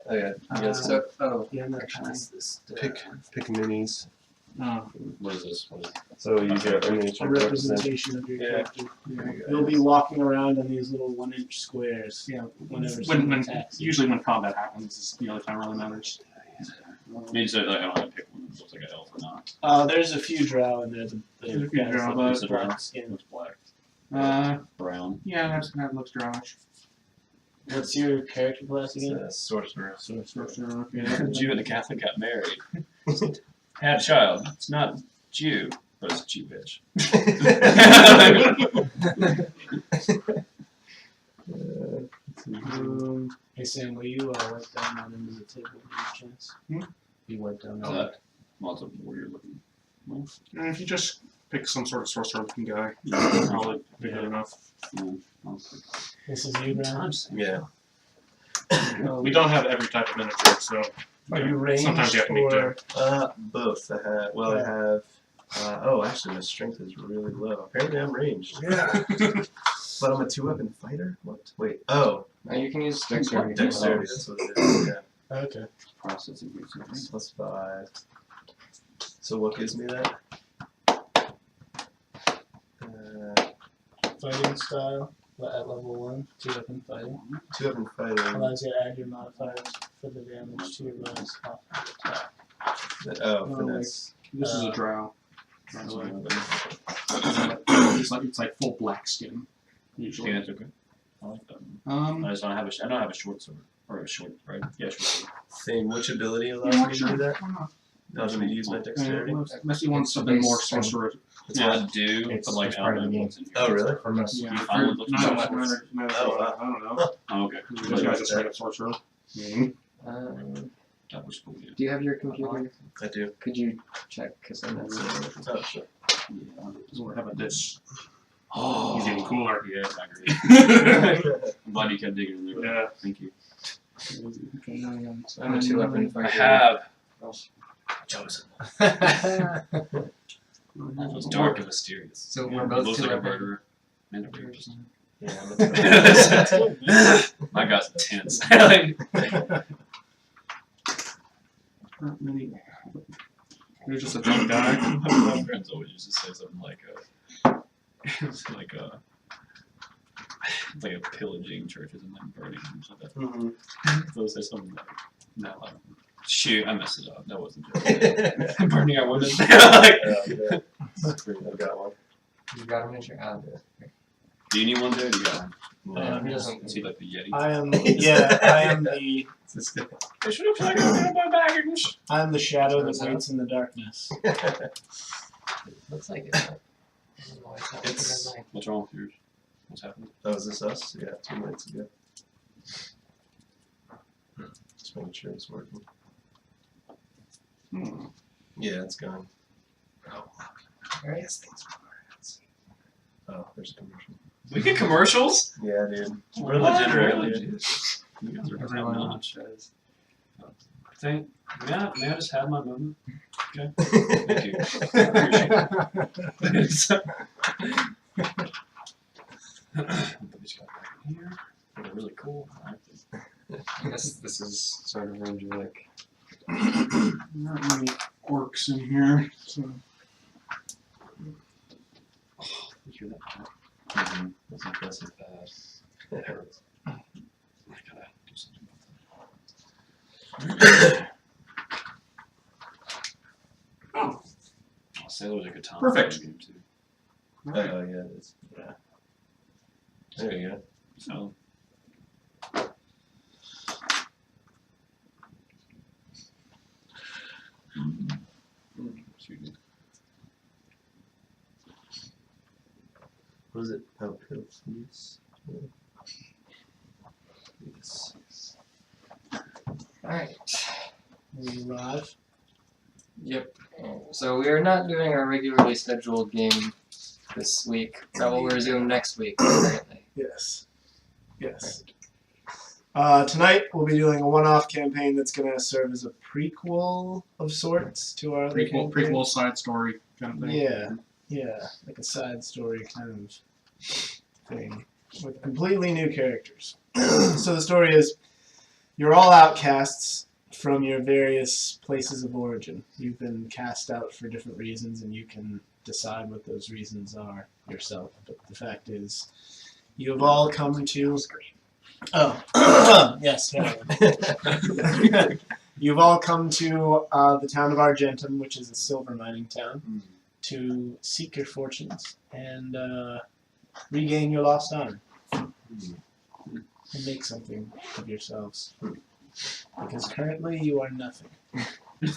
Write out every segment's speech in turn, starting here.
Oh yeah, you guys can Yeah, I'm not trying this. pick minis. What is this? What is So you get a A miniature representation of your Yeah. character. There you go. You'll be walking around in these little 1-inch squares. Yeah. Whenever someone attacks. Usually when combat happens is the only time it really matters. I mean, so like, I don't have to pick one that looks like an elf or not. There's a few drow in there. There's a few guys drow, that but- use It's black black. skin. Looks black. Brown. Brown. Yeah, that looks drowish. What's your character class It's again? a sorcerer. Sorcerer, A okay. Jew and a Catholic got married. Had a child. It's not Jew, but it's Jewish. Hey Sam, will you wipe down that end of the table by any chance? You wipe down Oh, that. that. Well, it's a warrior looking. Well, And if you just pick some sort of sorcerer looking guy, probably be good enough. This is you, Brown? Yeah. We don't have every type of miniature, so Are you ranged sometimes you have to make or? Both. I have. Oh, actually, my strength is really low. Apparently, I'm ranged. Yeah. But I'm a 2-weapon fighter. What? Wait. Oh, You can use dexterity. dexterity. That's what it is. Yeah. Okay. Processing research. Plus 5. So what gives me that? Fighting style at level 1, 2-weapon fighting. 2-weapon fighting. Allows you to add your modifiers for the damage to your bonus offhand attack. Oh, No, finesse. this is a drow. By the way. It's like full black skin. Usually. Yeah, it's okay. I like that. I just don't have I don't have a short sword. Or a short, right? Yeah, short sword. Same. Which ability allows me to do that? Allows me to use my dexterity. Unless you want something more sorcerer. Yeah, I do, It's but like just I part don't of know the what's in here. Oh, really? For most. Yeah, You for find what looks not like much matter. Oh, wow. I don't know. Oh, okay. This guy's just straight up sorcerer. That was cool, yeah. Do you have your computer? I do. Could you check? Because I'm not seeing it. Oh, sure. How about this? Oh, He's getting cooler. Yeah, I agree. I'm glad you kept digging in there. Yeah. Thank you. I'm a 2-weapon I fighter. have Chosen. That was dark and mysterious. So Yeah, we're both looks like a 2-weapon. murderer. And a rapist. Yeah, I'm My guy's tense. Like, Not many. You're just a dumb guy. my friends always used to say something like, it's like a pillaging churches and then burning them. So that they'll say something like, no, like, shoot, I messed it up. That wasn't good. Burning our women. Like, yeah. I've got one. You got a miniature? do you need one, dude? You got one. No. He doesn't. Is he like the Yeti? I am the I'm the shadow that waits in the darkness. Looks like it. I don't know why it's not looking It's- at mine. What's wrong with yours? What's happening? Oh, is this us? Yeah, 2 minutes ago. Just making sure it's working. Yeah, it's gone. Oh, Alright. yes, things are. Oh, there's a commercial. We get commercials? Yeah, dude. We're legit, really? dude. You guys are Everyone top notch. May I just have my moment? Okay. Thank you. Appreciate it. Put these guys back in here. They're really cool. I like this. I guess this is sort of angelic. Not many orcs in here. So. You hear that? That's impressive. That hurts. I gotta do something about that. Oh, Sailor's a good time. Perfect. Game too. Oh, yeah, it is. Yeah. There you go. So. Excuse me. What is it? Oh, pills. Yes. Yes. Alright. We arrive. Yep. So we are not doing our regularly scheduled game this week. That will resume next week, apparently. Yes. Yes. Tonight we'll be doing a one-off campaign that's going to serve as a prequel of sorts to our other campaign. prequel side story kind of thing. Yeah, yeah, like a side story kind of thing with completely new characters. So the story is, you're all outcasts from your various places of origin. You've been cast out for different reasons, and you can decide what those reasons are yourself. But the fact is, you have all come to... Oh, yes. You've all come to the town of Argentum, which is a silver mining town, to seek your fortunes and regain your lost honor. And make something of yourselves. Because currently you are nothing. This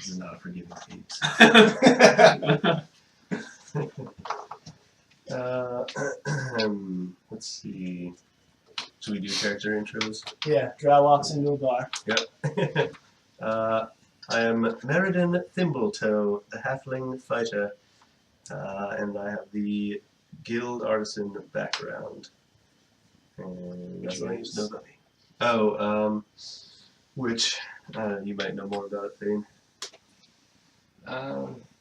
is not a forgiving feat. Let's see. Should we do character intros? Yeah, Drow walks into a bar. Yep. I am Meriden Thimbletoe, the halfling fighter, and I have the guild artisan background. And that's what I used to know about me. Oh, which you might know more about it, Thane.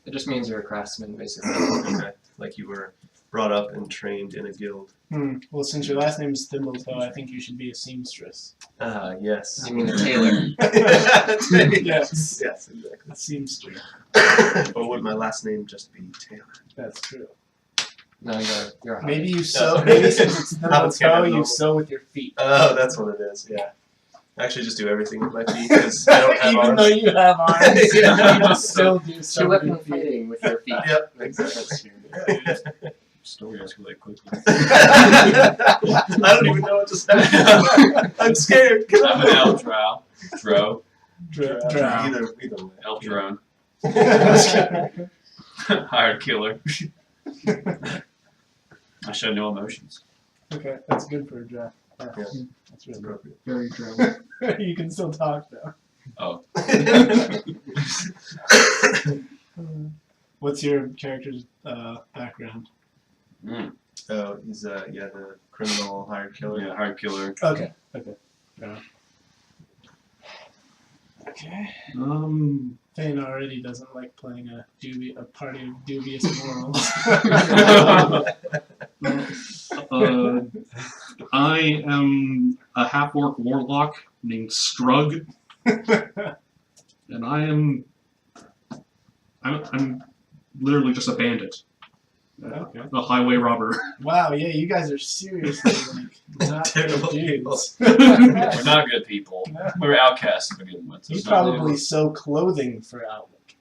It just means you're a craftsman, basically. Okay. Like you were brought up and trained in a guild. Well, since your last name is Thimbletoe, I think you should be a seamstress. Yes. You mean a tailor? Yes. Yes, exactly. A seamstress. Or would my last name just be Taylor? That's true. No, you're a Maybe you sew. Maybe since it's Thimbletoe, you sew with your feet. Oh, that's what it is. Yeah. I actually just do everything with my feet because I don't have Even arms. though you have arms, you just still do so. Two-weapon fighting with your feet. Yep, exactly. Story escalate quickly. I don't even know what to say. I'm scared. I'm an elf drow. Drow. Drow. Either way. Elf drone. Hired killer. I show no emotions. Okay, that's good for a draft. Yeah. That's really Appropriate. Very true. good. You can still talk though. Oh. What's your character's background? Oh, he's the criminal hired killer. Yeah, hired killer. Okay. Yeah. Okay. Thane already doesn't like playing a party of dubious morals. I am a half-orc warlock named Strug, and I'm literally just a bandit, Okay. a highway robber. Wow, yeah, you guys are seriously like not Terrible good dudes. We're not good people. We're outcasts to begin with. So You it's not probably sew clothing for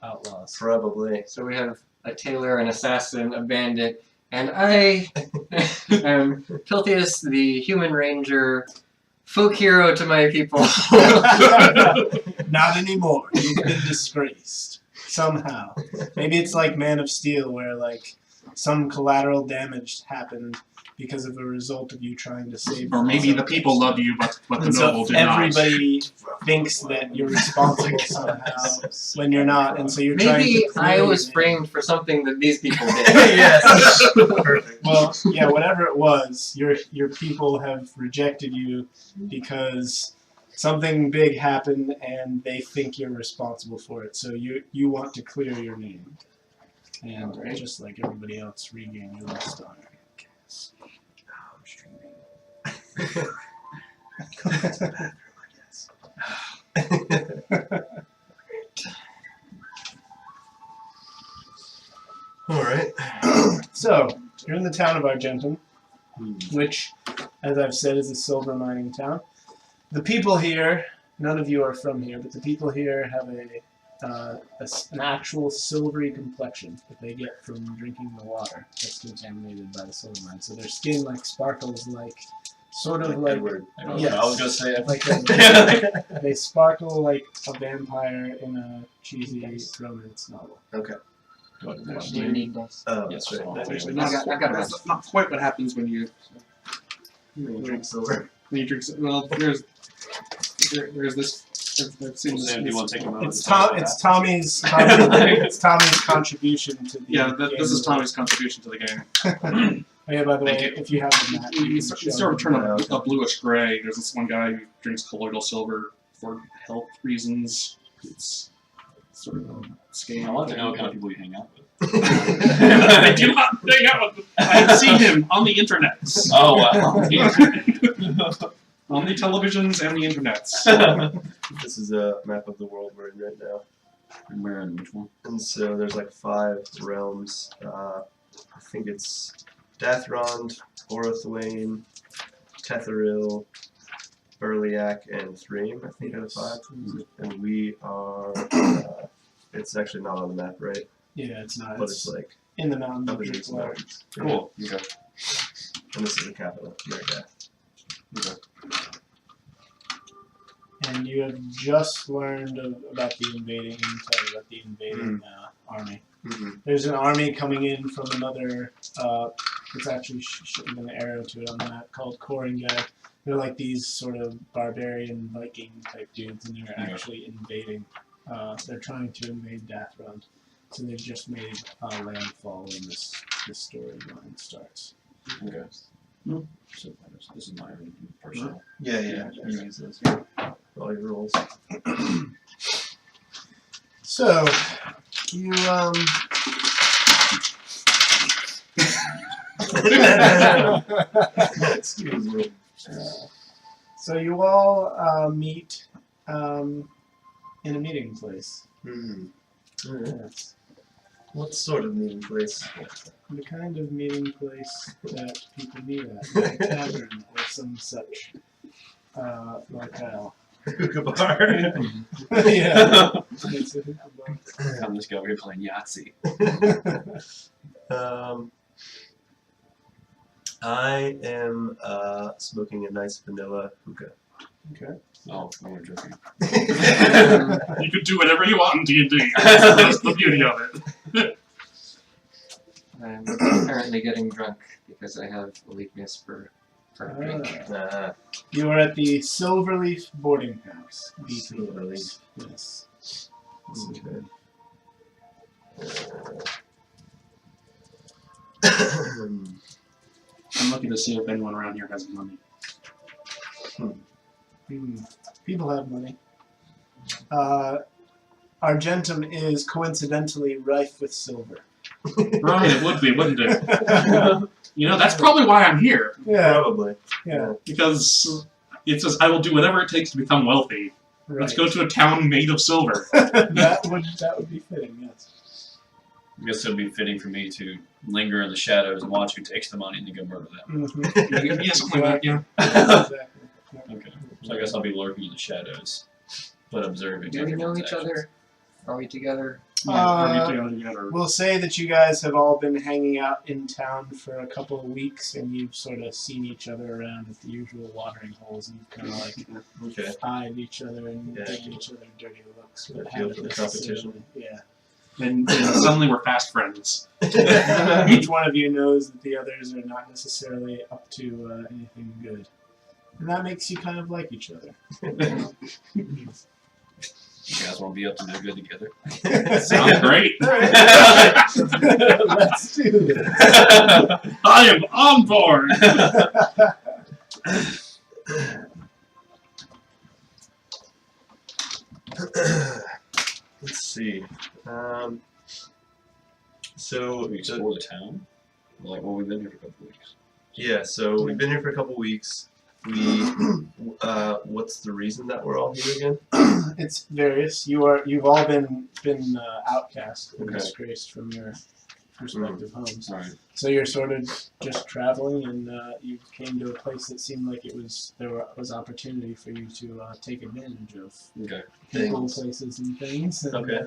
outlaws. Probably. So we have a tailor, an assassin, a bandit, and I am Pilthius, the human ranger, folk hero to my people. Not anymore. You've been disgraced. Somehow. Maybe it's like Man of Steel where like some collateral damage happened because of a result of you trying to save Or maybe the them. people love you, but the And so noble do not. everybody thinks that you're responsible somehow when you're not, and so you're trying Maybe to I was clear framed for something that these people did. Yes. Perfect. Well, yeah, whatever it was, your people have rejected you because something big happened and they think you're responsible for it. So you want to clear your name. And Alright. just like everybody else, regain your lost honor. I'm streaming. Go to the bathroom, I guess. Alright. So, you're in the town of Argentum, which, as I've said, is a silver mining town. The people here, none of you are from here, but the people here have an actual silvery complexion that they get from drinking the water that's contaminated by the silver mine. So their skin like sparkles like, sort of like, Edward. Yes. I was gonna say it. like they sparkle like a vampire in a cheesy romance novel. Okay. Do you need this? Oh, Yes, that's right. so That I'll usually I've got a That's not quite what happens when you drink silver. drink. Well, there's this. I've seen this. Sam, do you want to take a moment? It's Tommy's contribution to the Yeah, game. this is Tommy's contribution to the game. Oh, yeah, by the Thank way, you. if you have the map, You sort of turn Yeah, a bluish gray. There's this one guy who drinks colloidal silver for health reasons. It's sort of a scam. I want to know what kind of people you hang out with. I do not hang out with him. I have seen him on the internet. Oh wow. On the televisions and the internets. This is a map of the world we're in right now. And we're in which one? And so there's like 5 realms. I think it's Dathrond, Orothwain, Tetheril, Burliak, and Thrain, I think are the 5. And we are, it's actually not on the map, right? Yeah, it's not. But It's it's like in the mountains. up in of these Driftwater. mountains. Cool. Okay. And this is the capital, Mergath. Okay. And you have just learned about the invading army. Mm-hmm. There's an army coming in from another. It's actually shooting an arrow to it on the map called Koringai. They're like these sort of barbarian Viking type dudes, and they're actually invading. They're trying to invade Dathrond, so they've just made landfall when this storyline starts. Okay. So this is my own personal. Yeah. You use those for all your rolls. So, you Excuse me. so you all meet in a meeting place. Alright. Yes. What sort of meeting place? The kind of meeting place that people meet at, like a tavern or some such locale. Hookah bar. Yeah. It's a hookah bar. I'm just over here playing Yahtzee. I am smoking a nice vanilla hookah. Okay. Oh, I'm joking. You could do whatever you want in D&D. That's the beauty of it. I'm apparently getting drunk because I have a weakness for drink. You are at the Silverleaf boarding house. Silverleaf. Yes. Okay. I'm looking to see if anyone around here has money. People have money. Argentum is coincidentally rife with silver. Right, it would be, wouldn't it? You know, that's probably why I'm here. Yeah. Probably. Yeah. Because it says, I will do whatever it takes to become wealthy. Right. Let's go to a town made of silver. that would be fitting. Yes. I guess it would be fitting for me to linger in the shadows and watch who takes the money and then go murder them. Mm-hmm. Yeah, something like that, yeah. Exactly. Okay. So I guess I'll be lurking in the shadows, but observing. Do we know everyone's each actions. other? Are we together? Are we together? We'll say that you guys have all been hanging out in town for a couple of weeks, and you've sort of seen each other around at the usual watering holes, and kind of like Okay. eyed each other and Yeah. given each other dirty looks. But I feel haven't for the necessarily- competition. Yeah. And suddenly we're fast friends. Each one of you knows that the others are not necessarily up to anything good, and that makes you kind of like each other. You guys want to be up to no good together? Sounds great. Let's do this. I am on board. Let's see. So Should we explore the town? Like, well, we've been here for a couple of weeks. yeah, so we've been here for a couple weeks. We what's the reason that we're all here again? It's various. You've all been outcast and Okay. disgraced from your respective homes. Alright. So you're sort of just traveling, and you came to a place that seemed like there was opportunity for you to take advantage of Okay. people, Things. places, and things. And, Okay.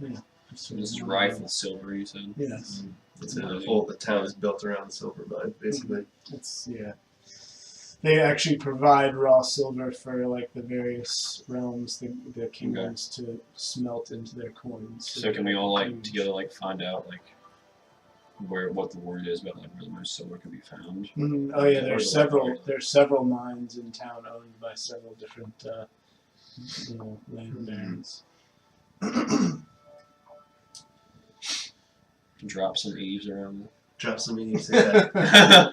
yeah. just So sort this is of- rife with silver, you said? Yes. It's the town is built around the silver mine, basically. It's They actually provide raw silver for like the various realms, the kingdoms to smelt into their coins. So can we all like Huge. together like find out like what the word is about like where the most silver can be found? Mhm. Oh yeah, Or there's the several. water. There's several mines in town owned by several different, land barons. Drop some eaves around Drop some eaves, yeah.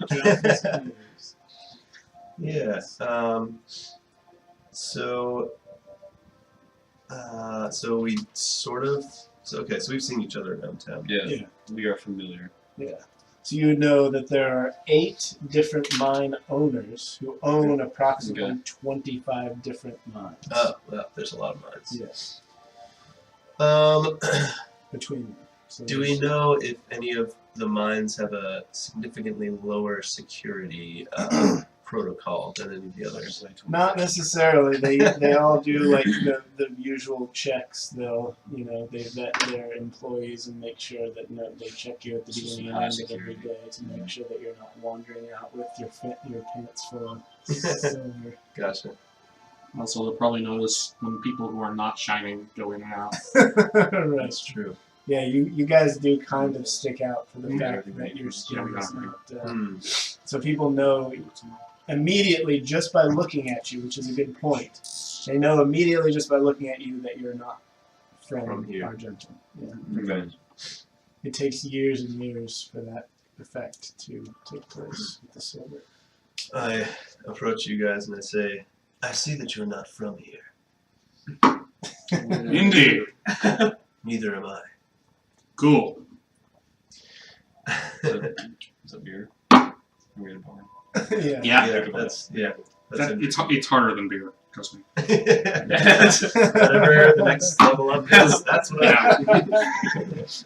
there. Yeah. So we sort of. So we've seen each other around town. Yeah, Yeah. we are familiar. Yeah. So you know that there are 8 different mine owners who own approximately 25 different mines. Oh, well, there's a lot of mines. Yes, Um, between them. So do we know if any of the mines have a significantly lower security protocol than any of the others? Not necessarily. They all do like the usual checks. They'll they vet their employees and make sure that they check you at the beginning and end of every day to make sure that you're not wandering out with your pants full of silver. Gotcha. Also, they'll probably notice when people who are not shining go in and out. Right. That's true. Yeah, you guys do kind of stick out for the fact that your skin is not. So people know immediately just by looking at you, which is a good point. They know immediately just by looking at you that you're not from here. Argentum. Yeah. Revenge. It takes years and years for that effect to take place with the silver. I approach you guys and I say, I see that you're not from here. Indeed. Neither am I. Cool. Is that beer? Weird bar. Yeah. Yeah. That's It's harder than beer. Trust me. Whatever the next level up is, that's what I do.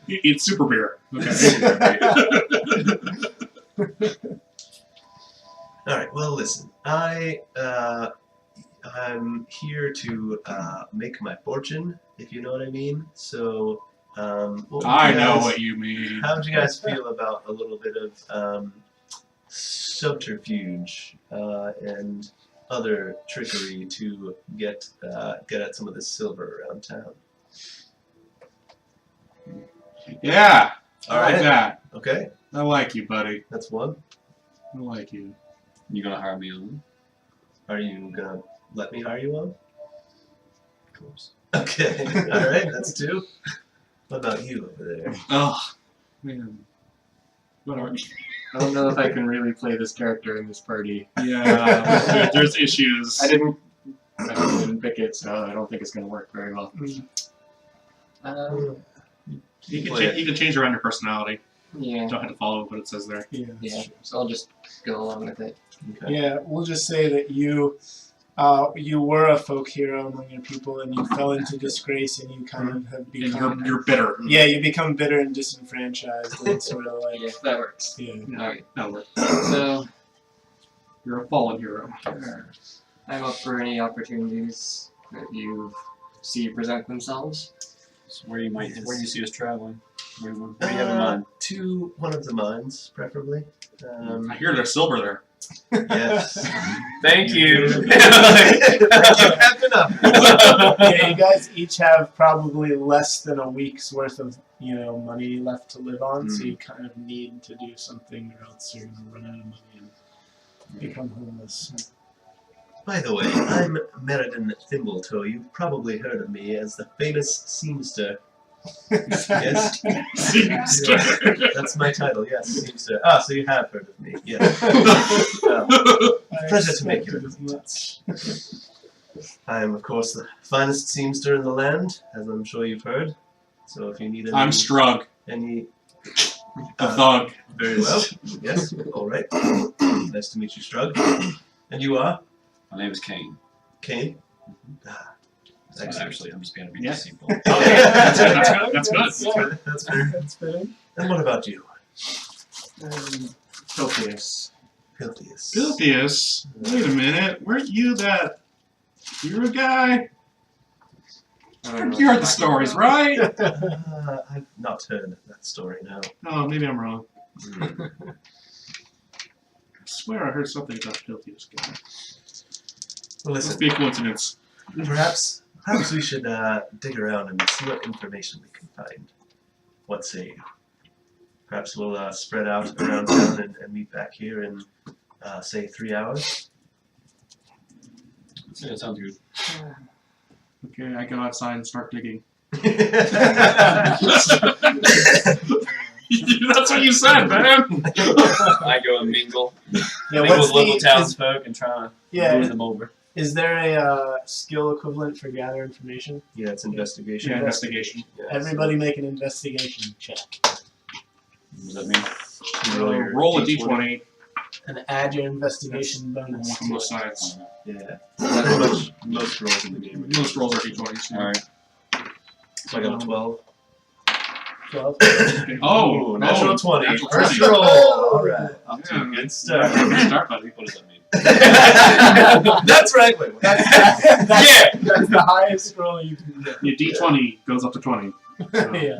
It's super beer. Okay. Alright, well listen, I'm here to make my fortune, if you know what I mean. So, I know what you mean. how would you guys feel about a little bit of subterfuge and other trickery to get at some of this silver around town? Yeah. I Alright. like that. Okay, I like you, buddy. that's one. I like you. You gonna hire me on? Are you gonna let me hire you on? Of course. Okay, alright, that's two. What about you over there? Oh, man. What are I don't know if I can really play this character in this party. Yeah, there's issues. I didn't pick it, so I don't think it's going to work very well. You can change around your personality. Yeah. You don't have to follow what it says there. Yeah. Yeah. So I'll just go along with it. Okay. Yeah, we'll just say that you were a folk hero among your people, and you fell into disgrace, and you kind of have And become. you're bitter. Yeah, you become bitter and disenfranchised, and sort of like. Yeah, that works. Yeah. Alright. That'll work. So You're a fallen hero. I'm up for any opportunities that you see present themselves. So where do you see us traveling? Where do you have in mind? To one of the mines, preferably. I hear there's silver there. Yes. Thank you. Yeah, you guys each have probably less than a week's worth of money left to live on, so you kind of need to do something, or else you're gonna run out of money and become homeless. By the way, I'm Meriden Thimbletoe. You've probably heard of me as the famous seamster. Yes? Seamster. That's my title, yes, seamster. Ah, so you have heard of me, yes. Pleasure to make your acquaintance. I am, of course, the finest seamster in the land, as I'm sure you've heard. So if you need I'm Strug, any the thug. very well. Yes, all right. Nice to meet you, Strug. And you are? My name is Kane. Kane? Ah, Actually, I'm just being a Yeah. deceitful. Oh, yeah. That's good. That's fair. That's fair. That's fitting. And what about you? Copious. Piltius. Piltius, wait a minute. Weren't you that hero guy? I don't know You what heard the stories, right? I've not heard that story, no. Oh, maybe I'm wrong. Mm. I swear I heard something about Piltius guy. Well, Must listen, be a coincidence. perhaps we should dig around and see what information we can find. What say you? Perhaps we'll spread out around town and meet back here in, say, 3 hours? Yeah, that sounds good. Okay, I go outside and start digging. That's what you said, man! I go and mingle. Yeah, Mingle what's with local the townsfolk and try to win them over. is there a skill equivalent for gather information? Yeah, it's investigation. Yeah, investigation. Yeah, Everybody make an investigation check. What does that mean? Roll a d20. And add your investigation bonus. One from both sides. Yeah. That's most rolls in the game. Most rolls are d20s. Alright. So I got a 12. 12. Oh, natural 20. Natural First 20. roll. Alright. Off to a Yeah. good start. Good start, buddy. What does that mean? That's right. Wait, what? That's the highest roll you can get. Your d20 goes up to 20. So, Yeah.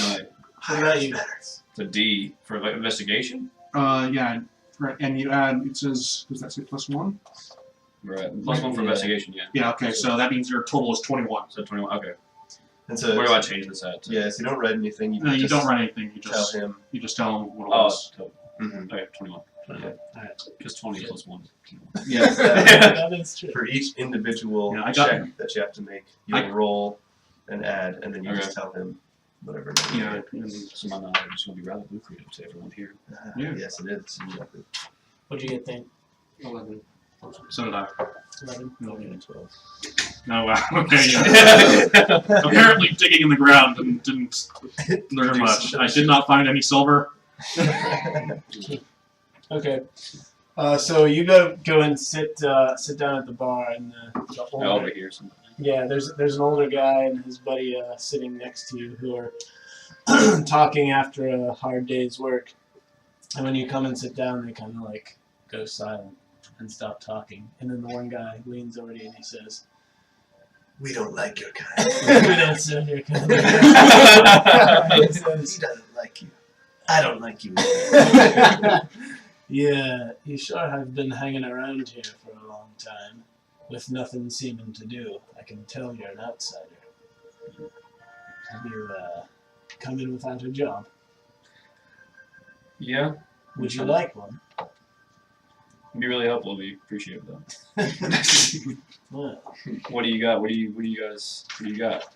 Right. What about you? It's a D for like, investigation? yeah. Right. And you add, it says, does that say +1? Right. Plus 1 for investigation, yeah. Yeah, okay. So that means your total is 21. So 21. Okay. And so, Where do I change this at? yeah, so you don't write anything. You, You just don't write anything. You tell just him. tell him what it Oh, was. total. Mm-hmm. Okay, 21. Yeah. Just 20 plus 1. Yes. That is true. For each individual Yeah, I got- check that you have to make, you'll roll and add, and then you Okay. just tell him whatever. Yeah. So my knowledge is going to be rather lucrative to everyone here. Yeah. Yes, it is. Exactly. What do you think? 11. So did I. 11. No, Yeah, 12. Oh, wow. Okay, yeah. Apparently digging in the ground didn't learn much. I did not find any silver. Okay. So you go and sit down at the bar, and the older, Over here. Somewhere. yeah, there's an older guy and his buddy sitting next to you who are talking after a hard day's work. And when you come and sit down, they kind of like go silent and stop talking. And then the one guy leans over to you and he says, We don't like your kind. "We don't serve your kind." He He says, doesn't like you. I don't like you. "Yeah, you sure have been hanging around here for a long time, with nothing seeming to do. I can tell you're an outsider. Have you come in without a job? Yeah. Would you like one?" It'd be really helpful. We appreciate that. Well, What do you got? What do you got?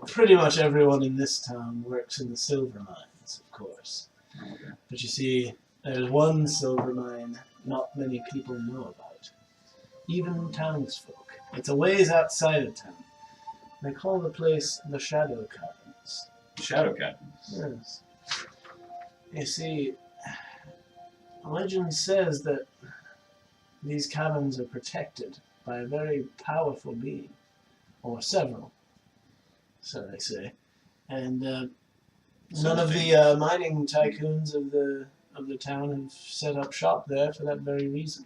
pretty much everyone in this town works in the silver mines, of course. Oh, okay. But you see, there's one silver mine not many people know about, even townsfolk. It's a ways outside of town. They call the place the Shadow Caverns. Shadow Captain. Yes. You see, legend says that these caverns are protected by a very powerful being, or several, so they say. And none of the mining tycoons of the town have set up shop there for that very reason.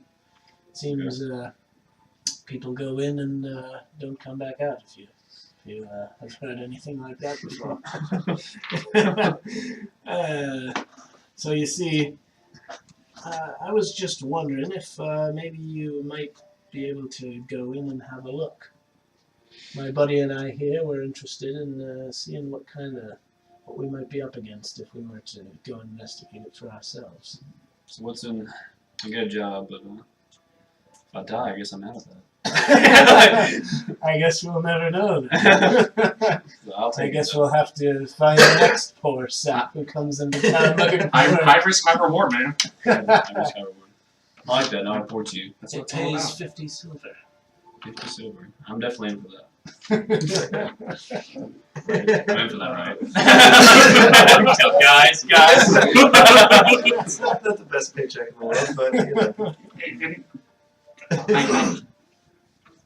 It seems people go in and don't come back out. If you have heard anything like that before. So you see, I was just wondering if maybe you might be able to go in and have a look. My buddy and I here were interested in seeing what we might be up against if we were to go investigate it for ourselves. So what's in? I get a job, but if I die, I guess I'm out of that. I guess we'll never know then. So I'll take I guess it. we'll have to find the next poor sap who comes into town looking for work. High risk, high reward, man. I like that. Now I report to you. That's what It it's all pays about. 50 silver. 50 silver. I'm definitely in for that. I'm in for that, right? guys. It's not the best paycheck in the world, but you know.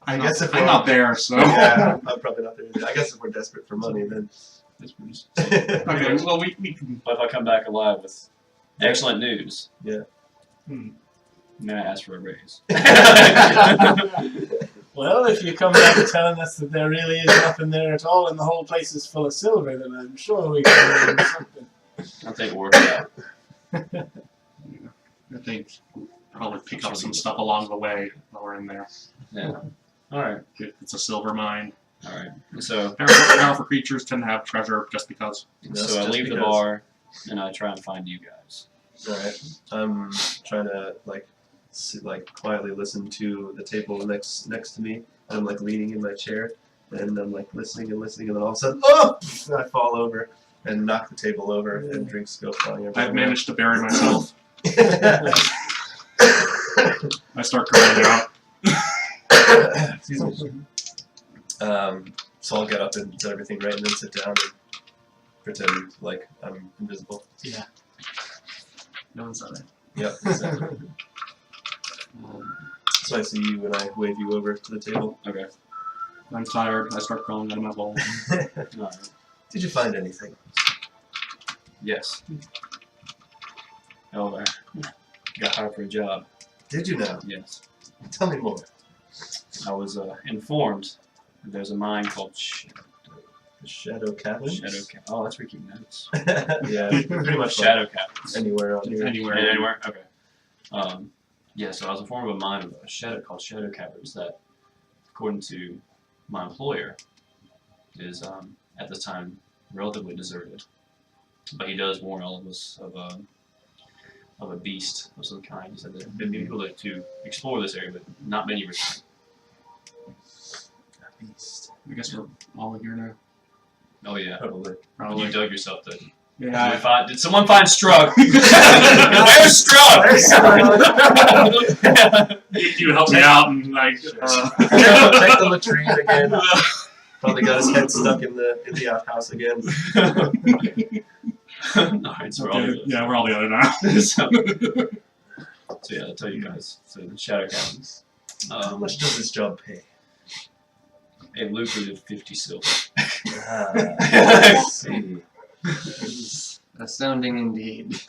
I'm guess if I'm we're- not there, so. Yeah, I'm probably not there either. I guess if we're desperate for money, then. Okay, well, we can. But if I come back alive with excellent news, Yeah. then I ask for a raise. Well, if you come back telling us that there really is nothing there at all and the whole place is full of silver, then I'm sure we can learn something. I'll take a work out. I think we'll probably pick up some stuff along the way while we're in there. Yeah. All right. If it's a silver mine. All right. So Powerful creatures tend to have treasure just because. So I leave the bar and I try and find you guys. Alright. I'm trying to quietly listen to the table next to me. And I'm like leaning in my chair and I'm like listening and then all of a sudden, oh! And I fall over and knock the table over and drinks go flying everywhere. I've managed to bury myself. I start crying out. Excuse me. So I'll get up and do everything right and then sit down and pretend like I'm invisible. Yeah. No one saw that. Yep, exactly. So I see you and I wave you over to the table. Okay. I'm tired. I start crawling out of my hole. Alright. Did you find anything? Yes. Oh, got hired for a job. Did you now? Yes. Tell me more. I was informed that there's a mine called The Shadow Caverns? Oh, that's where you keep notes. Yeah, pretty much like Shadow Caverns. anywhere on here. Anywhere. Anywhere? Okay. Yeah, so I was informed of a mine called Shadow Caverns that, according to my employer, is at this time relatively deserted. But he does warn all of us of a beast of some kind. He said there have been people to explore this area, but not many return. A beast. I guess we're all in here now. Oh yeah, Probably. you dug yourself to. Yeah. Did someone find Strug? Where's Strug? You would help me out and like. Check the latrine again. Probably got his head stuck in the outhouse again. Alright, so we're all Okay, yeah, we're all together now. so yeah, I'll tell you guys. So the Shadow Caverns. How much does this job pay? A lucrative 50 silver. I see. Astounding indeed.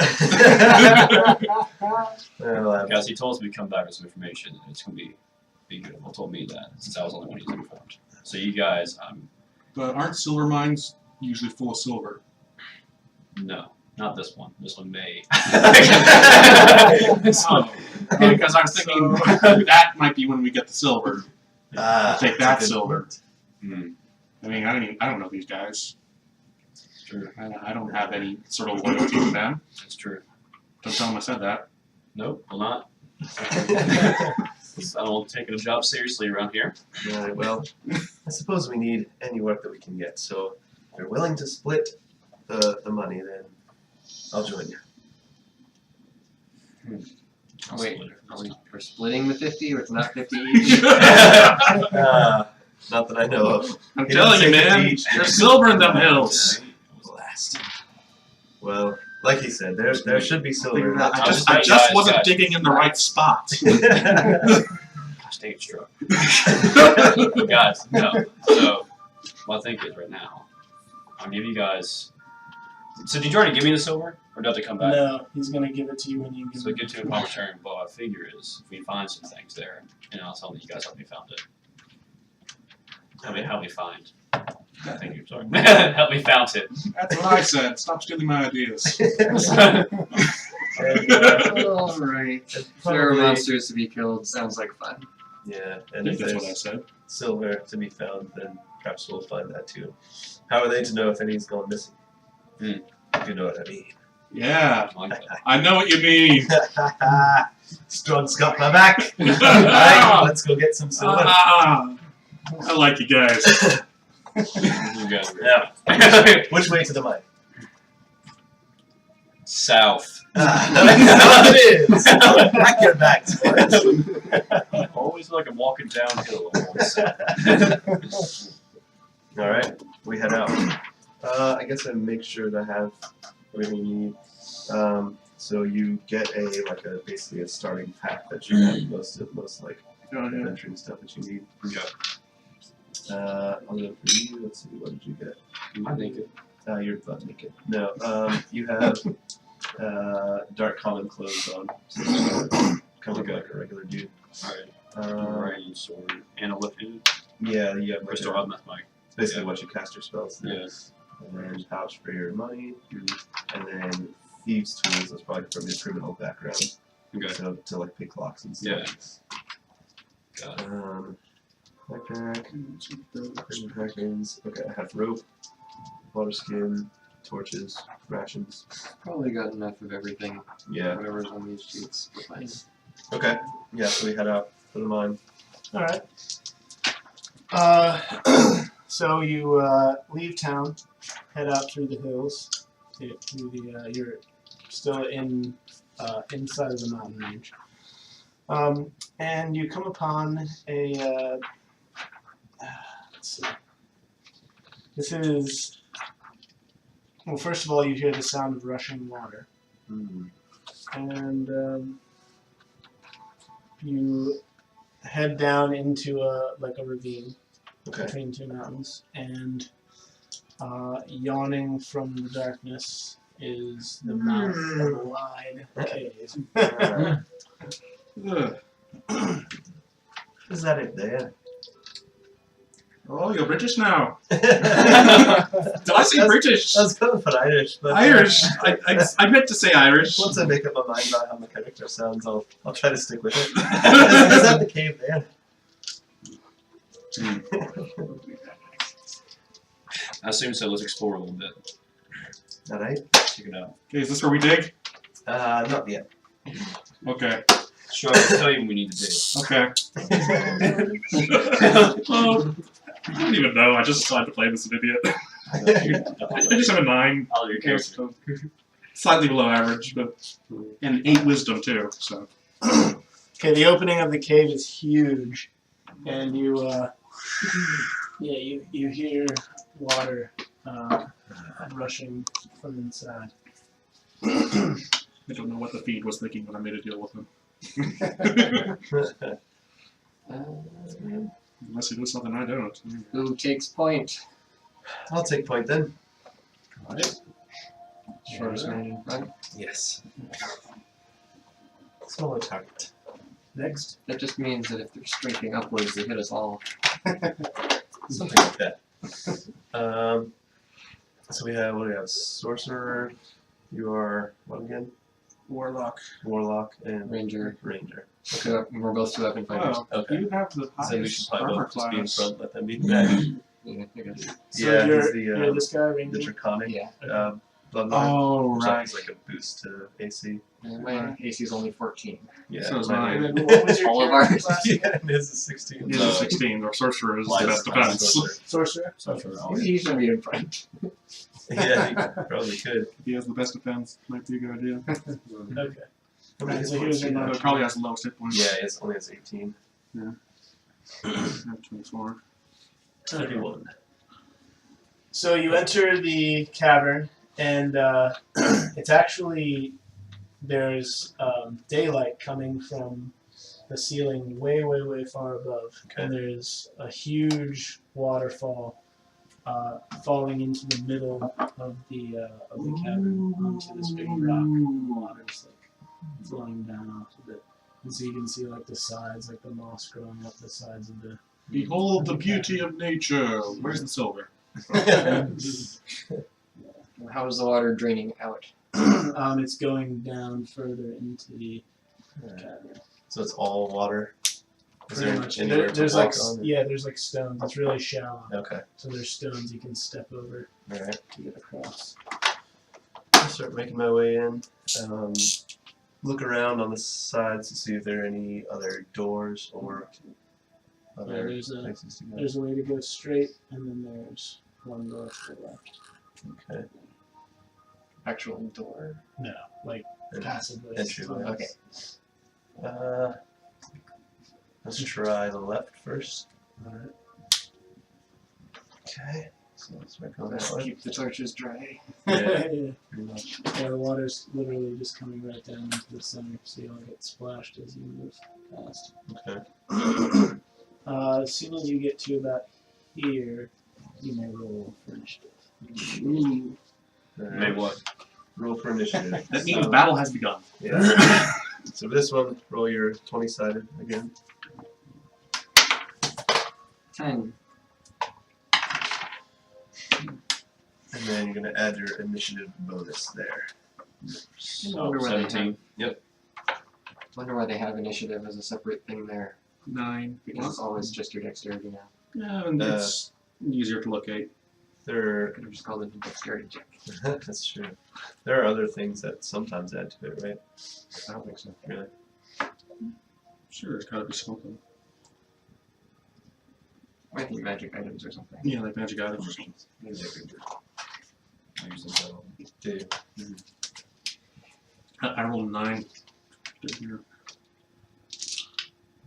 Well, Guys, he told us we'd come back with some information, and it's going to be good. Well, told me that, since I was the only one he's informed. So you guys, But aren't silver mines usually full of silver? no, not this one. This one may. Because I was thinking that might be when we get the silver. Take that silver. Hmm, I mean, I don't know these guys. true. I don't have any sort of loyalty to them. That's true. Don't tell them I said that. Nope, will not. I don't take a job seriously around here. Right, well, I suppose we need any work that we can get, so if you're willing to split the money, then I'll join you. I'll Wait, split it. we're splitting the 50 or it's not 50 each? Not that I know of. I'm He telling you, didn't say man. each. There's silver in them hills. Blast. Well, like he said, there should be silver. in I that just Guys, wasn't guys. digging in the right spot. Gosh, dang it, struck. Guys, no. So, what I think is right now, I'll give you guys. So, did you already give me the silver? Or do I have to come back? No, he's gonna give it to you when you give So, it get to a proper return. But what I figure is, if we find some things there, and I'll tell you guys help me found it. Help me find. Thank you, sorry. Help me found it. That's what I said. Stop stealing my ideas. And, Alright. There are probably- monsters to be killed. Sounds like fun. Yeah, I and if think that's what I there's said. silver to be found, then perhaps we'll find that too. How are they to know if any's gone missing? If you know what I mean. Yeah, I like that. I know what you mean. Strong's got my back. Alright, let's go get some silver. I like you guys. You guys are Yeah. Which way to the mine? south. It is. Back your back towards. Always like I'm walking downhill. All right, we head out. I guess I make sure to have everything you need. So you get basically a starting pack that you have most like adventuring stuff that you need. Okay. I'll go for you. Let's see, what did you get? I think it. You're butt naked. No, you have dark common clothes on, so kind of like a regular dude. Alright. Range sword and a left-handed. Yeah, you have like Restore on my it's basically what you cast your spells through. Yes. And then pouch for your money, and then thieves' tools. That's probably from your criminal background. Okay. So to like pick locks and stuff. Got it. Backpack, prison packings. Okay, I have rope, water skin, torches, rations. Probably got enough of everything. Yeah. Whatever's on these sheets. We're fine. Okay. Yeah. So we head out for the mine. Alright. So you leave town, head out through the hills. You're still inside of the mountain range. And you come upon a let's see. This is, well, first of all, you hear the sound of rushing water. and you head down into a ravine between two mountains, and yawning from the darkness is the mouth of a wide cave. Is that it there? Oh, you're British now. Did Did I say British? I was going for Irish, but Irish. I meant to say Irish. Once I make up my mind about how my character sounds, I'll try to stick with it. Is that the cave there? I assume so. Let's explore a little bit. All right. Check it out. Okay, is this where we dig? Not yet. Okay. Sure, I'll tell you when we need to dig. Okay. I don't even know. I just decided to play this an idiot. I just have a 9. I'll your character. Slightly below average, but and 8 wisdom too. So. Okay, the opening of the cave is huge, and you hear water rushing from inside. I don't know what the feed was thinking when I made a deal with him. Unless he knows something I don't. Who takes point? I'll take point then. Alright. Shortest man in front. Yes. Smaller target. Next. That just means that if they're streaking upwards, they hit us all. Something like that. So we have, what do we have? Sorcerer. You are, what again? Warlock. Warlock and Ranger. Ranger. We're both 2 weapon fighters. Oh, Okay. you have the So we should highest probably armor both just be in class. front, let them be the back. Yeah, I guess. So Yeah, you're, he's the, you're this guy, the Ranger? Draconic Yeah. bloodline. Oh, Which right. is like a boost to AC. And my AC is only 14. Yeah. So is mine- mine. And then what was your All of character ours. class? Yeah, and his is 16. He's a 16, or Sorcerer is the Lies- best defense. sorcerer. Sorcerer? He should be in front. Yeah, he probably could. If he has the best defense, might be a good idea. Okay. How many So hit here's points your do you number. It probably has the lowest hit points. Yeah, it only has 18. I have 24. 31. So you enter the cavern, and it's actually, there's daylight coming from the ceiling way, way, way far above. Okay. And there's a huge waterfall falling into the middle of the cavern onto this big rock. And the water's like flowing down off of it. And so you can see like the sides, like the moss growing up the sides of the. Behold the beauty of nature. Where's the silver? How is the water draining out? It's going down further into the cavern. So it's all water. Is Pretty there much. anywhere to There's walk like on? there's like stones. It's really shallow. Okay. So there's stones you can step over Alright. to get across. I'll start making my way in. Look around on the sides to see if there are any other doors or other there's a- places to go. There's a way to go straight, and then there's one door to the left. Okay. Actual door. No, like And passively. entryway. Okay. Let's try the left first. Alright. Okay. So let's work on Let's that one. keep the torches dry. Yeah, Yeah, pretty much. the water's literally just coming right down into the center, so you'll get splashed as you move past. Okay. As soon as you get to about here, you may roll for initiative. Ooh. May what? Roll for initiative. That means battle has begun. Yeah. So this one, roll your 20-sided again. 10. And then you're going to add your initiative bonus there. I wonder why they have- 17. Yep. Wonder why they have initiative as a separate thing there. 9. Because it's always just your dexterity now. Yeah, and it's easier to locate. There, Could have just called it a dexterity check. that's true. There are other things that sometimes add to it, right? I don't think so. Really? Sure, it's gotta be something. Might be magic items or something. Yeah, like magic items or something. Maybe they're good. I usually go. Do you? I rolled a 9. Did here.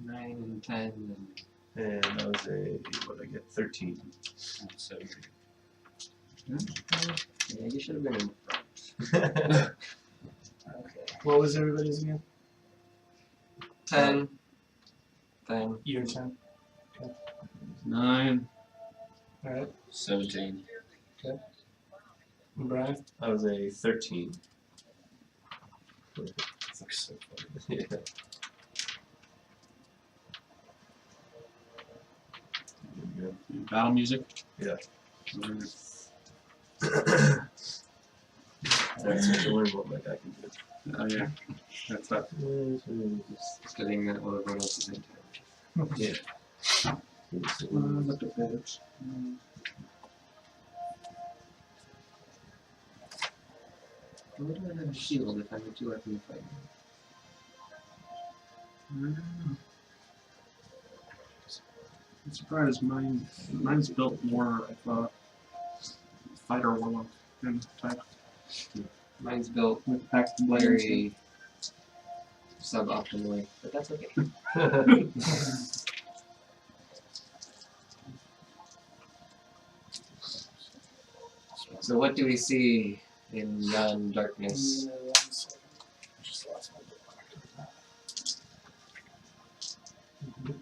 9 and 10 and And that was what did I get? 13. So yeah, you should have been in front. Okay. What was everybody's again? 10. 10. Your 10. 9. Alright. 17. And Brian? I was a 13. It's like so funny. Yeah. Battle music. Yeah. Mm, That's what you learn what my guy can do. Oh yeah, that's that. Just kidding that all everyone else is in town. Yeah. Look at that. Why do I have a shield if I'm a 2-weapon fighter? I'm surprised mine's built more of a fighter warlock and type Mine's built with packs the blade. very suboptimally, but that's okay. So what do we see in yon darkness?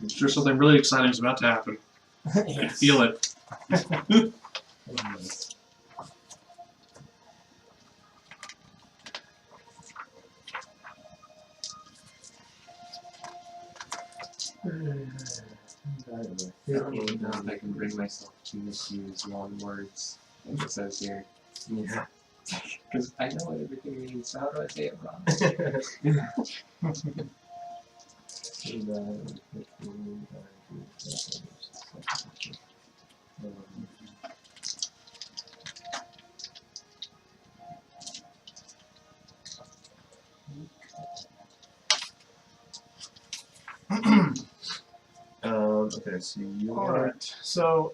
I'm sure something really exciting is about to happen. I can feel it. I don't even know if I can bring myself to misuse long words, like it says here. Yeah. Because I know what everything means, so how do I say it wrong? Okay, so you are. Alright, so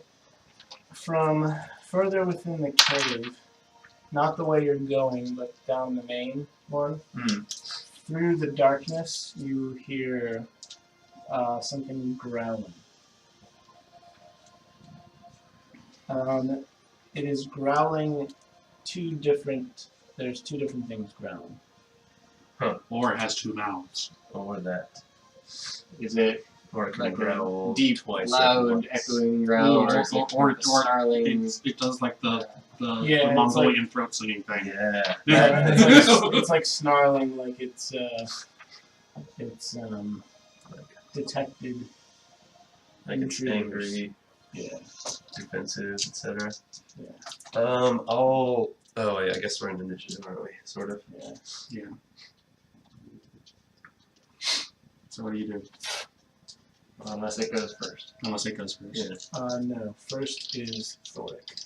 from further within the cave, not the way you're going, but down the main one, through the darkness, you hear something growling. It is growling there's two different things growling. Or it has 2 mouths. Or that. Is it Or it can like growl a deep, twice. loud, echoing growl, or is it Or snarling? it does like the Yeah, it's Mongolian throat singing thing. Yeah. Yeah, it's like snarling, like it's detected Like it's intruders. angry, Yeah. defensive, etc. Yeah. Oh yeah, I guess we're in initiative, aren't we? Sort of. Yeah. So what do you do? Unless it goes first. Unless it goes first. Yeah. No. First is Thoric.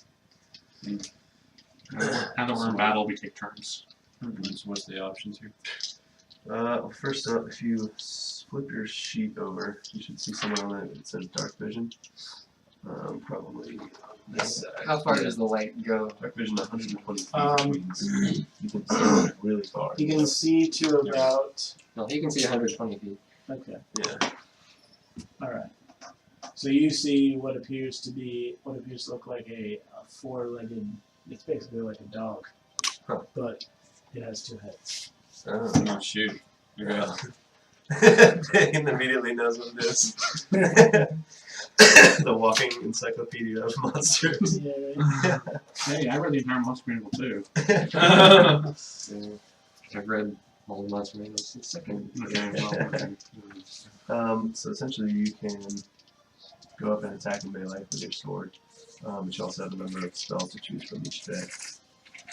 Now that we're in battle, we take turns. So what's the options here? Well, first up, if you flip your sheet over, you should see something on it that says Dark Vision. Probably this side. How far Yeah. does the light go? Dark Vision 120 feet. You can see really far. You can see to about. No, he can see 120 feet. Okay. Yeah. All right. So you see what appears to look like a four-legged. It's basically like a dog, but it has 2 heads. Oh. Oh, shoot. You're Yeah. right. Dane immediately knows what it is. The walking encyclopedia of monsters. Yeah. Right? Hey, I read the entire Monster Manual too. So, I've read all the Monster Manuals since second. Okay, well, okay. So essentially you can go up and attack in melee with your sword. But you also have a number of spells to choose from each day.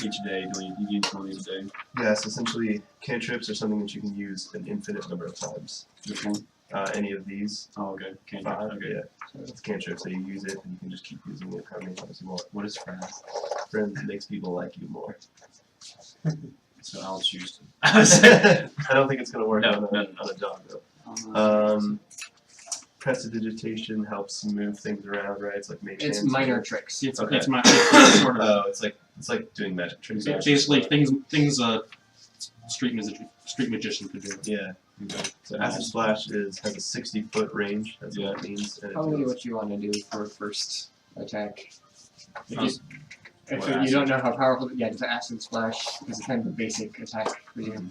Each day, you use one each day. Yeah, so essentially cantrips are something that you can use an infinite number of times. Which one? Any of these. Oh, okay. Can't 5, okay. yeah. So it's cantrip, so you use it and you can just keep using it how many times you want. What is friend? Friends makes people like you more. So I'll choose to. I don't think it's going to work No, on no. a dog though. Prestidigitation helps move things around, right? It's like mage It's hands. minor tricks. It's, Okay. it's sort of Oh, it's like doing magic tricks. basically things a street magician could do. Yeah. Okay. So acid splash has a 60-foot range. That's what that means. And it Probably goes- what you want to do for first attack. If, Um, if what you don't know how powerful, yeah, just acid splash is kind of a basic attack for you.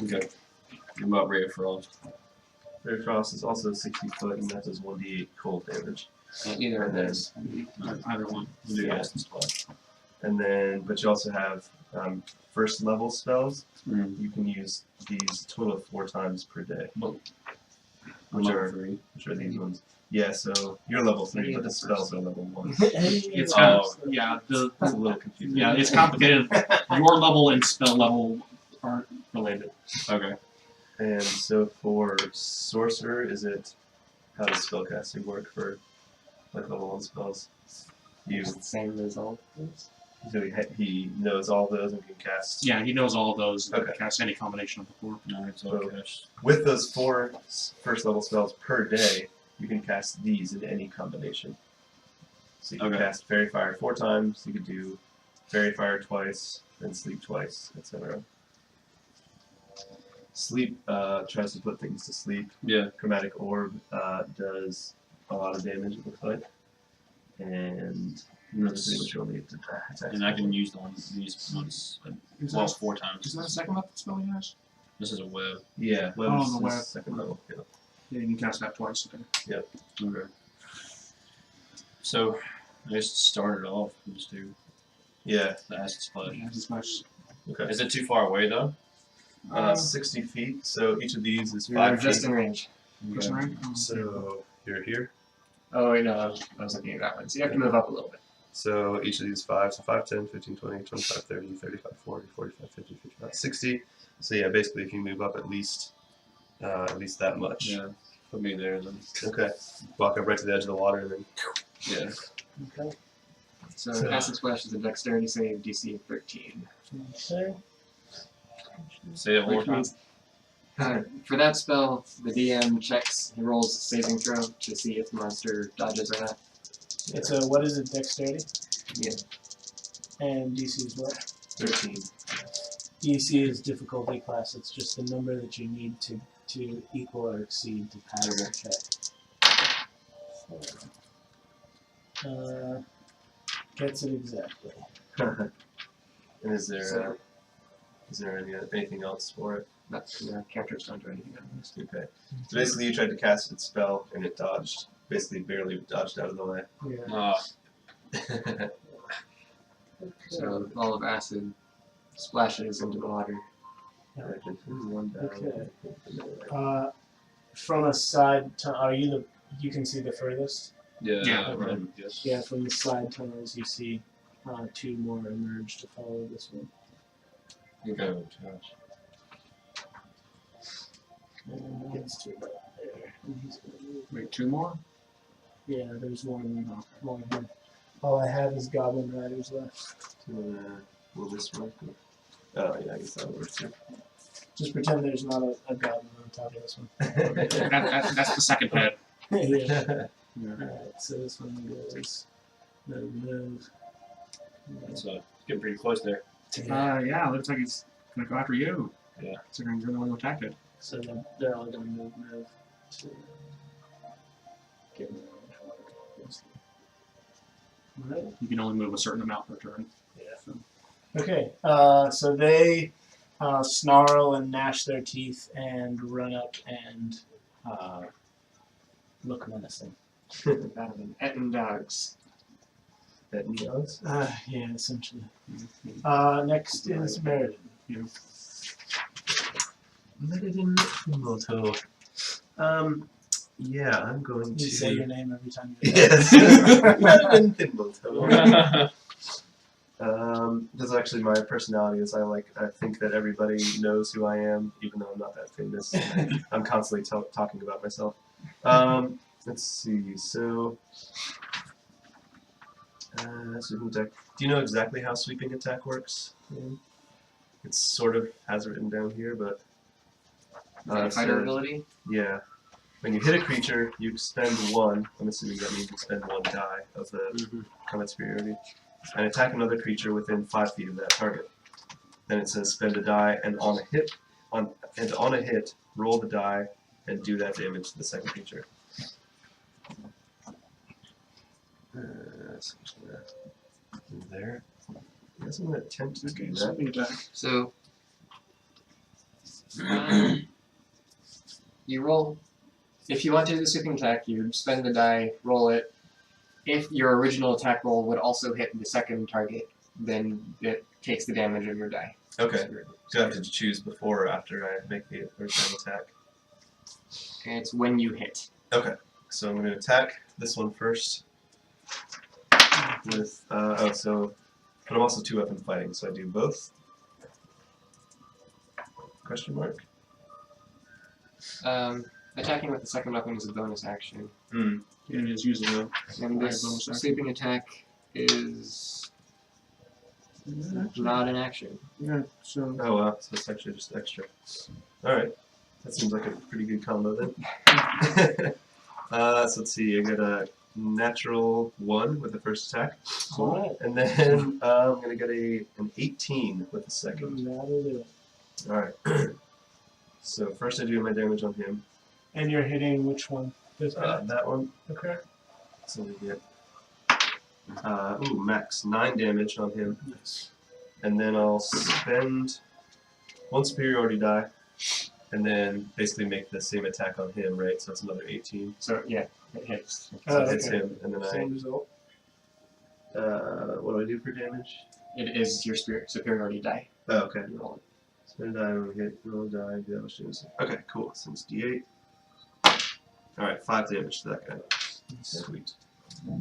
Okay. What about Ray of Frost? Ray of Frost is also 60 foot, and that does 1d8 cold damage. Either of And then, those. Either one. Do Yeah. Essence Splash. and then, but you also have first level spells. Mm. You can use these a total of 4 times per day. Which are 3. Which are these ones? Yeah, so you're level 3, Maybe but the the spells are level 1. It's yeah, It's a little confusing. yeah, it's complicated. Your level and spell level aren't related. Okay. And so for sorcerer, how does spellcasting work for like level 1 spells? It's the same result. So he knows all those and can cast. Yeah, he knows all of those. And Okay. can cast any combination of the 4. No, it's So- okay. With those 4 first level spells per day, you can cast these in any combination. So you can Okay. cast Fairy Fire 4 times, you could do Fairy Fire twice, then Sleep twice, etc. Sleep tries to put things to sleep. Yeah. Chromatic Orb does a lot of damage, it looks like. And that's pretty much only attacks. And I can use these ones well 4 times. Isn't that a second level spell he has? This is a web. Yeah, Oh, Web's the is web. second level. Yeah. Yeah, you can cast that twice. Okay. Okay. So I just start it off. We'll just do Yeah. the Acid Splash. Yeah, as much. Okay. Is it too far away though? 60 feet, so each of these is You're 5 just feet. in range. Person rank? Oh, So you're here. Oh, wait, no, I was looking at that one. So you have to move up a little bit. So each of these 5, so 5, 10, 15, 20, 25, 30, 35, 40, 45, 50, 55, 60. So yeah, basically if you move up at least that much. Yeah. Put me there then. Okay. Walk up right to the edge of the water and then Yeah. Okay. So, So- Acid Splash is a dexterity save, DC of 13. Okay. Say it one more Which time. means, for that spell, the DM checks, he rolls a saving throw to see if the monster dodges or not. It's a, what is it, dexterity? Yeah. And DC is what? 13. DC is difficulty class. It's just the number that you need to equal or exceed to pass the check. So, gets it exactly. And is there anything else for it? No, counters don't do anything on this. Okay. So basically you tried to cast its spell and it dodged. Basically barely dodged out of the way. Yeah. So all of acid splashes into the water. Okay. From a side, are you the? You can see the furthest. Yeah. Yeah. Right. Yes. Yeah, from the side tunnels, you see 2 more emerge to follow this one. Okay. And gets to about there. And he's gonna move. Wait, 2 more? Yeah, there's one here. All I have is Goblin Riders left. Will this work? Oh yeah, I guess that would work too. Just pretend there's not a goblin on top of this one. That's the second head. Yeah. Alright, so this one goes. Move. It's getting pretty close there. Yeah, looks like it's gonna go after you. Yeah. Considering you're the one who attacked it. So they're all gonna move to get rid of Alright. You can only move a certain amount per turn. Okay, so they snarl and gnash their teeth and run up and look menacing. Etten dogs. That does. Yeah, essentially. Next is Meriden. Meriden Thimbletoe. Yeah, I'm going to. You say your name every time you Yes. Meriden Thimbletoe. That's actually my personality. Is I think that everybody knows who I am, even though I'm not that famous. I'm constantly talking about myself. Let's see. So, sweeping attack. Do you know exactly how sweeping attack works? It's sort of has it written down here, but Fighter so, ability? yeah. When you hit a creature, you spend 1. I'm assuming that means you spend 1 die of the combat superiority, and attack another creature within 5 feet of that target. Then it says spend a die, and on a hit, roll the die and do that damage to the second creature. So I'm just gonna do there. I guess I'm gonna attempt to do that. Sweeping attack. So You roll. If you want to do the sweeping attack, you spend the die, roll it. If your original attack roll would also hit the second target, then it takes the damage of your die. Okay. Do I have to choose before or after I make the first time attack? And it's when you hit. Okay. So I'm going to attack this one first. With but I'm also 2-weapon fighting, so I do both. Question mark. Attacking with the second weapon is a bonus action. And is using a And this bonus action. sweeping attack is not an action. Yeah, so Oh wow, so it's actually just extra. Alright. That seems like a pretty good combo then. So let's see, I get a natural 1 with the first attack. Alright. And then I'm going to get an 18 with the second. That'll do it. Alright. So first I do my damage on him. And you're hitting which one? This one? That one. Okay. So we get max 9 damage on him. Nice. And then I'll spend 1 superiority die, and then basically make the same attack on him, right? So it's another 18. So yeah, it hits. So Oh, it hits okay. him, and then Same result. what do I do for damage? It is your superiority die. Oh, okay. You roll it. Spend a die, roll a die, do that much damage. Okay, cool. So it's D8. Alright, 5 damage to that guy. Sweet.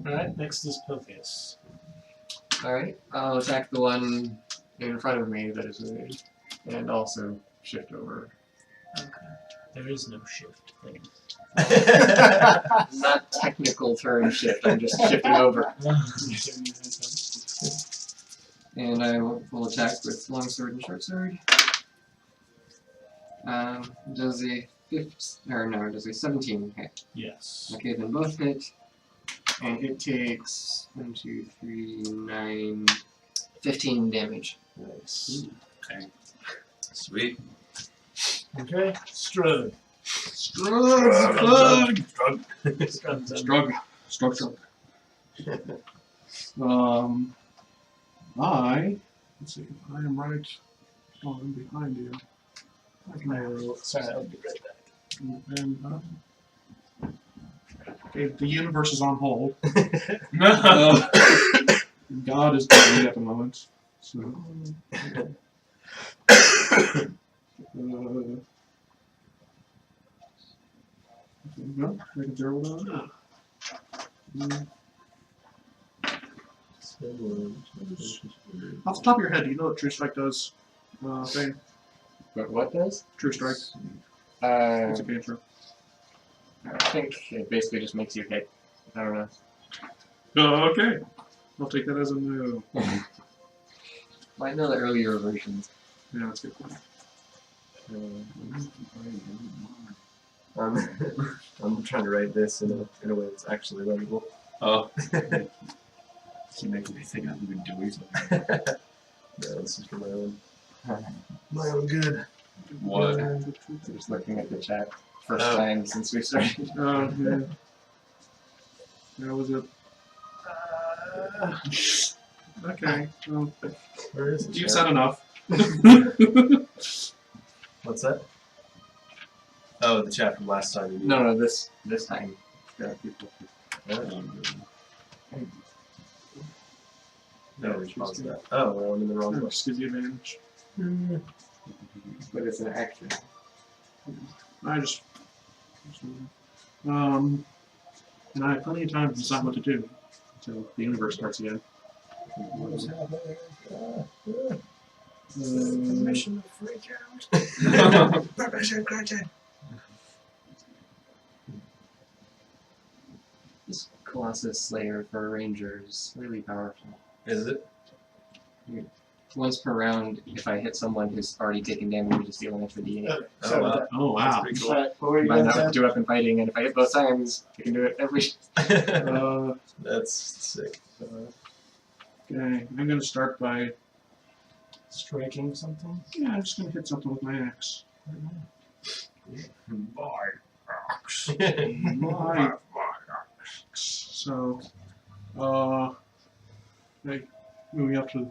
Alright, next is Piltheus. Alright, I'll attack the one in front of me that is moved, and also shift over. Okay. There is no shift thing. Not technical turn shift, I'm just shifting over. And I will attack with longsword and short sword. Does a 17 hit? Yes. Okay, then both hit. And it takes 1, 2, 3, 9, 15 damage. Nice. Okay. Sweet. Okay. Strug. Strug. Let's see. I am right on behind you. Sorry, I'll be right back. And, okay, the universe is on hold. God is busy at the moment. So, no, I can zero down. Off the top of your head, do you know what True Strike does? Thing? But what does? True Strike. It's a cantrip. I think it basically just makes you hit. I don't know. Okay. I'll take that as a no. Might know the earlier versions. Yeah, that's a good point. I'm trying to write this in a way that's actually legible. Oh. You make me think I'm even doing something. No, this is for my own good. What? Just looking at the chat. First Oh. time since we started. Oh, yeah. That was it. Okay. Well, Where is it? you've said enough. What's that? Oh, the chat from last time. You mean? No, this time. No, response to that. Oh, well, I'm in the wrong That book. just gives you advantage. But it's an action. I just. And I have plenty of time to decide what to do until the universe starts again. Permission to freak out. Permission granted. This Colossus Slayer for a ranger is really powerful. Is it? Once per round, if I hit someone who's already taken damage, you just deal an extra D8. Oh, wow. Oh, wow. That's pretty cool. Alright, what were you Combine going that to with 2-weapon fighting, and if I hit both times, I can do it every. That's sick. Okay, I'm going to start by. striking something? Yeah, I'm just going to hit something with my axe. My So, like, moving up to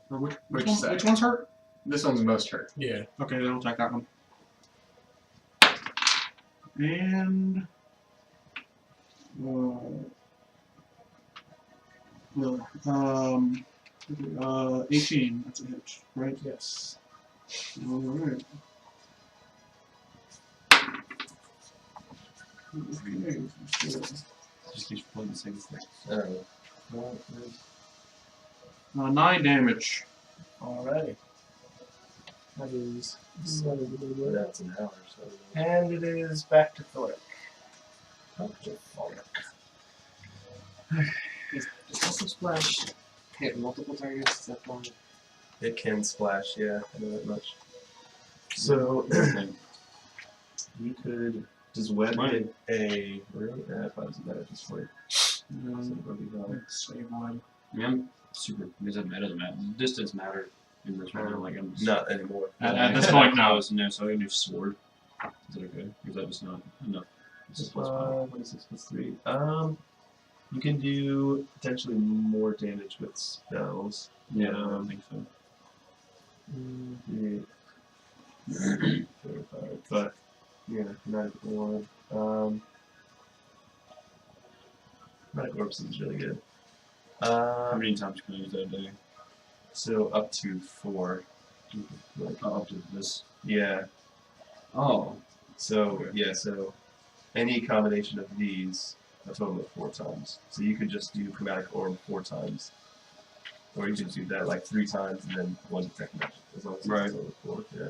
or which Which side? which one's hurt? This one's most hurt. Yeah. Okay, then I'll attack that one. And no, 18. That's a hit, right? Yes. All right. Okay. Just keeps pulling the same thing. Oh. 9 damage. Alrighty. That is That's an hour, so. and it is back to Thoric. Does also splash hit multiple targets? Is that one? It can splash, yeah, I know that much. So, you could just web hit a. Really? Yeah, if I doesn't matter, just wait. Save one. Yeah, I'm super. It doesn't matter. The distance matter in this round. Like I'm just, Not anymore. At this point, no. No, so I can do sword. Is that okay? Is that just not enough? This is plus 5. 26 plus 3. You can do potentially more damage with spells. Yeah, I don't think so. 35, but yeah, magic orb. Magic orb seems really good. How many times can I use that a day? So up to 4. Like, Oh, up to this. yeah. Oh. So Okay. yeah, so any combination of these, a total of 4 times. So you could just do chromatic orb 4 times, or you could do that like 3 times and then 1 detect magic, as long as it's Right. a total of 4. Yeah.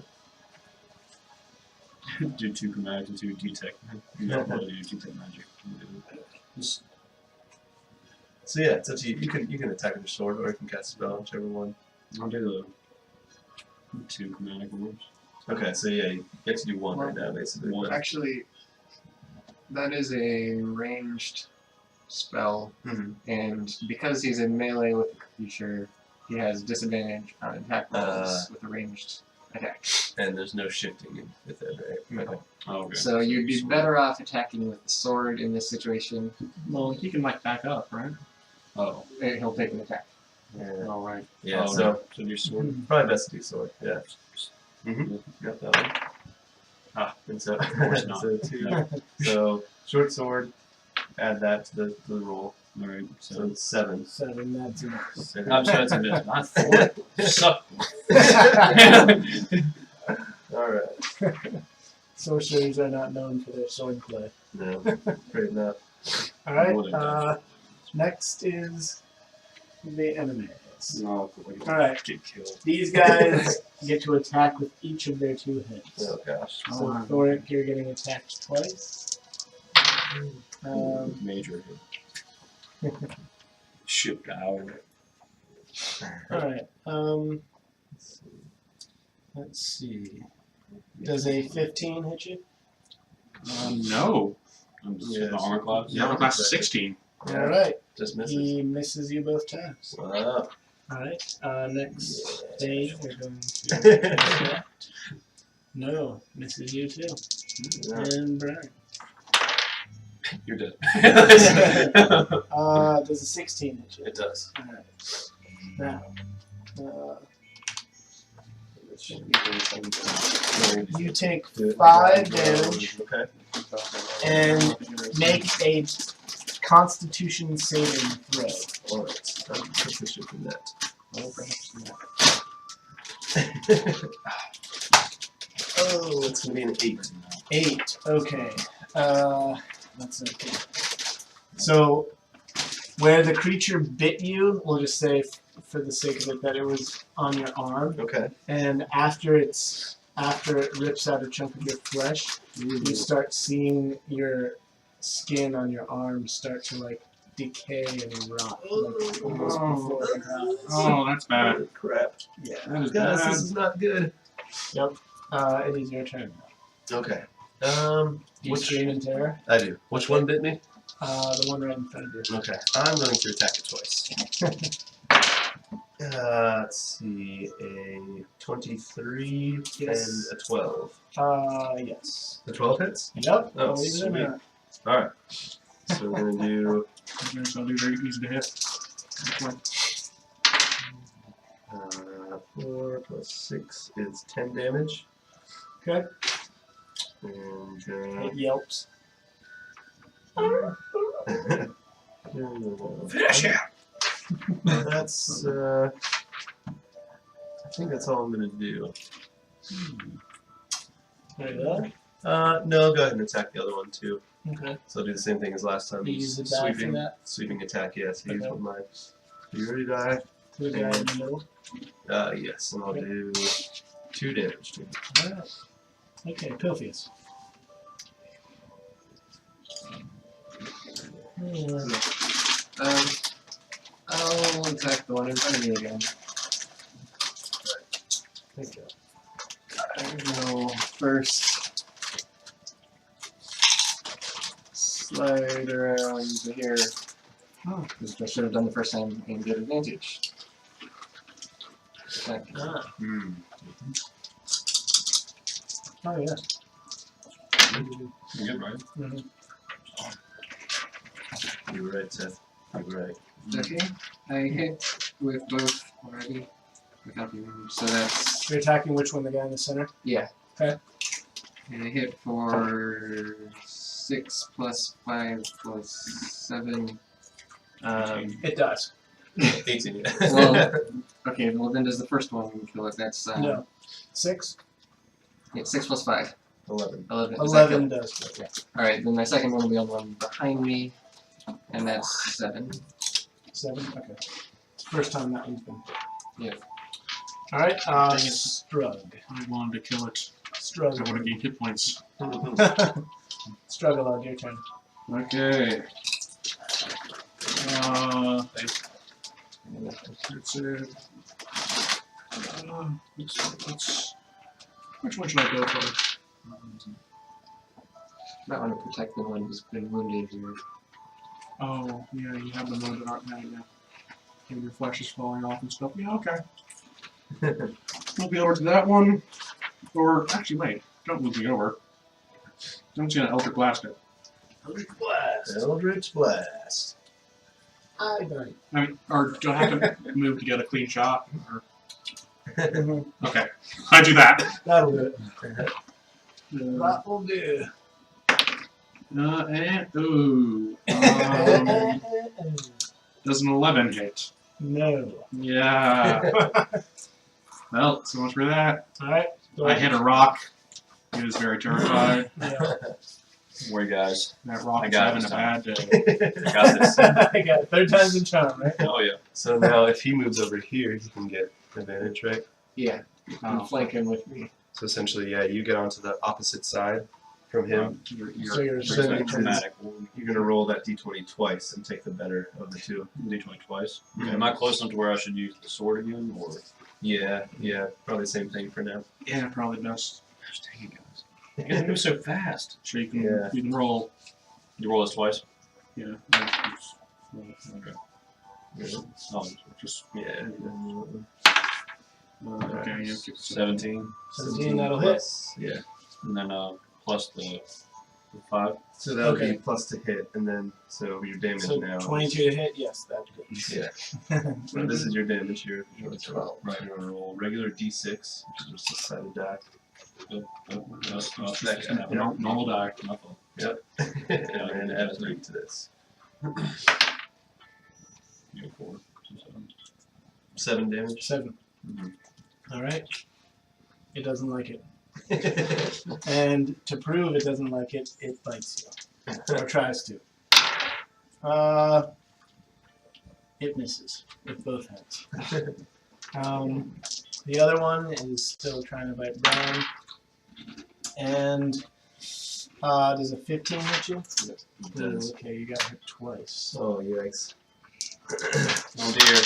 Do 2 chromatic and 2 detect. You don't want to do detect magic. Just So yeah, it's up to you. You can attack with your sword, or you can cast a spell, whichever one. I'll do the 2 chromatic orbs. Okay, so yeah, you get to do 1 right now, basically. One. but- Actually, that is a ranged spell, Mhm. and because he's in melee with the creature, he has disadvantage on attack rolls with a ranged attack. And there's no shifting with it, right? No. Okay. Oh, okay. So you'd be better off attacking with the sword in this situation. Well, he can like back up, right? Oh. He'll take an attack. Yeah. All right. Yeah. Oh, So so your sword. probably best to do sword. Yeah. Mm-hmm. Got that one. Ah, And so, course not. so 2. So short sword. Add that to the roll. All right. So So. it's 7. 7, that's enough. I'm sure that's a miss. Not 4. Suck. All right. Sorcerers are not known for their swordplay. No, afraid not. Alright, More than that. next is the enemies. No, boy. Alright, Get killed. these guys get to attack with each of their 2 hits. Oh gosh. So Thoric, you're getting attacked twice. Major hit. Shipped out. Alright, let's see. Does a 15 hit you? No. I'm just Yeah, the armor class. The armor class is 16. Alright, Just misses. he misses you both times. Wow. Alright, next stage we're going to No, misses you too. Yeah. And Brian. You're dead. Does a 16 hit you? It does. Alright. Now, you take 5 damage Okay. and make a Constitution saving throw. Alright. I'm proficient in that. Or perhaps not. Oh, it's gonna be an 8. 8. Okay. That's okay. So, where the creature bit you, we'll just say, for the sake of it, that it was on your arm, Okay. and after it rips out a chunk of your flesh, you start seeing your skin on your arm start to like decay and rot, like almost before it riots. Oh, that's bad. Oh, crap. Yeah. That is Guys, bad. this is not good. Yep. It is your turn now. Okay. Do you Which scream in terror? I do. Which one bit me? The one right in front of you. Okay. I'm going to attack it twice. Let's see, a 23 Yes. and a 12. Yes. The 12 hits? Yep. Oh, Believe it or sweet. not. Alright. So we're going to do So these are easy to hit. 4 plus 6 is 10 damage. Okay. And It yelps. Finish him! That's I think that's all I'm gonna do. There you go. No, go ahead and attack the other one too. Okay. So I'll do the same thing as last time. You use the die for that? Sweeping attack, yes. Use Okay. one of my. You already die. To the guy in the middle. Yes, and I'll do 2 damage to him. Alright. Okay, Pilpheus. I'll attack the one in front of me again. Thank you. I will first slide around to here. Which I should have done the first time and get advantage. Attack. Hmm. Oh, yeah. You're good, right? Mm-hmm. You were right, Seth. You were right. Okay, I hit with both already. Without the damage. So that's, You're attacking which one? The guy in the center? yeah. Okay. And I hit for 6 plus 5 plus 7. It does. 18. Yeah. Well, okay, well then does the first one kill it? That's, No. 6? yeah, 6 plus 5. 11. 11. Does that 11 kill? does kill. Alright, then my second one will be on the one behind me. And that's 7. 7? Okay. First time that one's been hit. Yeah. Alright, Dang it. Strug. I wanted to kill it. I Strug. would have gained hit points. Struggle on your turn. Okay. That's it. Which one should I go for? Might want to protect the one who's been wounded here. Oh, yeah, you have the one that aren't mad now. And your flesh is falling off and stuff. Yeah, okay. Move me over to that one. Or, actually, wait. Don't move me over. I'm just gonna Eldritch Blast it. Eldritch Blast. Eldritch Blast. I don't. I mean, or do I have to move to get a clean shot? Or, okay. I do that. That'll do it. That will do. Does an 11 hit? No. Yeah. Well, so much for that. Alright. I hit a rock. He was very terrified. Yeah. Don't worry, guys. That rock I is got having it a bad day. I got this. I got it. 3rd time's the charm, right? Oh, yeah. So now if he moves over here, he can get advantage, right? Yeah. You can flank him with me. So essentially, yeah, you get onto the opposite side from him. So you're So sending you can- Dramatic. You're going to roll that d20 twice and take the better of the two. D20 twice. Mhm. Am I close enough to where I should use the sword again, or? Yeah, probably the same thing for now. Yeah, probably best. Gosh, dang it, guys. You guys move so fast. So you can Yeah. roll. You roll this twice? Yeah. Okay. Yeah. Oh, Just Yeah. okay. Yeah, 17. 17, that'll hit. plus, yeah. And then plus the 5. So that would Okay. be plus to hit, and then so your damage So now. 22 to hit, yes, that's good. Yeah. So this is your damage. You're With 12. right. You're gonna roll regular d6, which is just a sided die. Normal die. Yep. and then add 3 to this. 4, 7 damage. 7. Mhm. Alright. It doesn't like it. And to prove it doesn't like it, it bites you. Or tries to. It misses with both hands. The other one is still trying to bite Brian. And does a 15 hit you? It does. Ooh, okay, you got hit twice. Oh, yikes. Oh dear.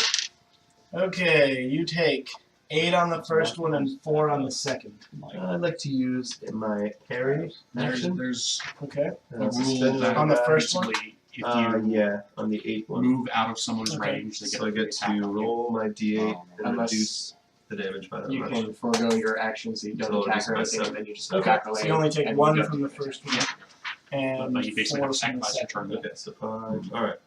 Okay, you take 8 on the first one and 4 on the second. I'd like to use my parry action. There's Okay. a rule Suspended that On the first one? basically if you Yeah, on the 8th one. move out of someone's Okay. range, they get So I get attack to on you. roll my d8 and Unless reduce the damage by that You much. can forego your action so you don't So attack just or by anything, 7. and then you just go Okay, back away. so you only take and 1 you from the first one. Yeah. And But you basically 4 have to from the sacrifice your second. turn. Okay, so 5. Alright.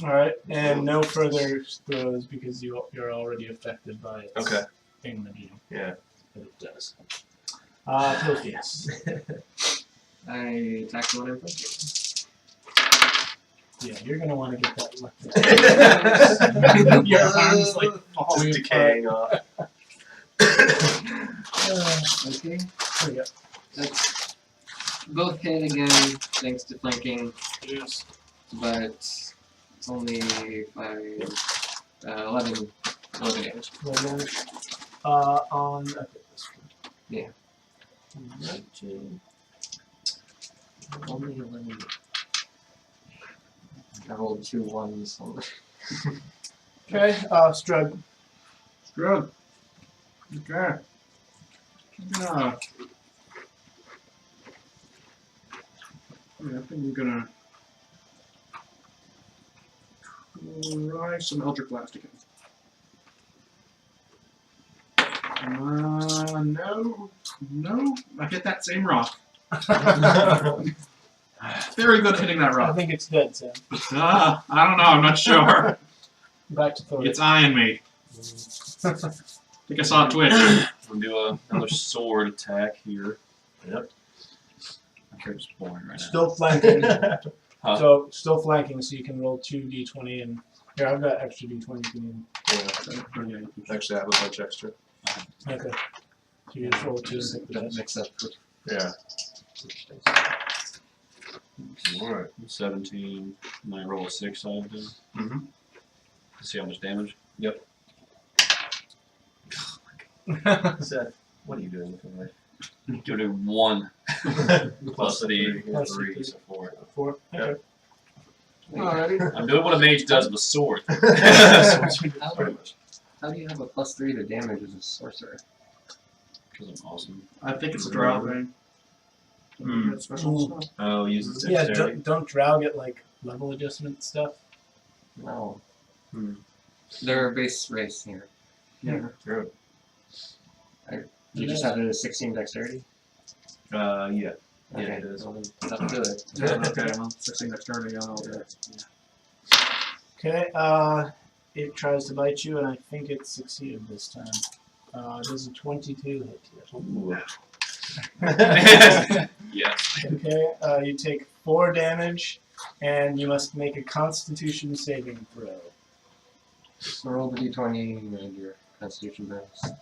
Alright, and no further throws because you're already affected by it. Okay. thingamajig. Yeah. But it does. Pilfius. I attack the one in front of Yeah, you're gonna want to get that luck. Your arms like Just falling decaying off. Okay. There we go. That's both hit again, thanks to flanking, Yes. but it's only 11 damage. On okay, this Yeah. one. Only 11. I rolled 2 1s. Okay, Strug. Good. Okay. Yeah. Yeah, I think we're gonna try some Eldritch Blast again. No. I hit that same rock. Very good at hitting that I rock. think it's dead, Sam. I don't know. I'm not sure. Back to Thor. It's eyeing me. I think I saw a twitch. We'll do another sword attack here. Yep. My character's boring right now. Still flanking. Huh? So still flanking, so you can roll 2d20 and here I've got extra d20 if you need. Yeah. Actually, I have a bunch extra. Okay. So you just roll 2 and pick the Don't dice. mix up. Yeah. Alright, 17. And I roll a 6 on it. Mm-hmm. See how much damage? Seth, what are you doing with your life? Give it a 1 plus the Plus 3, the so 4. 4. Okay. Alrighty. I'm doing what a mage does with a sword. How, Pretty much. how do you have a +3 to damage as a sorcerer? Because I'm awesome. I think it's a drow thing. Hmm. That's special stuff. Oh, uses Yeah, dexterity. don't Drow get like level adjustment stuff? No. Hmm. They're a base race here. Yeah. True. You just have a 16 dexterity? Yeah. Yeah, Okay, it is. well then, that'll do it. Okay, well, 16 dexterity, I'll do it. Okay, it tries to bite you and I think it succeeded this time. Does a 22 hit you? Ooh. Yes. Okay, you take 4 damage and you must make a constitution saving throw. So roll the d20 and your constitution bonus.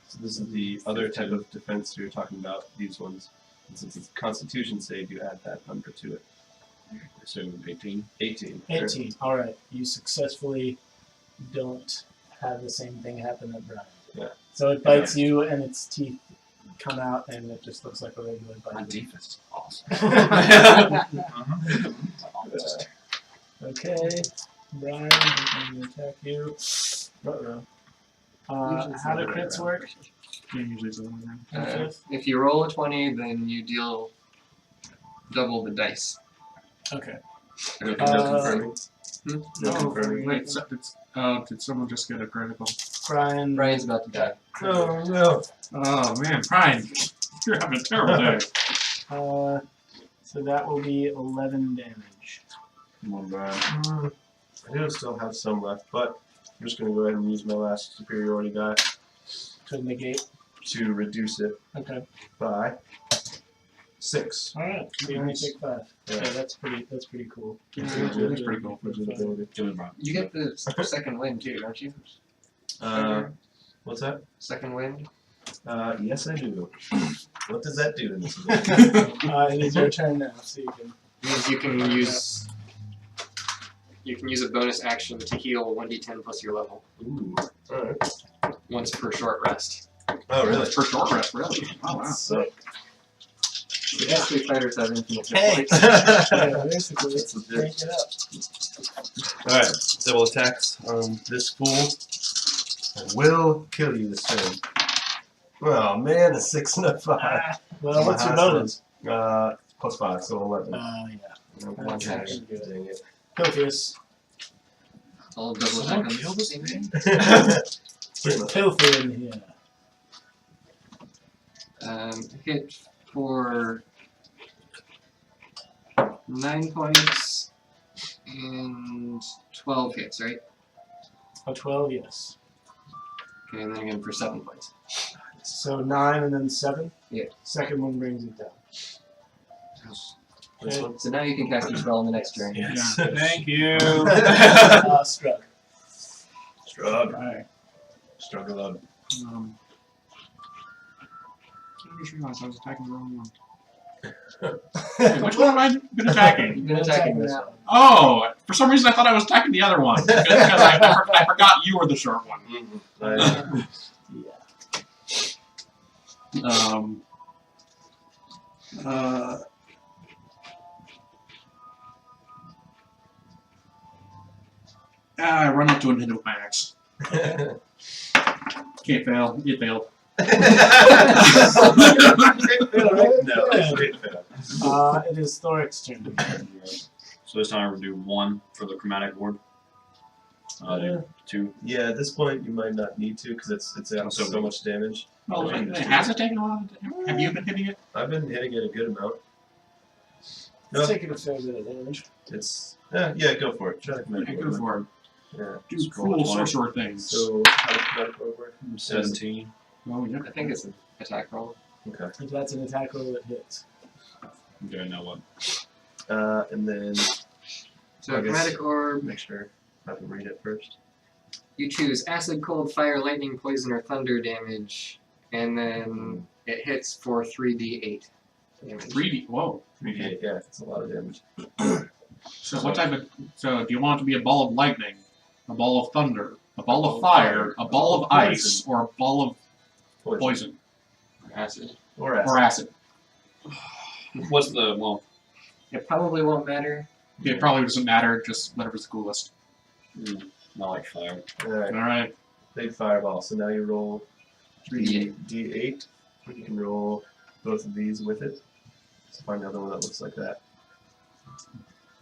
So this is the other type of defense you're talking about, these ones. And since it's Constitution save, you add that number to it. So 18. 18. 18. Alright, you successfully don't have the same thing happen at Brian. Yeah. So it bites you and its teeth come out and it just looks like a regular My bite. defense is awesome. Okay, Brian, I'm going to attack you. Uh-oh. How do crits work? Yeah, usually it's the one around. If you roll a 20, then you deal double the dice. Okay. No confirming. Hmm? No Oh, confirming. wait, did someone just get a critical? Brian. Brian's about to die. Oh no. Oh man, Brian, you're having a terrible day. So that will be 11 damage. Come on, Brian. I do still have some left, but I'm just going to go ahead and use my last superiority die To negate. to reduce it Okay. by 6. Alright, so you only Nice. take 5. Yeah. Okay, that's pretty cool. Yeah, That's pretty cool. Which is ability. Give me Brian. You get the second wind too, don't you? What's that? Second wind? Yes, I do. What does that do in this? It is your turn now, so you can. Means you can use a bonus action to heal 1d10 plus your level. Ooh. Alright. Once per short rest. Oh, really? For short rest, really? Oh wow. So, Yeah. Street Fighters have infinite hit Hey! points. Yeah, basically, That's legit. crank it up. Alright, double attacks on this fool. I will kill you this turn. Oh man, a 6 and a 5. Well, what's your bonus? Plus 5, so 11. Yeah. One attack. Dang it. Pilfius. I'll double Someone attack on kill the this same thing? thing. It's Pilfer in here. Hit for 9 points and 12 hits, right? A 12, yes. Okay, and then again for 7 points. So 9 and then 7? Yeah. Second one brings it down. This Okay. one? So now you can cast your spell on the next turn. Yes. Yeah. Thank you. Struck. Struggle. Alright. Struggle up. I just realized I was attacking the wrong one. Wait, which one have I been attacking? You've been attacking this one. Oh, for some reason I thought I was attacking the other one. Because I forgot you were the short one. I run up to him and hit him with my axe. Can't fail. You failed. No, it failed. It is Thoric's turn. So this time I would do 1 for the chromatic ward. Do 2. Yeah, at this point you might not need to because it's got so much damage. Well, has it taken a lot of damage? Have you been hitting it? I've been hitting it a good amount. No, It's taking a fair bit of damage. it's yeah, go for it. Try to Yeah, go for it. Yeah. Do Scroll cool 20. sorcerer things. So how much medic over? 17. Oh, yeah. I think it's an attack roll. Okay. If that's an attack roll, it hits. Okay, now what? And then So I guess- chromatic orb, make sure I can read it first. you choose acid, cold, fire, lightning, poison, or thunder damage, and then it hits for 3d8 damage. 3D. Whoa. 3d8, yeah, it's a lot of damage. So what type of? So do you want it to be a ball of lightning, a ball of thunder, a ball of fire, a ball of ice, or a ball of poison Acid. Or acid. or acid? What's the, well, It probably won't matter. It probably doesn't matter. Just whatever's the coolest. not like fire. Alright, All right. big fireball. So now you roll 3d8. D8. You can roll both of these with it. So find another one that looks like that.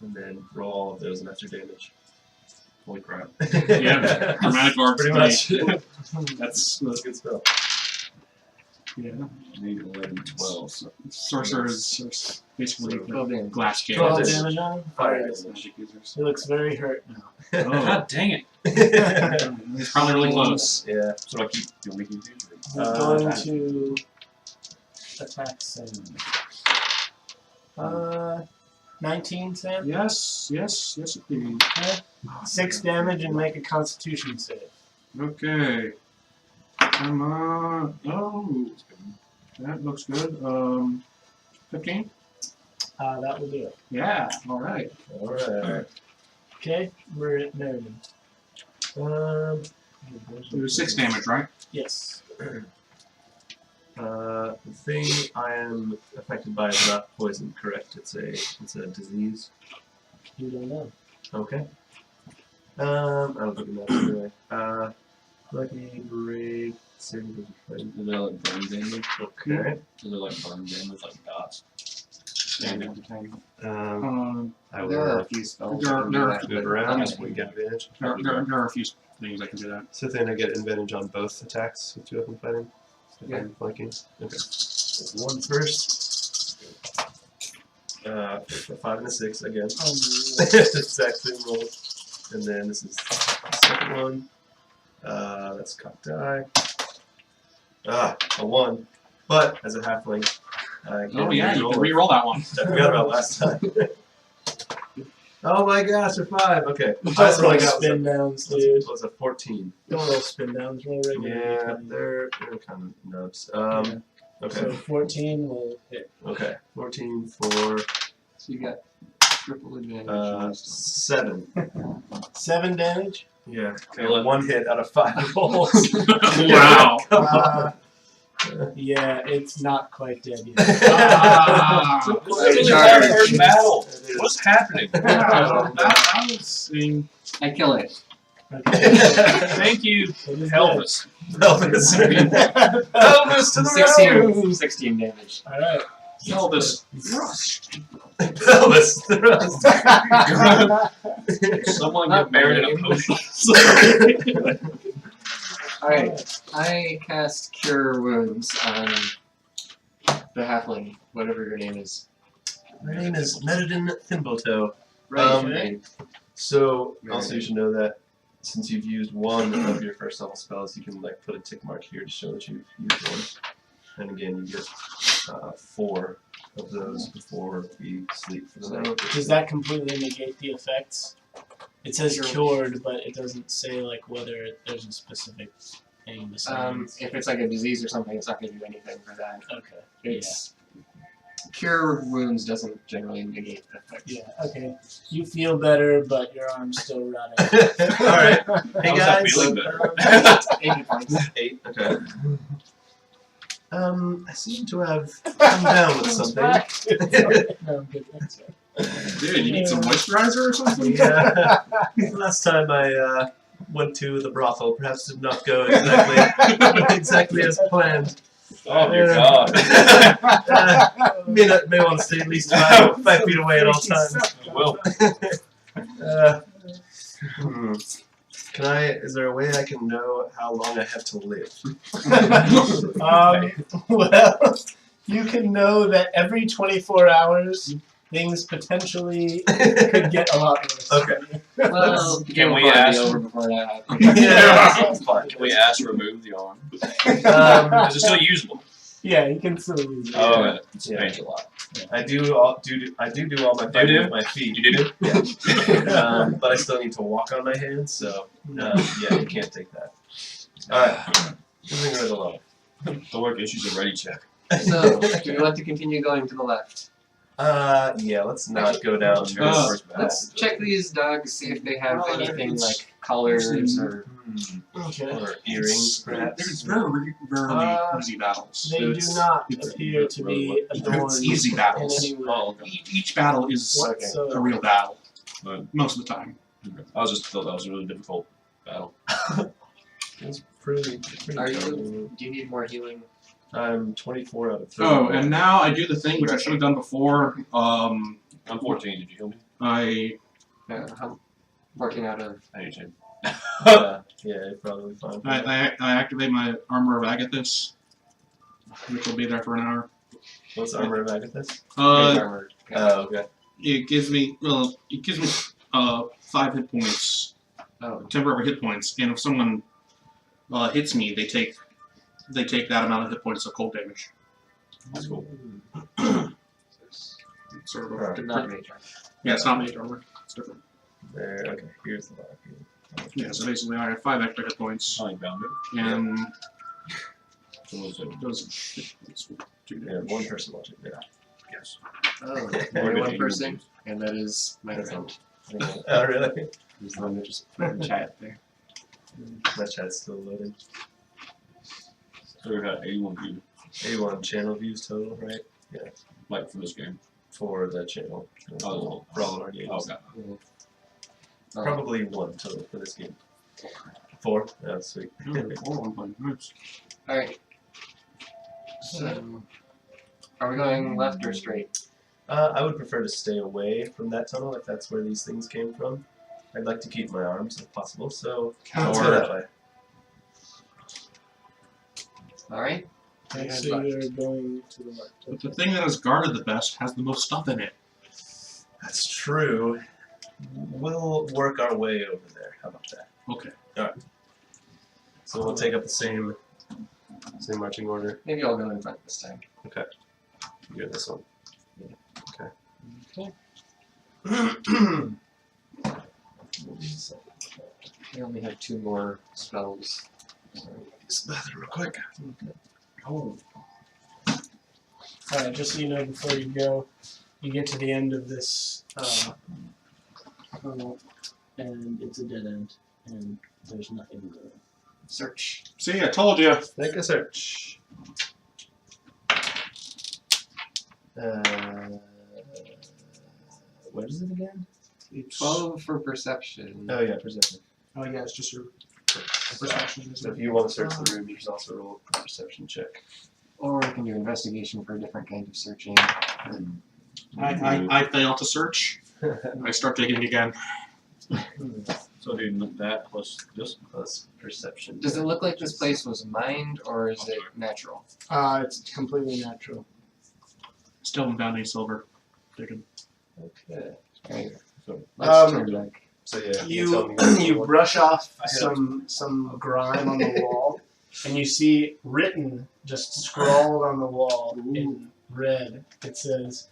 And then roll all of those and that's your damage. Holy crap. Yeah. Chromatic orb. Pretty much. That's That's a good spell. yeah. 8, 11, 12. Sorcerer is basically So- 12 damage. glass cannon. 12 damage. damage on him? Fire Alright. damage. Magic users. He looks very hurt now. Oh. God dang it. It's probably really close. Yeah. So I keep, you want me to keep doing He's going attack. to attack Sam. 19, Sam? Yes, indeed. 6 damage and make a constitution save. Okay. Come on. Oh, that looks good. 15? That will do it. Yeah, alright. Alright. Okay, we're at Meriden. It was 6 damage, right? Yes. The thing I am affected by is not poison, correct? It's a disease. You don't know. Okay. I don't think it matters anyway. Lucky break, saving doesn't it. Is there like burn damage? Okay. Is there like burn damage, like dots? I There are will a few spells. There that can do are- that, move but around I'm so we get advantage. There are a few things that can do that. So then I get advantage on both attacks with 2 of them fighting. If Yeah. I'm flanking. Okay. So 1 first. A 5 and a 6 again. Exact same roll. And then this is the second one. That's cocked die. A 1. But as a halfling, I can Oh yeah, you reroll can it. re-roll that one. I forgot about last time. Oh my gosh, a 5. Okay. Don't Highest roll I roll got spin downs, dude. was a 14. Don't roll spin downs, roll regular. Yeah, d20. they're kind of nubs. Yeah. Okay. So 14 will hit. Okay. 14 for So you got triple advantage. 7. 7 damage. Yeah. Okay. 1 hit out of 5 rolls. Wow. Yeah, it's not quite dead yet. Ah, This is Charge. our first battle. It is. What's happening? that was I kill it. Okay. Thank you, It is Elvis. Elvis. dead. Elvis to the 16, 16 damage. Alright. Elvis. Elvis. Someone Not get married in a married. potion. Alright, I cast Cure Wounds on the halfling, whatever your name is. My name is Meriden Thimbletoe. Right. So, also you should know that since you've used one of your first level spells, you can like put a tick mark here to show that you've used one. And again, you get 4 of those before we sleep for the So night. does that completely negate the effects? It says Sure. cured, but it doesn't say like whether there's a specific thing besides. If it's like a disease or something, it's not going to do anything for that. Okay. It's cure wounds doesn't generally negate the effect. Yeah. Okay. You feel better, but your arm's still rotting. Alright. Hey How's that guys. feeling better? 80 points. 8. Okay. I seem to have come down with something. No, I'm good. Thanks. Dude, you need some moisturizer or something? Yeah. Last time I went to the brothel, perhaps did not go exactly as planned. Oh dear God. May want to stay at least 5 feet away at all times. Well, Can I? Is there a way I can know how long I have to live? Well, you can know that every 24 hours, things potentially could get a lot worse. Okay. Well, the game will we probably be ask- over before that happens. Yeah, that's fine. can we ask to remove the arm? Is it still usable? Yeah, you can still use it. Oh, okay. It's Yeah. changed a lot. I do all my fighting with my feet. You do? Yeah. But I still need to walk on my hands, so yeah, you can't take that. Alright. Moving right along. The work issues are ready check. So, do we want to continue going to the left? Yeah, let's not go down to the first path. Let's check these dogs, see if they have Oh, anything it's- like collars or. Okay. Or earrings, perhaps. There's very easy battles. They do It's- not it's- appear to be adorned It's easy in battles. any way. Oh, okay. Each battle is a whatsoever. real battle, But most of the time. I was just thought that was a really difficult battle. It's pretty Are good. Do you need more healing? I'm 24 out of 30. Oh, and now I do the thing which I should have done before. I'm 14. Did you heal me? No, I'm working out of. I need to. Yeah, you're probably fine. I activate my Armor of Agathis, which will be there for an hour. What's Armor of Agathis? Mage armor. Oh, okay. It gives me 5 hit points, Oh. temporary hit points, and if someone hits me, they take that amount of hit points of cold damage. That's cool. Sort of Alright. But not mage armor. yeah, it's not mage armor. It's different. There, okay, here's the mark. Yeah, so basically I have 5 extra hit points, I found it. and So what was it? those it's 2 Yeah, damage. one person watching. Yeah. Yes. Oh, Or only did one you person, use- and that is my friend. Oh, really? He's the one that just put in the chat there. My chat's still loading. So we got 81 views, 81 channel views total, right? like for this game. For the channel. Oh, For all of our games. Oh, okay. Oh. Probably 1 total for this game. 4? Oh, sweet. Nice. Alright. So, are we going left or straight? I would prefer to stay away from that tunnel if that's where these things came from. I'd like to keep my arms if possible, so let's go that way. Alright. Okay, so you're going to the left. But the thing that is guarded the best has the most stuff in it. That's true. We'll work our way over there. How about that? Okay. So we'll take up the same marching order. Maybe I'll go in front this time. You're this one. Okay. I only have 2 more spells. Use the bathroom real quick. Oh. Alright, just so you know, before you go, you get to the end of this tunnel, and it's a dead end, and there's nothing there. Search. See, I told you. Make a search. What is it again? 12 for perception. Oh yeah, perception. Oh yeah, it's just your perception. So if you want to search the room, you can also roll a perception check. Or I can do investigation for a different kind of searching. I fail to search. I start digging again. So do that plus this. Plus perception. Does it look like this place was mined, or is it natural? It's completely natural. Still haven't found any silver. Digging. Okay. Okay. So Let's Um, turn back. So yeah, can You tell me what you one? brush off I had some grime on the wall, and you see written, just scrawled on the wall in red. It says,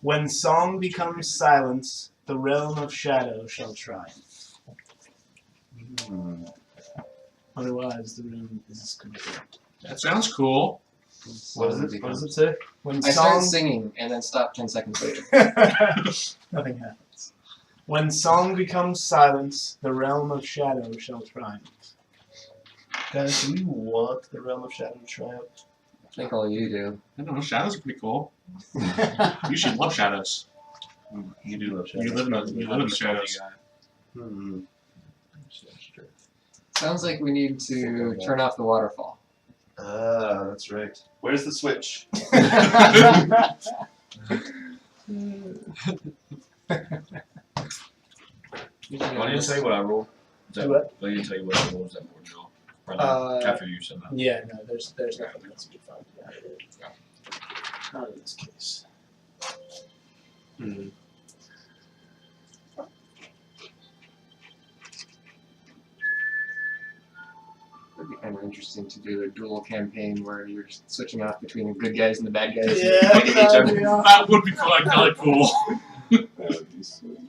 "When song becomes silence, the realm of shadow shall triumph. Otherwise, the realm is complete." That sounds cool. What does it say? When I started song singing and then stopped 10 seconds later. nothing happens. When song becomes silence, the realm of shadow shall triumph. Guys, do we want the realm of shadow to triumph? I think all you do. I don't know. Shadows are pretty cool. You should love shadows. You do love shadow. You live in the shadows. Hmm. Sounds like we need to turn off the waterfall. Ah, that's right. Where's the switch? Why didn't you tell you what I rolled? Is that, What? Why didn't you tell you what I rolled? Was that board draw? After you said that. Yeah, no, there's nothing else to be found. Not in this case. Hmm. It'd be kind of interesting to do a dual campaign where you're switching off between the good guys and the bad guys. Yeah, and fighting each that'd other. be awesome. That would be kind of cool. That would be sweet.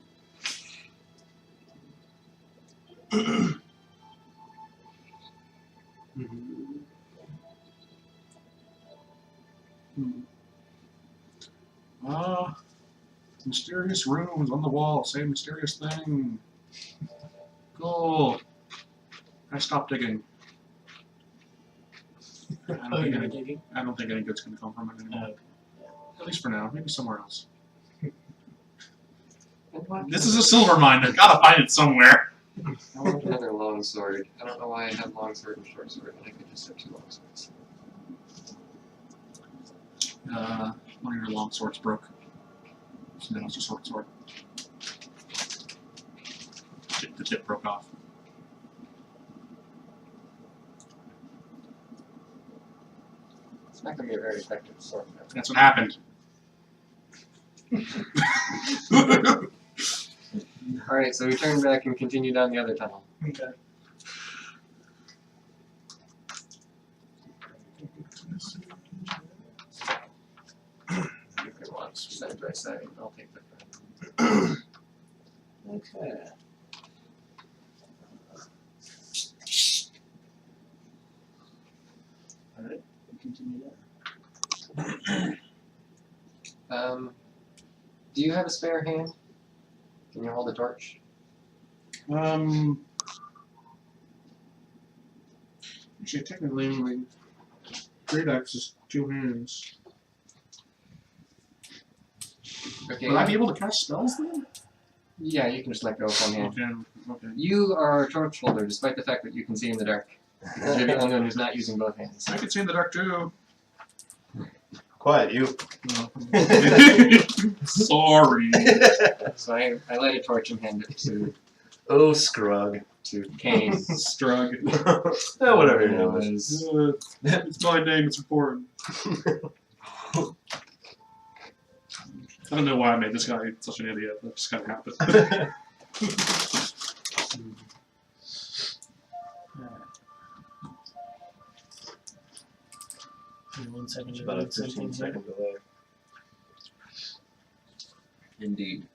Mysterious runes on the wall say mysterious thing. Cool. I stopped digging. I don't think any good's gonna come from it anymore. At least for now. Maybe somewhere else. This is a silver mine. I've gotta find it somewhere. I want another long sword. I don't know why I have long sword and short sword. I could just have 2 long swords. One of your long swords broke. So now it's a short sword. The tip broke off. It's not going to be a very effective sword. That's what happened. Alright, so we turn back and continue down the other tunnel. Okay. You can watch side by side. I'll take the Okay. Alright, we continue down. Do you have a spare hand? Can you hold a torch? Actually, technically, my great axe is 2 hands. Okay. Would I be able to cast spells then? Yeah, you can just let go of one hand. Okay. You are a torch holder, despite the fact that you can see in the dark. Because you're the only one who's not using both hands. I can see in the dark too. Quiet, you. Sorry. So I light a torch and hand it Oh, Scrug. to Kane. Strug. Oh, whatever your name is. It's my name, it's important. I don't know why I made this guy such an idiot, that just kind of happened. Give me 1 second. About a 15-second delay. Indeed.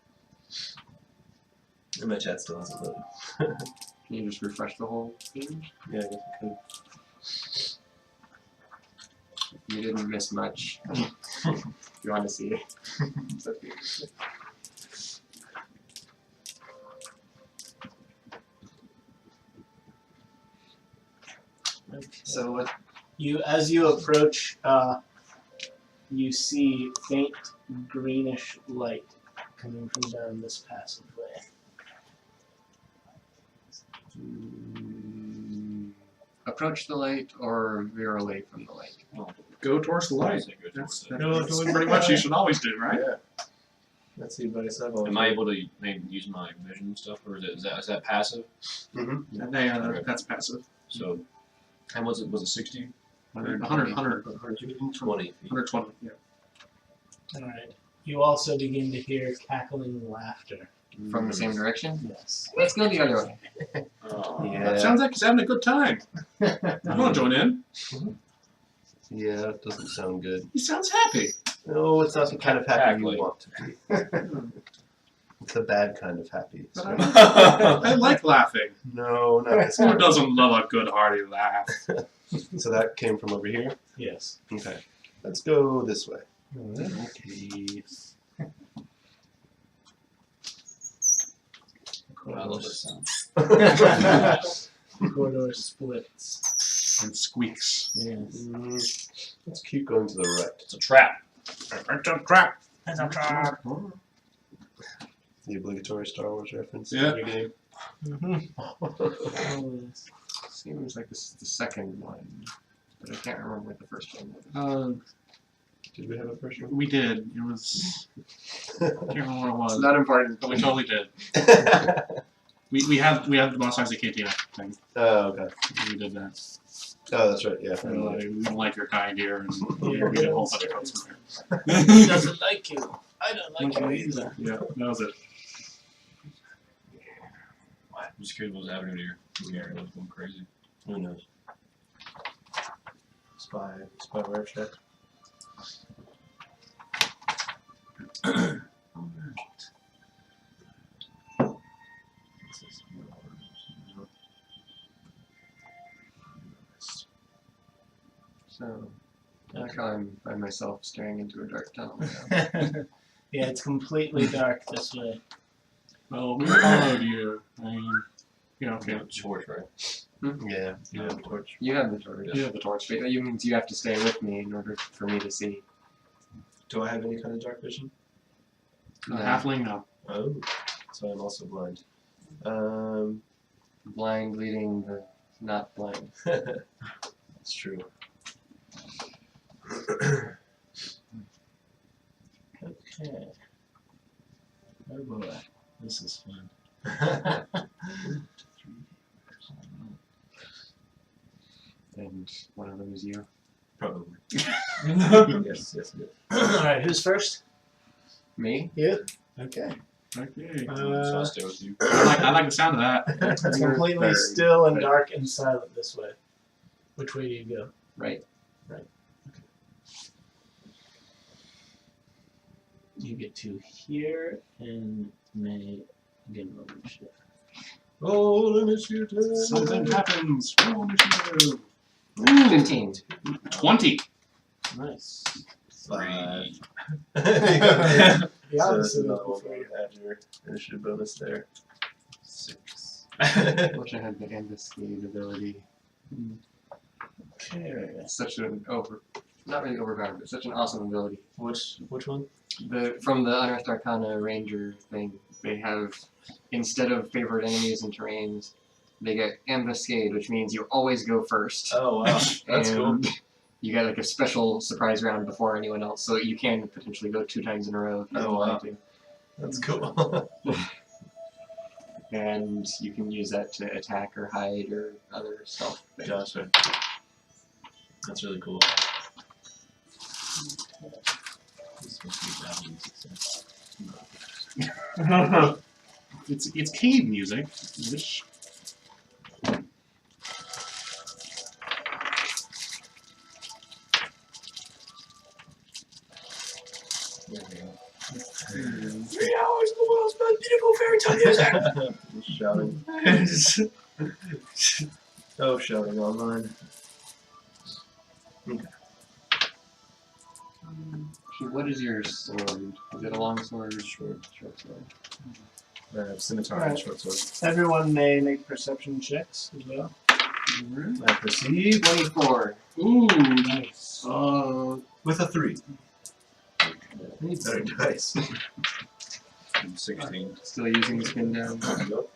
And my chat still hasn't loaded. Can you just refresh the whole page? Yeah, I guess I could. You didn't miss much. If you want to see it. It's okay. Okay. So what? As you approach, you see faint greenish light coming from down this passageway. Approach the light or veer away from the light? Go towards the light. That's That's pretty much you should always do, right? Yeah. That's the advice I've always Am I able to maybe use my vision and stuff, or is that passive? Mm-hmm. And they, that's passive. So, and was it 60? 100, 120 feet. 120, yeah. Alright. You also begin to hear cackling laughter. From the same direction? Yes. Let's go the other way. Yeah. That sounds like he's having a good time. I want to join in. Yeah, it doesn't sound good. He sounds happy. No, it's not the kind of happy you Cackling. want to be. It's a bad kind of happy. But So. I like laughing. No, not this Who kind. doesn't love a good hearty laugh? So that came from over here? Yes. Okay. Let's go this way. Okay. I love this sound. The corridor splits. And squeaks. Yes. Let's keep going to the right. It's a trap. Crap. The obligatory Star Wars reference Yeah. every game. Mm-hmm. Seems like this is the second one, but I can't remember what the first one was. Did we have a first one? We did. It was. I can't remember what it was. It's not important. But we totally did. We had the boss fights at Cantina thing. Oh, okay. We did that. Oh, that's right, yeah. We don't like your kind here, and we Yeah. get a whole bunch of codes from He there. doesn't like you. I don't like you either. Yeah, that was it. I'm just curious what's happening here. Yeah, it was going crazy. Who knows? Spyware check. So, I like how I'm by myself staring into a dark tunnel. Yeah, it's completely dark this way. Well, we followed you. I mean, yeah, okay. Okay, torch, right? Yeah, you have a torch. You have the torch. You have the torch. But you means you have to stay with me in order for me to see. Do I have any kind of dark vision? Halfling, no. Oh, so I'm also blind. Blind leading the not blind. That's true. Okay. Oh boy, this is fun. And one of them is you. Probably. Yes, yes, yes. Alright, who's first? Me? You? Okay. Okay. So I'll stay with you. I like the sound of that. It's You're completely third. still and dark and silent this way. Which way do you go? Right. You get to here and may again roll initiative. Roll initiative. Something happens. Roll initiative. 15. 20. Nice. 5. The So opposite that's of another one. before. Add your initiative bonus there. 6. Wish I had the ambuscade ability. Okay. It's such an not really overpowered, but such an awesome ability. Which one? From the Unearthed Arcana Ranger thing, they have, instead of favorite enemies and terrains, they get ambuscade, which means you always go first. Oh wow, that's cool. And you get like a special surprise round before anyone else, so you can potentially go 2 times in a row if you Oh, wow. want to. That's cool. And you can use that to attack or hide or other stuff. Gotcha. That's really cool. This must be valuing success. It's cave music. Which There we go. 3 hours of the world's most beautiful fairy tale music! Shouting. Oh, shouting online. What is your sword? Is it a long sword or short sword? Scimitar Right. and short sword. Everyone may make perception checks as well. I perceive 24. ooh, Nice. with a 3. I need better dice. 16. Still using the spin down. Nope.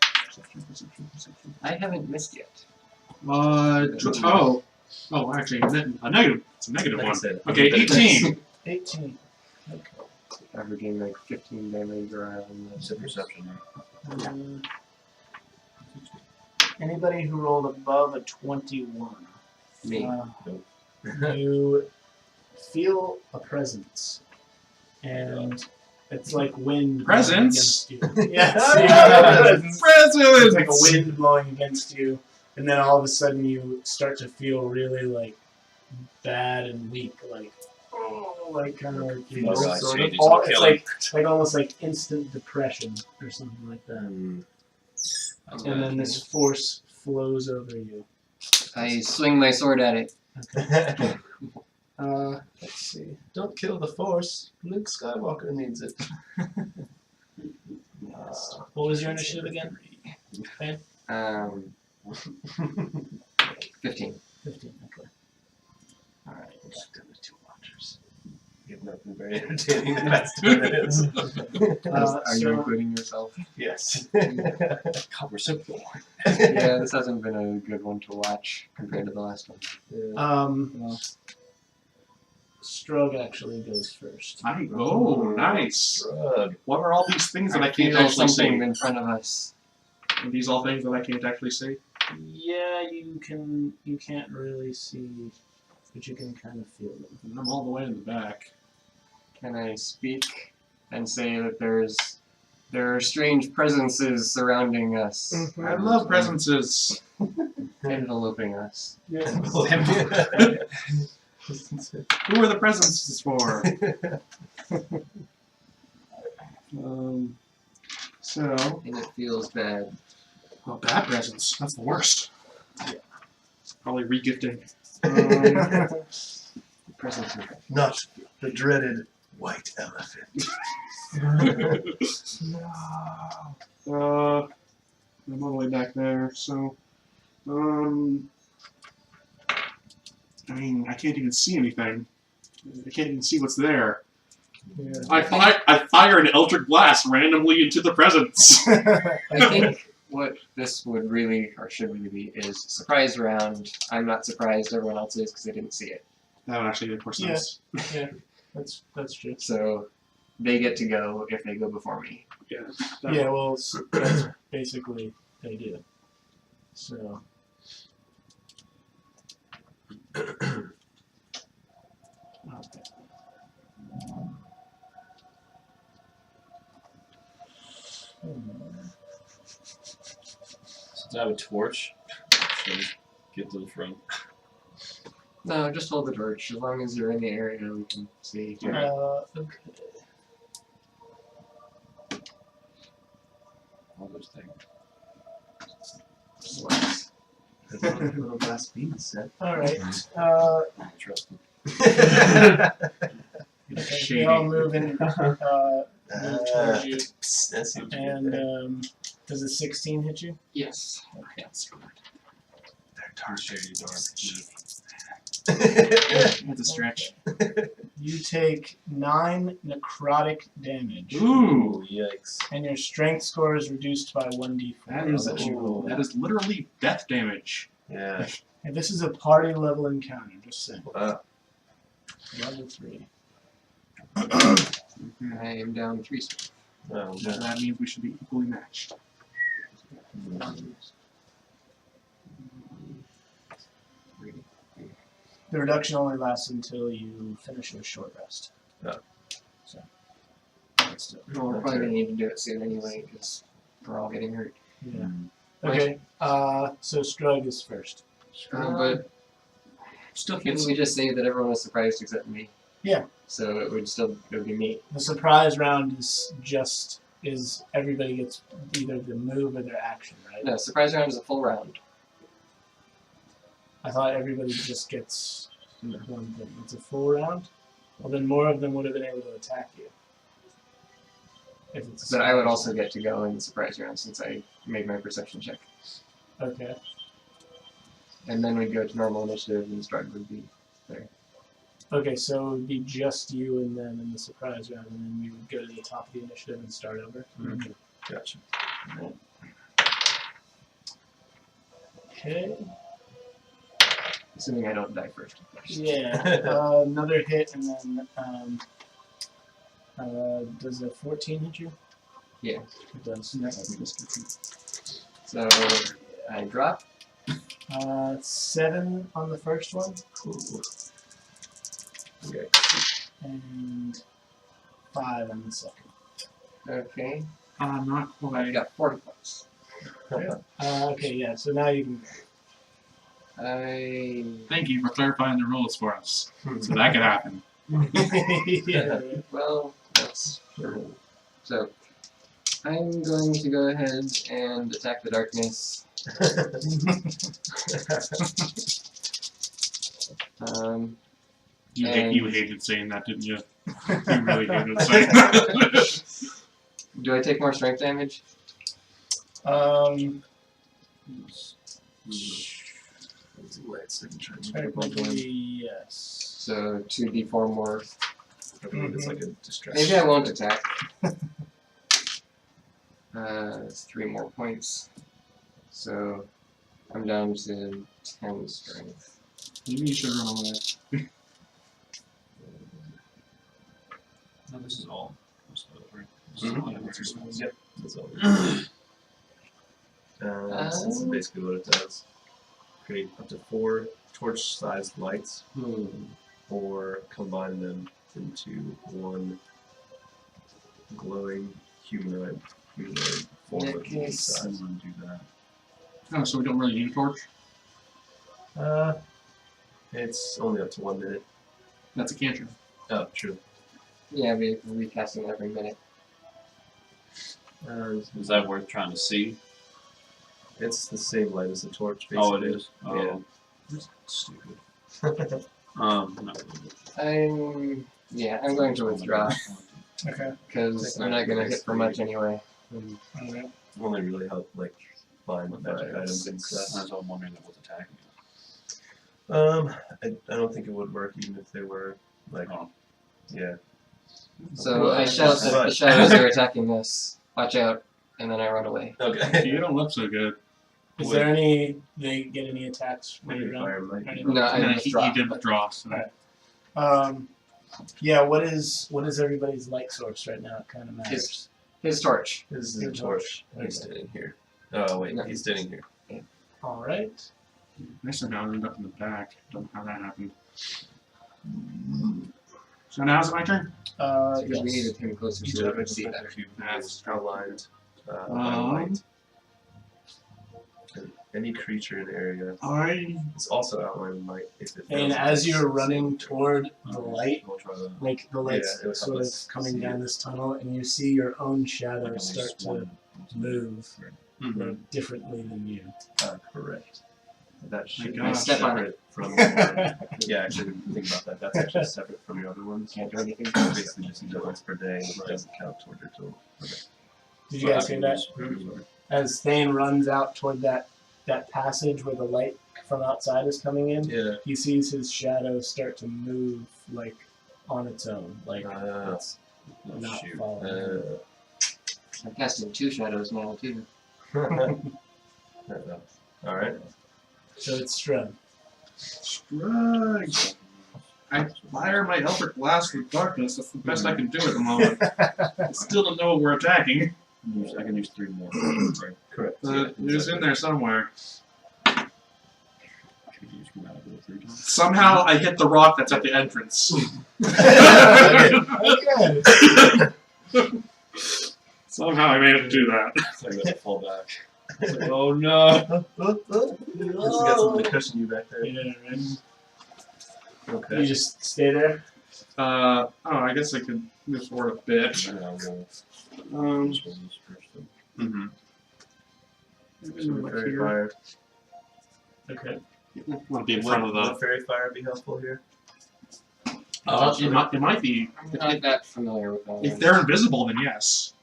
I haven't missed yet. oh, actually, a negative. It's a negative Like I one. said, Okay, better dice. 18. 18. Averaging like 15 damage around. It's a perception. Anybody who rolled above a 21. Me. You feel a presence, and It's like wind Presents? blowing against you. Yes. Presents! It's like a wind blowing against you, and then all of a sudden you start to feel really like bad and weak, like kind of like you know, Feels like sort of changes all, are it's killing. like almost like instant depression or something like that. That's And bad. then this force flows over you. I swing my sword at it. Let's see. Don't kill the Force. Luke Skywalker needs it. What was your initiative again? Okay. 15. 15. Okay. All right. Back to the two watchers. You have not been very entertaining the past 2 minutes. Are you So- including yourself? Yes. God, we're so bored. Yeah, this hasn't been a good one to watch compared to the last one. Well, Strug actually goes first. Nice. Shrug. What are all these things that I can't feel actually something see? in front of us. Are these all things that I can't actually see? Yeah, you can't really see, but you can kind of feel them. And I'm all the way in the back. Can I speak and say that there are strange presences surrounding us, I love presences. enveloping us? Who are the presences for? So, And it feels bad. oh, bad presents. That's the worst. Probably regifting. Presents are bad. Not the dreaded white elephant. I'm all the way back there, so, I mean, I can't even see anything. I can't even see what's there. Yeah. I fire an electric blast randomly into the presence. I think what this would really, or should really be, is surprise round. I'm not surprised, everyone else is because they didn't see it. That would actually make more sense. That's true. So they get to go if they go before me. Yeah. Yeah, well, that's basically they do. So. Okay. Since I have a torch, so just get to the front. No, just hold the torch. As long as you're in the area, we can see. Okay. All those things. Slice. Little glass beads set. All right. I trust them. Okay, they all move in. Move towards you. That seems And does a 16 hit you? Yes. Okay. They're Shady dark. That's a stretch. You take 9 necrotic damage, Ooh, yikes. and your strength score is reduced by 1d4. that is literally death damage. Yeah. And this is a party level encounter. Just saying. Wow. Level 3. I am down 3 strength. Oh, So that means we should be equally matched. The reduction only lasts until you finish your short rest. Yeah. So. That's still. Well, we're probably going to need to do it soon anyway, because we're all getting hurt. Yeah. Okay. So Strug is first. But Still didn't we just say that everyone was surprised except me? Yeah. So it would be me. The surprise round is everybody gets either the move or their action, right? No, surprise round is a full round. I thought everybody just gets one thing. It's a full round? Well, then more of them would have been able to attack you. If it's a But I would surprise also get to go in the surprise round since I made my perception check. round. Okay. And then we'd go to normal initiative and Strug would be there. Okay, so it would be just you and them in the surprise round, and then you would go to the top of the initiative and start over. Mm-hmm. Gotcha. Okay. Assuming I don't die first. Of course. Yeah. Another hit, and then does a 14 hit you? Yeah. It does. So I drop. 7 on the first one, Cool. Okay. and 5 on the second. Okay. Not I quite. got 40 points. Okay, yeah. So now you can. Thank you for clarifying the rules for us, so that could happen. Yeah. Well, that's so. I'm going to go ahead and attack the darkness. You And- hated saying that, didn't you? You really hated saying that. Do I take more strength damage? Technically, yes. So 2d4 more. It's like a distraction. Maybe I won't attack. It's 3 more points. So I'm down to 10 strength. Maybe you should run away. No, this is all. This is Mhm. all exercise. Yep, that's all. This is basically what it does. Create up to 4 torch-sized lights, or combine them into one glowing humanoid form of each Yes. size. Do that. Oh, so we don't really need a torch? It's only up to 1 minute. That's a cantrip. Oh, true. Yeah, we recasting every minute. Is that worth trying to see? It's the same light as the torch, basically. Oh, it is. Oh, that's stupid. Not really. I'm going to withdraw Okay. because I'm not going to hit for much anyway. Alright. Only really help, like, find magic items and stuff. That's why I'm wondering what's attacking you. I don't think it would work even if they were, like, Oh. yeah. So Well, I shout that the right. shadows are attacking us. Watch out, and then I run away. Okay. You don't look so good. Is there any? They get any attacks when Maybe you run? fire might be. No, I Yeah, withdraw. he did withdraw. So. Right. Yeah. What is everybody's light source right now? It kind of matters. His torch. This is the Your torch. torch. He's standing here. Oh, wait, No. he's standing here. All right. I somehow ended up in the back. Don't know how that happened. So now is it my turn? Because we Yes. needed him closer Each so we of could its see better. cube That's is outlined by light. And any creature in the area is also outlined in light. If it And fails as to you're save running it. toward the light, We'll try that. like the light's Yeah, it would help sort of us coming see down it. this tunnel, and you see your own shadow Like, start to one- move Mhm. like, differently than you. Correct. That should be gosh. Step on separate from your, yeah, actually think about that. That's actually separate from your other ones. Can't do anything. Basically just use it once per day. It doesn't count toward your total. Did you guys hear that? As Thane runs out toward that passage where the light from outside is coming in, Yeah. he sees his shadow start to move like on its own, like it's Oh, not shoot. following him. I'm casting 2 shadows now too. Alright. So it's Strud. Strike! I fire my Eldritch Blast with darkness. That's the best I can do at the moment. I still don't know what we're attacking. I can use 3 more. Right. Correct. It was in there somewhere. Could use chromatic roll 3 times. Somehow I hit the rock that's at the entrance. Okay. Somehow I made it do that. So I gotta fall back. It's like, oh no! You got something to cushion you back there. Yeah, right. You Okay. just stay there. I guess I could move forward a bit. Yeah, we'll Um, just roll this first then. Mm-hmm. maybe like Fairy here. fire. Okay. Want to be in front of Would the. fairy fire be helpful here? It might be. I'm not that familiar with that. If they're invisible, then yes.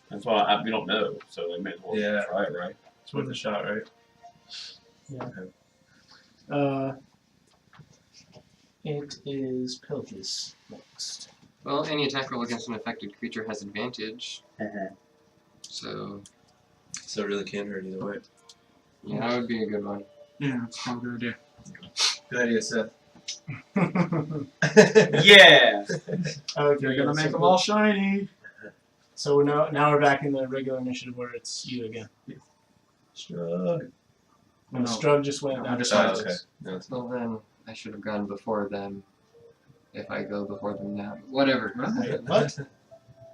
That's why we don't know, so they may as well Yeah. try it, right? It's worth a shot, right? It is Pilch's next. Well, any attack roll against an affected creature has advantage. So, So it really can't hurt either way. yeah, that would be a good one. Yeah, that's probably a good idea. Good idea, Seth. Yeah! Okay, You're gonna so make them all shiny. So now we're back in the regular initiative where it's you again. Shrug. And No. Strug just went No, down. just Oh, like okay. No, it's Well, then I should have gone before them. If I go before them now, whatever. Wait, what?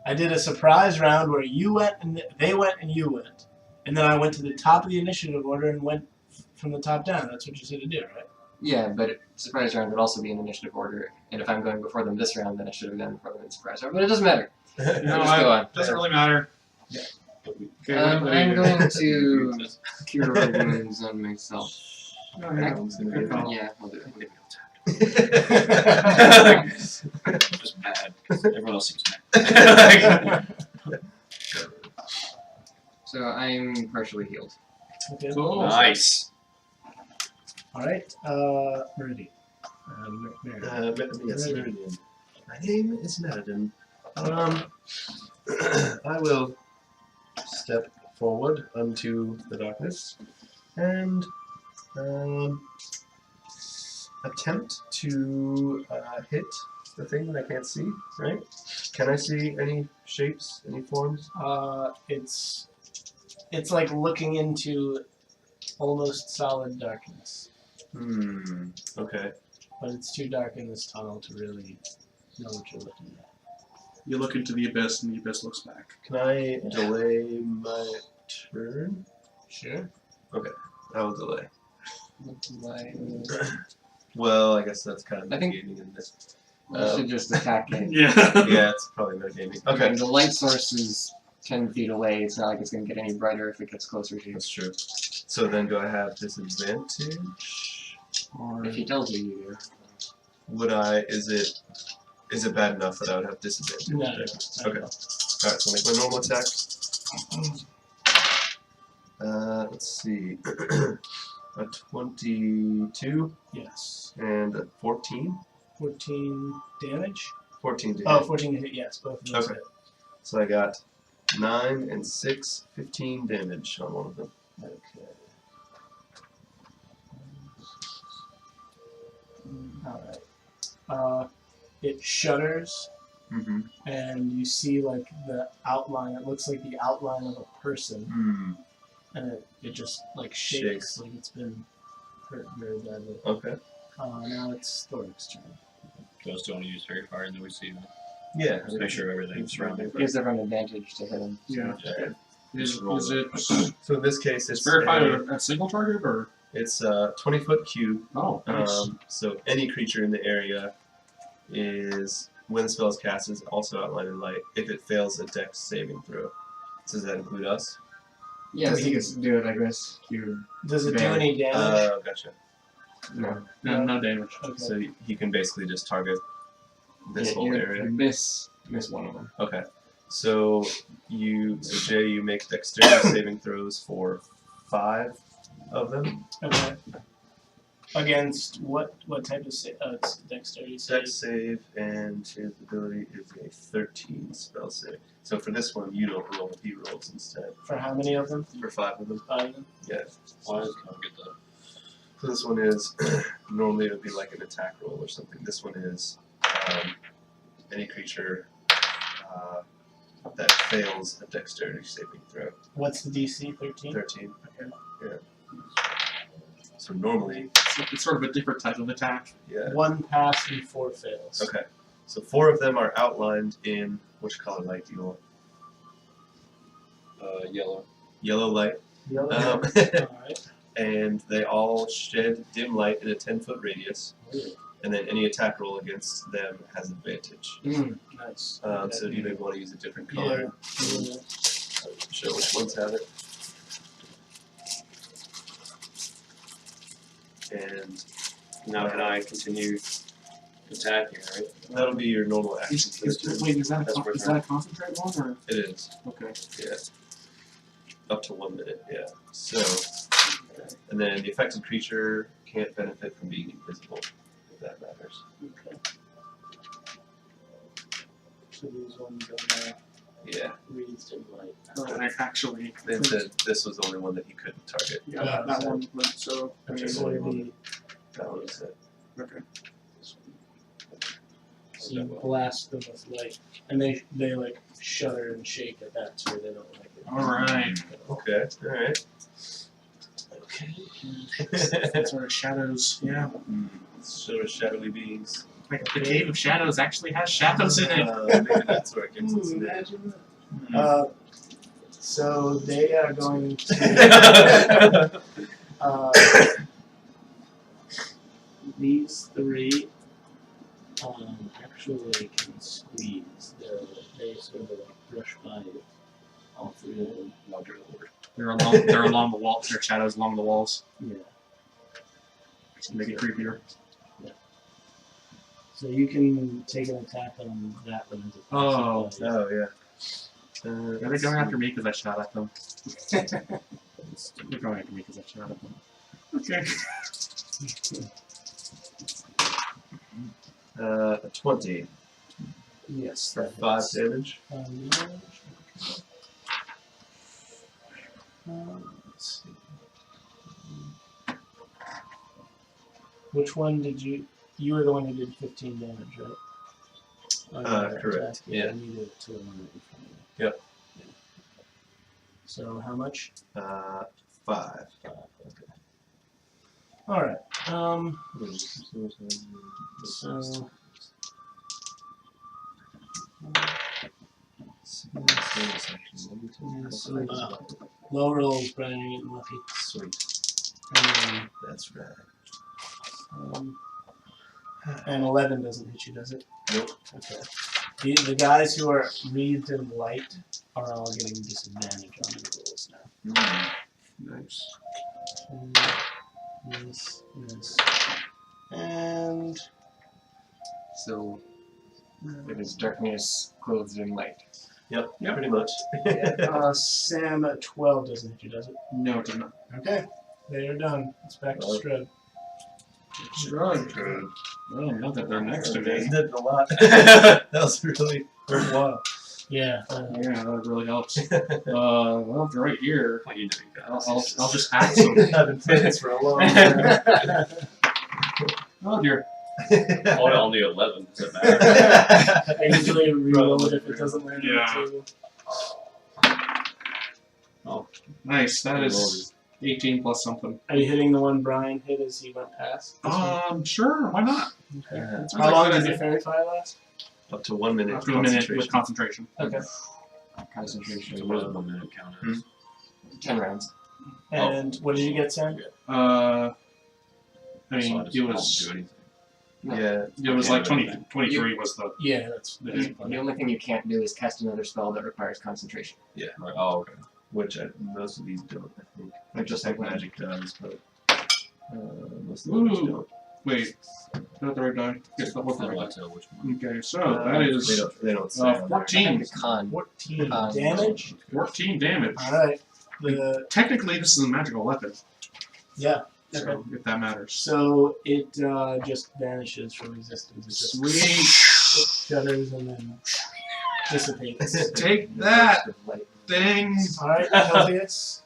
I did a surprise round where you went and they went and you went, and then I went to the top of the initiative order and went from the top down. That's what you said to do, right? Yeah, but surprise round would also be in initiative order, and if I'm going before them this round, then I should have done before them in surprise round. But it doesn't matter. No, Just go on. doesn't really matter. Okay, what do I'm you do? going to cure wounds on myself. Oh, yeah. Good call. Yeah, I'll do it. Just mad. Everyone else seems mad. So I'm partially healed. Okay. Cool. Nice. All right. Meridian. Meridian. Yes, Meridian. My name is Meriden. I will step forward unto the darkness and attempt to hit the thing that I can't see, right? Can I see any shapes, any forms? It's like looking into almost solid darkness, Okay. but it's too dark in this tunnel to really know what you're looking at. You look into the abyss, and the abyss looks back. Can I delay my turn? Sure. I will delay. Like, Well, I guess that's kind of I think- mitigating in this. you should just attack it. Yeah. Yeah, it's probably mitigating. Okay. The light source is 10 feet away. It's not like it's going to get any brighter if it gets closer to you. That's true. So then do I have disadvantage? Or If he tells you, you do. would I, is it bad enough that I would have disadvantage? No. Okay. Alright, so I'll make my normal attack. Let's see. A 22 Yes. and a 14. 14 damage. 14 to Oh, hit. 14 to hit. Yes, both of those Okay. hit. So I got 9 and 6, 15 damage on one of them. Okay. Alright. It shudders, Mm-hmm. and you see like the outline. It looks like the outline of a person, and it just like shakes like it's been hurt very badly. Okay. Now it's Thoric's turn. Just don't use fairy fire, and then we see. Yeah. Just make sure everything's surrounding. Gives everyone advantage to hit him. Yeah. Okay. Is roll it So in this case, it's verified a single target or? it's a 20-foot cube. Oh, nice. So any creature in the area is, when the spell is cast, is also outlined in light if it fails a dex saving throw. So does that include us? Yeah, Does he he- can do it like this. You Does it do Bang. any damage? Gotcha. no. No damage. Okay. So he can basically just target this Yeah, whole you area. miss one of them. Okay. So Jay, you make dexterity saving throws for 5 of them. Okay. Against what type of it's dexterity save? Dex save, and his ability is a 13 spell save. So for this one, you don't roll, he rolls instead. For how many of them? For 5 of them. 5 of them. Yeah. Why does Con get the? So this one is, normally it would be like an attack roll or something. This one is any creature that fails a dexterity saving throw. What's the DC? 13. 13. Okay. Yeah. So normally, It's sort of a different type of attack. yeah. 1 pass and 4 fails. Okay. So 4 of them are outlined in, which color light do you want? Yellow. Yellow light. Yellow. Alright. And they all shed dim light in a 10-foot radius. And then any attack roll against them has advantage. Nice. So do you maybe want to use a different color? Yeah. Show which ones have it. And Now can I continue attacking? Right. that'll be your normal action. Is for this turn. that a concentrate one or? It is. Okay. Yeah. Up to 1 minute, yeah. So, and then the affected creature can't benefit from being invisible, if that matters. Okay. So these ones are Yeah. reads in light. Actually, They said this was the only one that he couldn't target. yeah, that one went so. I mean, Just So only it'd one. be, That one is it. okay. so you blast them with light, and they like shudder and shake at that too. They don't like it. All right. Okay, alright. Okay. Sort of shadows. Yeah. So shadowy beings. Like the Cave of Shadows actually has shadows in it. Maybe that's where it gets its name. Imagine that. So they are going to. These three actually can squeeze. They sort of like brush by all three of them. They're along the walls. There are shadows along the walls. Yeah. Just to make it creepier. So you can take an attack on that one. Oh. Oh, yeah. Are they going after me because I shot at them? They're going after me because I shot at them. Okay. 20 Yes. for that 5 hits. damage. Let's see. Which one did you? You were the one who did 15 damage, right? On your Correct, attack. Yeah. yeah. I needed to eliminate you from it. Yep. Yeah. So how much? 5. 5. Okay. All right. So. Low rolls, Brian, you're getting lucky. Sweet. And, That's right. and 11 doesn't hit you, does it? Nope. Okay. The guys who are wreathed in light are all getting disadvantage on their rolls now. Nice. This, this. And So it is darkness clothed in light. Yep, pretty much. Sam at 12 doesn't hit you, does it? No, it does not. Okay. They are done. It's back to Strud. Strud. Well, not that they're next to me. Did a lot. That was really worthwhile. Yeah. Yeah, that really helps. Well, if they're right here, Well, you know you got I'll just hack some. I've been playing this for a long time. Oh dear. Oh, only 11. Does it matter? I usually reload it if it doesn't land Yeah. on the table. Nice. That is 18 plus something. Are you hitting the one Brian hit as he went past? Sure. Why not? Okay. That sounds How long like a does good your fairy fire last? Up to 1 minute. idea. After a minute with concentration. Okay. Concentration. So what does 1 minute count as? 10 rounds. And what did you get, Sam? I So mean, I just it won't was do anything. Yeah. it was like Okay. 23 was the. Yeah, that's The only thing you can't do is cast another spell that requires concentration. Right. Oh, okay. Which most of these don't, I think. Like Just just like like magic does, but most of the others Ooh. don't. Wait, not the right die. Yes, that was the How do I right tell which die. one? Okay, so that is They don't say. on there. 14. The con. 14 damage. 14 damage. Alright. The Technically, this is a magical weapon, yeah. so if that matters. So it just vanishes from existence. It just Sweet. shudders and then dissipates. Take that, thing. Alright, Helvius.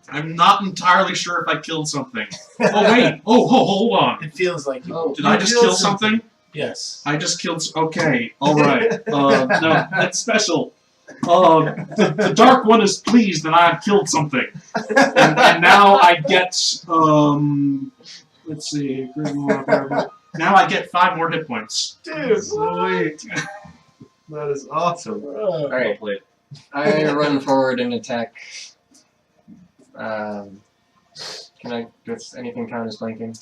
I'm not entirely sure if I killed something. Oh wait. Oh, hold on. It feels like you. Oh, Did I just kill something? Yes. I just killed. Okay. All right. No, that's special. The dark one is pleased that I've killed something, and now I get let's see, now I get 5 more hit points. Dude, Sweet. That is awesome. Alright, Well played. I run forward and attack. Can I? Does anything count as flanking?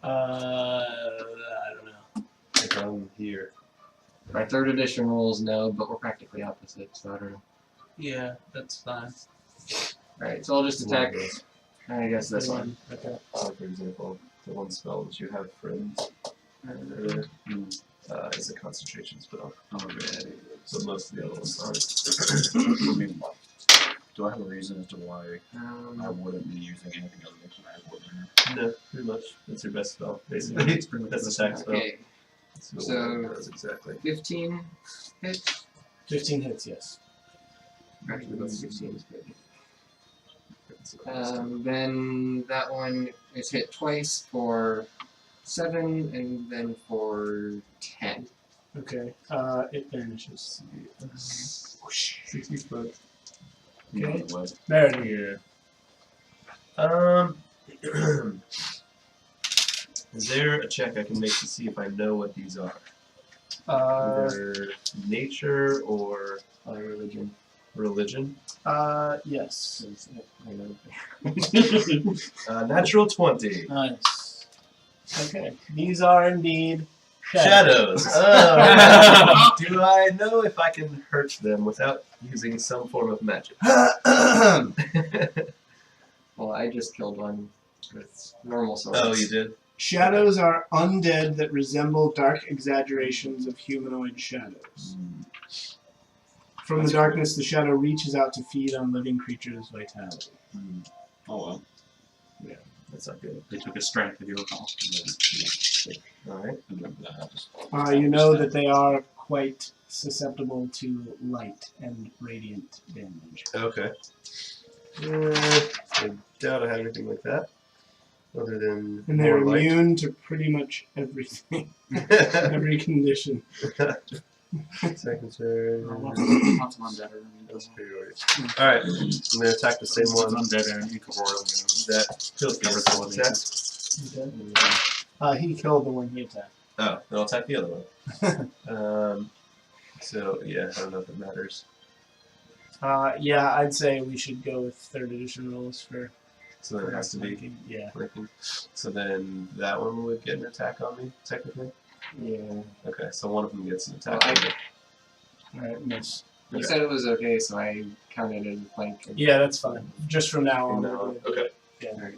I don't know. Like I'm here. My 3rd edition rules no, but we're practically opposite, so I don't know. Yeah, that's fine. Alright, so I'll just attack. I guess this one. Okay. So for example, the one spell that you have friends is a concentration spell. Already. So most of the other ones aren't. Do I have a reason as to why I wouldn't be using anything other than magic weapon? No, pretty much. That's your best spell, basically. That's the attack spell. Okay, That's what so- it does exactly. 15 hits. 15 hits, yes. Actually, both 16 is good. That's the best. Then that one is hit twice for 7, and then for 10. Okay. It vanishes. 60 foot. Okay. What? Meredith. Yeah. Is there a check I can make to see if I know what these are? Either nature or religion. religion? Yes. I know. Natural 20. Nice. Okay. These are indeed Shadows. Oh. Do I know if I can hurt them without using some form of magic? Well, I just killed one with normal swords. Oh, you did? Shadows are undead that resemble dark exaggerations of humanoid shadows. From the darkness, the shadow reaches out to feed on living creatures' vitality. Oh well. That's not good. They took his strength, if you recall. Alright. You know that they are quite susceptible to light and radiant damage. Okay. I doubt I have anything like that. Other than And they're more light. immune to pretty much everything, every condition. Second turn. Lots of undead. Alright, I'm gonna attack the same one Undead and incorporeal. that kills the attack. He killed the one he attacked. Oh, then I'll attack the other one. So yeah, I don't know if it matters. Yeah, I'd say we should go with 3rd edition rolls for. So then it has to be flanking. Yeah. flanking. So then that one would get an attack on me, technically? Yeah. Okay, so one of them gets an attack Well, on me. Alright, miss. You said it was okay, so I counted it as a flank. Yeah, that's fine. Just from now on. From now on. Okay. Yeah.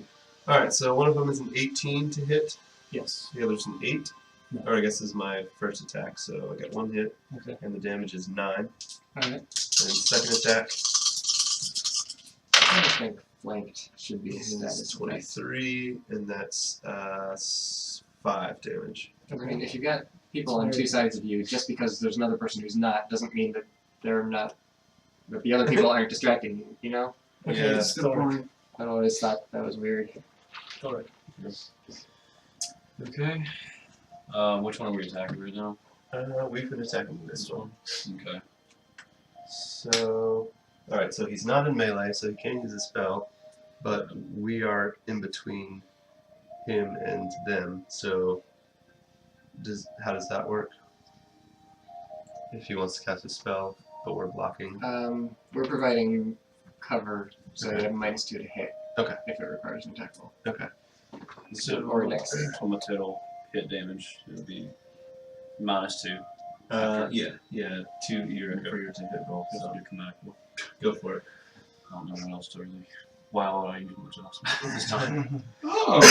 Alright, so one of them is an 18 to hit, Yes. the other's an 8. No. Or I guess this is my first attack, so I got 1 hit, Okay. and the damage is 9. Alright. And second attack I think flanked should be is status 23, and that's 5 damage. I mean, if you've got people on two sides of you, just because there's another person who's not, doesn't mean that they're not, that the other people aren't distracting you, you know? Okay, Yeah. it's Thor. I always thought that was weird. Thor. Okay. Which one are we attacking right now? We've been attacking this one. Okay. So, alright, so he's not in melee, so he can't use a spell, but we are in between him and them, so how does that work? If he wants to cast a spell, but we're blocking. We're providing cover, so Okay. you have -2 to hit. Okay. If it requires an attack roll. Okay. So Or next. on the total hit damage, it would be -2. Yeah, 2 for your to hit roll, So so you come back. go for it. I don't know what else to really. Wow, I use much else this time. Oh!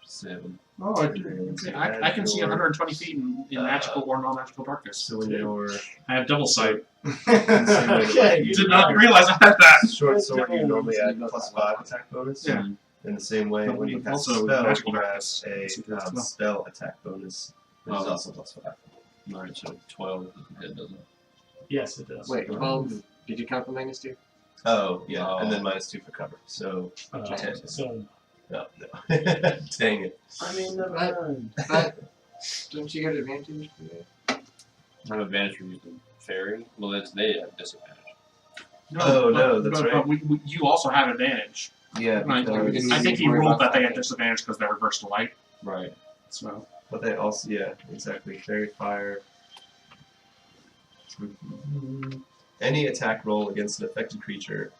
7. Oh, I can see 120 feet in magical or non-magical darkness. So when you're I have double sight. Okay, you Did not realize I had that. short sword, you normally add +5 attack bonus. Yeah. In the same way, But when you cast a also spell, magical you have darkness. a Well. spell attack bonus, which is Oh. also +5. Alright, so 12 doesn't hit, doesn't it? Yes, it does. Wait, 12? Did you count the -2? Oh, yeah, and then Oh. -2 for cover. So, So, no. Dang it. I mean, never What? mind. But don't you get advantage? I have advantage from using fairy. Well, they have disadvantage. Oh, no, that's right. But you also have advantage. Yeah, Right, because, I think he ruled that they had disadvantage because they're reversed to light. Right. So but they also, yeah, exactly. Fairy fire. Any attack roll against an affected creature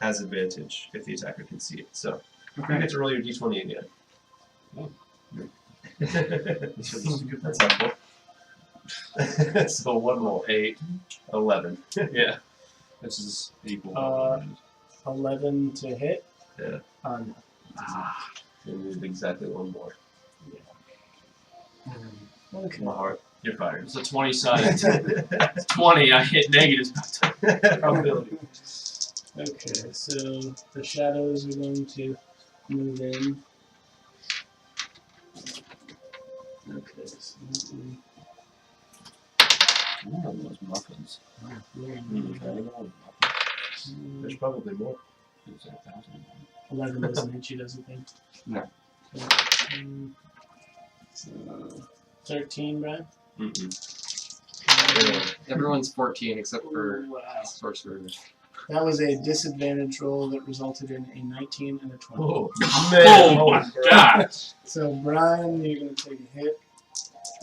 has advantage if the attacker can see it. So, you get to roll your d20 again. Oh. That's helpful. So one more. 8, 11. Yeah. This is equal. 11 to hit. Yeah. No. You need exactly one more. Okay. My heart. You're fired. It's a 20 sided. 20, I hit negatives. Probability. Okay, so the shadows are going to move in. Okay, so Ooh, those muffins. There's probably more. 11 doesn't hit you, does it think? No. So 13, Brian? Mm-mm. Everyone's 14 except for Wow. sorcerers. That was a disadvantage roll that resulted in a 19 and a 20. Oh, Oh my god! So, Brian, you're going to take a hit.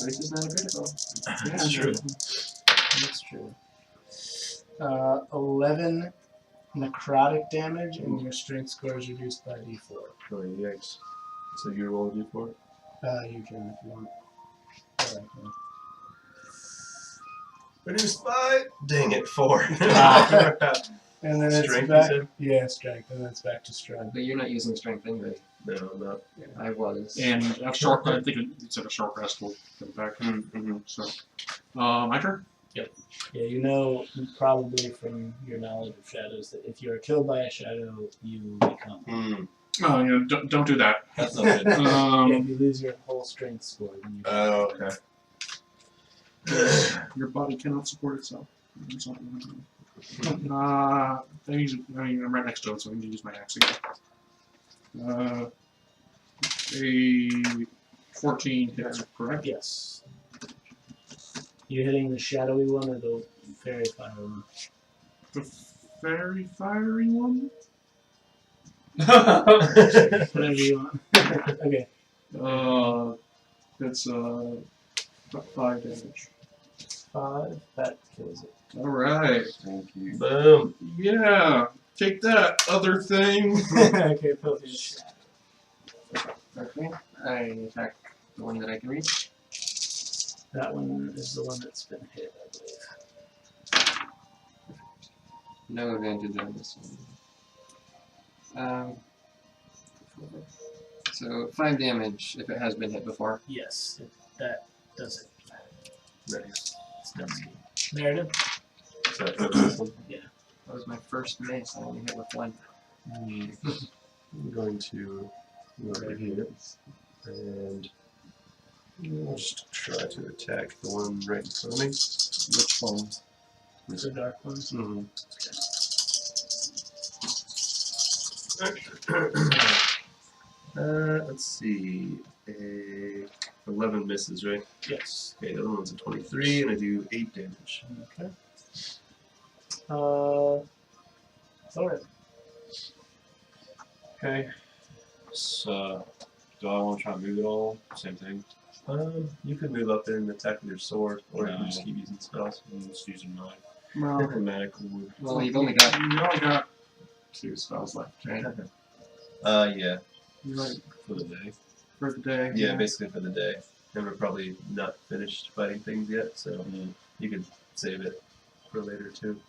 This is not a critical. That's true. That's true. 11 necrotic damage, and your strength score is reduced by d4. Oh, yikes. So you roll a d4? You can if you want. Alright, well. Reduced by... Dang it, 4. And then Strength, it's you back. said? Yeah, strength, and then it's back to stride. But you're not using strength anyway. No, I'm not. I was. And a short, I think it's a short rest will come back. Mm-hmm. So, my turn? Yeah, you know probably from your knowledge of shadows that if you are killed by a shadow, you become. Mm. Oh, you know, don't do that. That's not good. Yeah, if you lose your whole strength score, then you. Oh, okay. Your body cannot support itself. Or something. I'm right next to it, so I need to use my axe again. A 14 hits, correct? Yes. You hitting the shadowy one or the fairy fire one? The fairy fiery one? Whatever you want. Okay. That's 5 damage. 5. That kills it. Alright. Thank you. Boom. Yeah. Take that, other thing. Okay, filthy shadow. Okay. I attack the one that I can reach. That one is the one that's been hit, I believe. No advantage on this one. So 5 damage if it has been hit before. Yes, that does it. Nice. It's dusky. Meredith? So I put this one. That was my first miss. I only hit with 1. I'm going to go right here. And I'll just try to attack the one right in front of me. Which one? The dark ones? Mm-hmm. Let's see. 11 misses, right? Yes. Okay, the other one's a 23, and I do 8 damage. Okay. Alright. Okay. So, do I want to try and move it all? Same thing. You could move up there and attack with your sword, or you No. can just keep using spells. I'm just using my Well, magical wood. Well, you've only got you only got 2 spells left, right? Yeah, You're right For the day. for the day. yeah, basically for the day. And we're probably not finished fighting things yet, so you could save it for later too.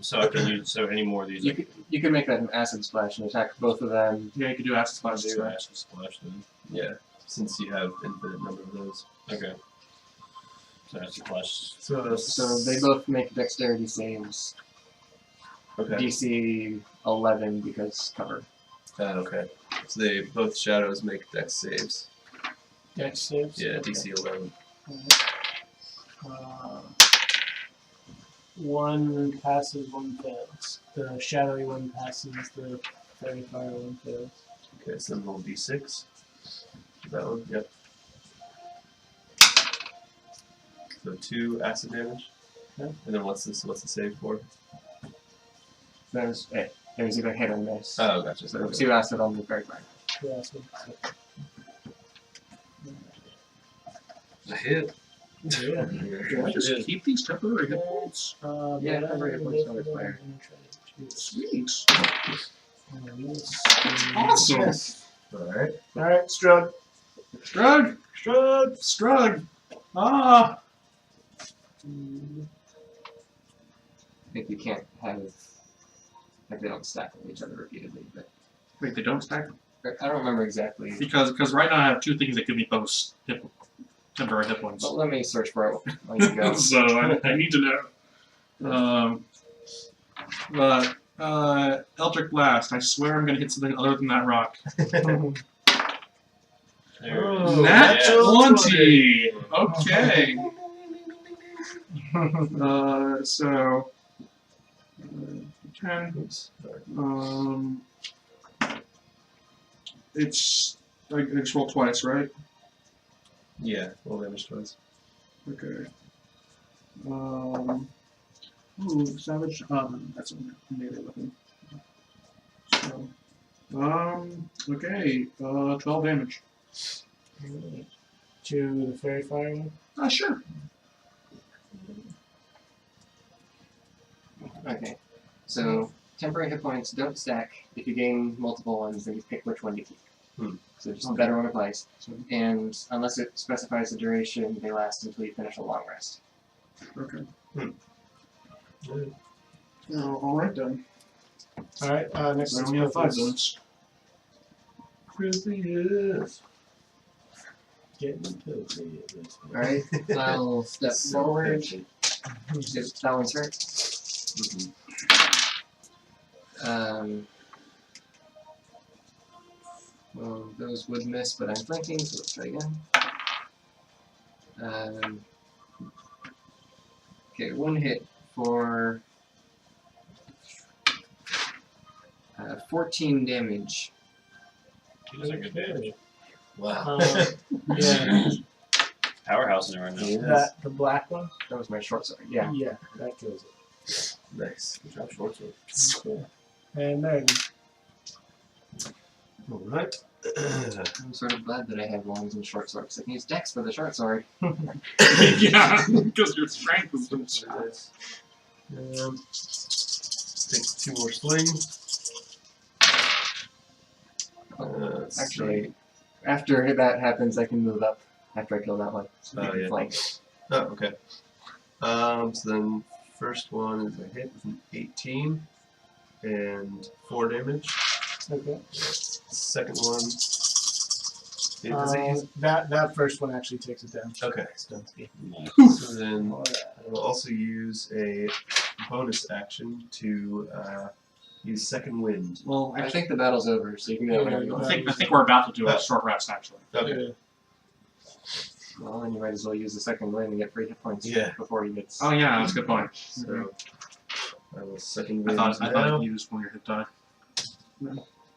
So I can use any more of these. you could make that an acid splash and attack both of them. Yeah, you could do acid I'll splash do too. acid splash then. Yeah, since you have infinite number of those. Okay. So acid splash. So they both make dexterity saves. Okay. DC 11 because cover. Okay. So they both shadows make dex saves. Dex saves? Yeah, Okay. DC 11. One passes, one fails. The shadowy one passes, the fairy fire one fails. Okay, so then roll D6. That one, yep. So 2 acid damage. Okay. And then what's the save for? There's either hit or miss. Oh, gotcha. So Okay. 2 acid on the very fire. Two acid. A hit. Yeah. Can I just keep these temporary hit points? Yeah, temporary hit points always fire. Sweet. Awesome. Awesome. Alright. Alright, Strug. Strug! Strug! Strug! Ah! I think you can't have like they don't stack on each other repeatedly, but Wait, they don't stack? I don't remember exactly. Because right now I have 2 things that give me both temporary hit points. But let me search for it while you go. So I need to know. Eldritch Blast. I swear I'm gonna hit something other than that rock. Oh, Nat yeah. 20! Okay. So 10. Oops. Sorry. It's I just roll twice, right? Yeah, roll damage twice. Okay. Ooh, savage. That's a melee weapon. So, okay. 12 damage. To the fairy fire one? Sure. Okay. So temporary hit points don't stack. If you gain multiple ones, then you pick which one to keep. So just the better one applies. And unless it specifies the duration, they last until you finish a long rest. Okay. Good. Alright then. Alright, next So is we have 5 Pilfer's. zones. Yes. Getting Pilfer at this point. Alright, I'll step So forward. patient. If that one's hurt. Well, those would miss, but I'm flanking, so let's try again. Okay, one hit for 14 damage. These are good damage. Wow. Yeah, Powerhouse in there right now. Yes. that, the black one? That was my short sword. Yeah. Yeah, that kills it. Nice. Good job, short sword. Cool. And then, All right. I'm sort of glad that I have longs and short swords. I can use dex for the short sword. Yeah, because your strength is so strong. Nice. Take 2 more swings. Let's Actually, after that happens, I can move up after I kill that one. So I Oh, can yeah. flank. Oh, okay. So then first one is a hit with an 18 and 4 damage. okay. Second one. Does it use? That first one actually takes it down. Okay. Nice. So then I will also use a bonus action to use second wind. Well, I actually, think the battle's over, so you can go whenever you I want. think we're about to do a short rest, actually. Okay. Well, then you might as well use the second wind and get 3 hit points Yeah. before he gets. Oh yeah, that's a good point. So I will second I wind thought now. you used one of your hit die.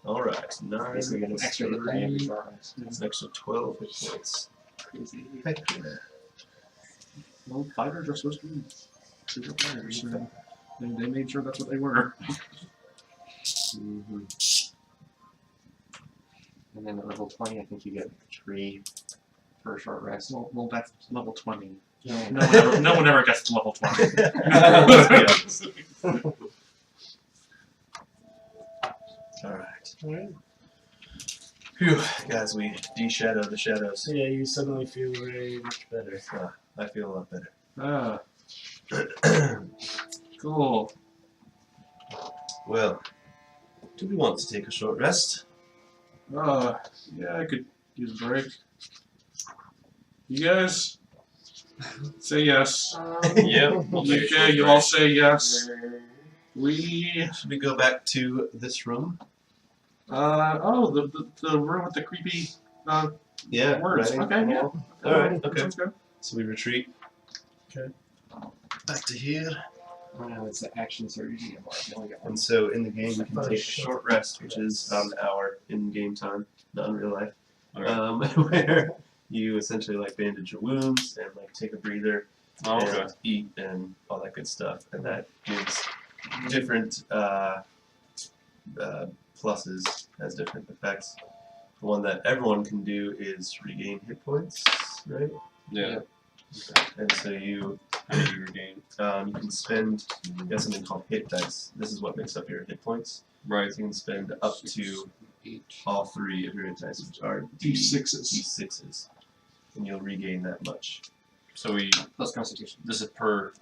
All right. 9 Basically get an plus extra hit die every 3. short rest. That's an extra 12 hit points. Crazy. Heck yeah. Well, fighters are supposed to be super fighters. So they made sure that's what they were. Mm-hmm. And then at level 20, I think you get a tree for a short rest. Well, that's level 20. Yeah. No one ever gets to level 20. Alright. Alright. Phew, guys, we de-shadow the shadows. So yeah, you suddenly feel very much better. I feel a lot better. Cool. Well, do we want to take a short rest? Yeah, I could use a break. You guys say yes. Yeah, we'll take a Okay, short you break. all say yes. We Should we go back to this room? the room with the creepy Yeah. words. writing Okay, on the yeah. wall? Alright, okay. Sounds good. So we retreat. Okay. Back to here. Oh no, it's the action surge. You only get one. And so in the game you can take a short rest, which is an hour in game time, not in real life. Okay. Where you essentially like bandage your wounds and like take a breather Oh, okay. and eat and all that good stuff, and that gives different pluses, has different effects. The one that everyone can do is regain hit points, right? Yeah. And so you How do you regain? you can spend, you have something called hit dice. This is what makes up your hit points. Right. So you can spend up to 8. all 3 of your hit dice, which are D6s. D6s, and you'll regain that much. So we. Plus Constitution. This is per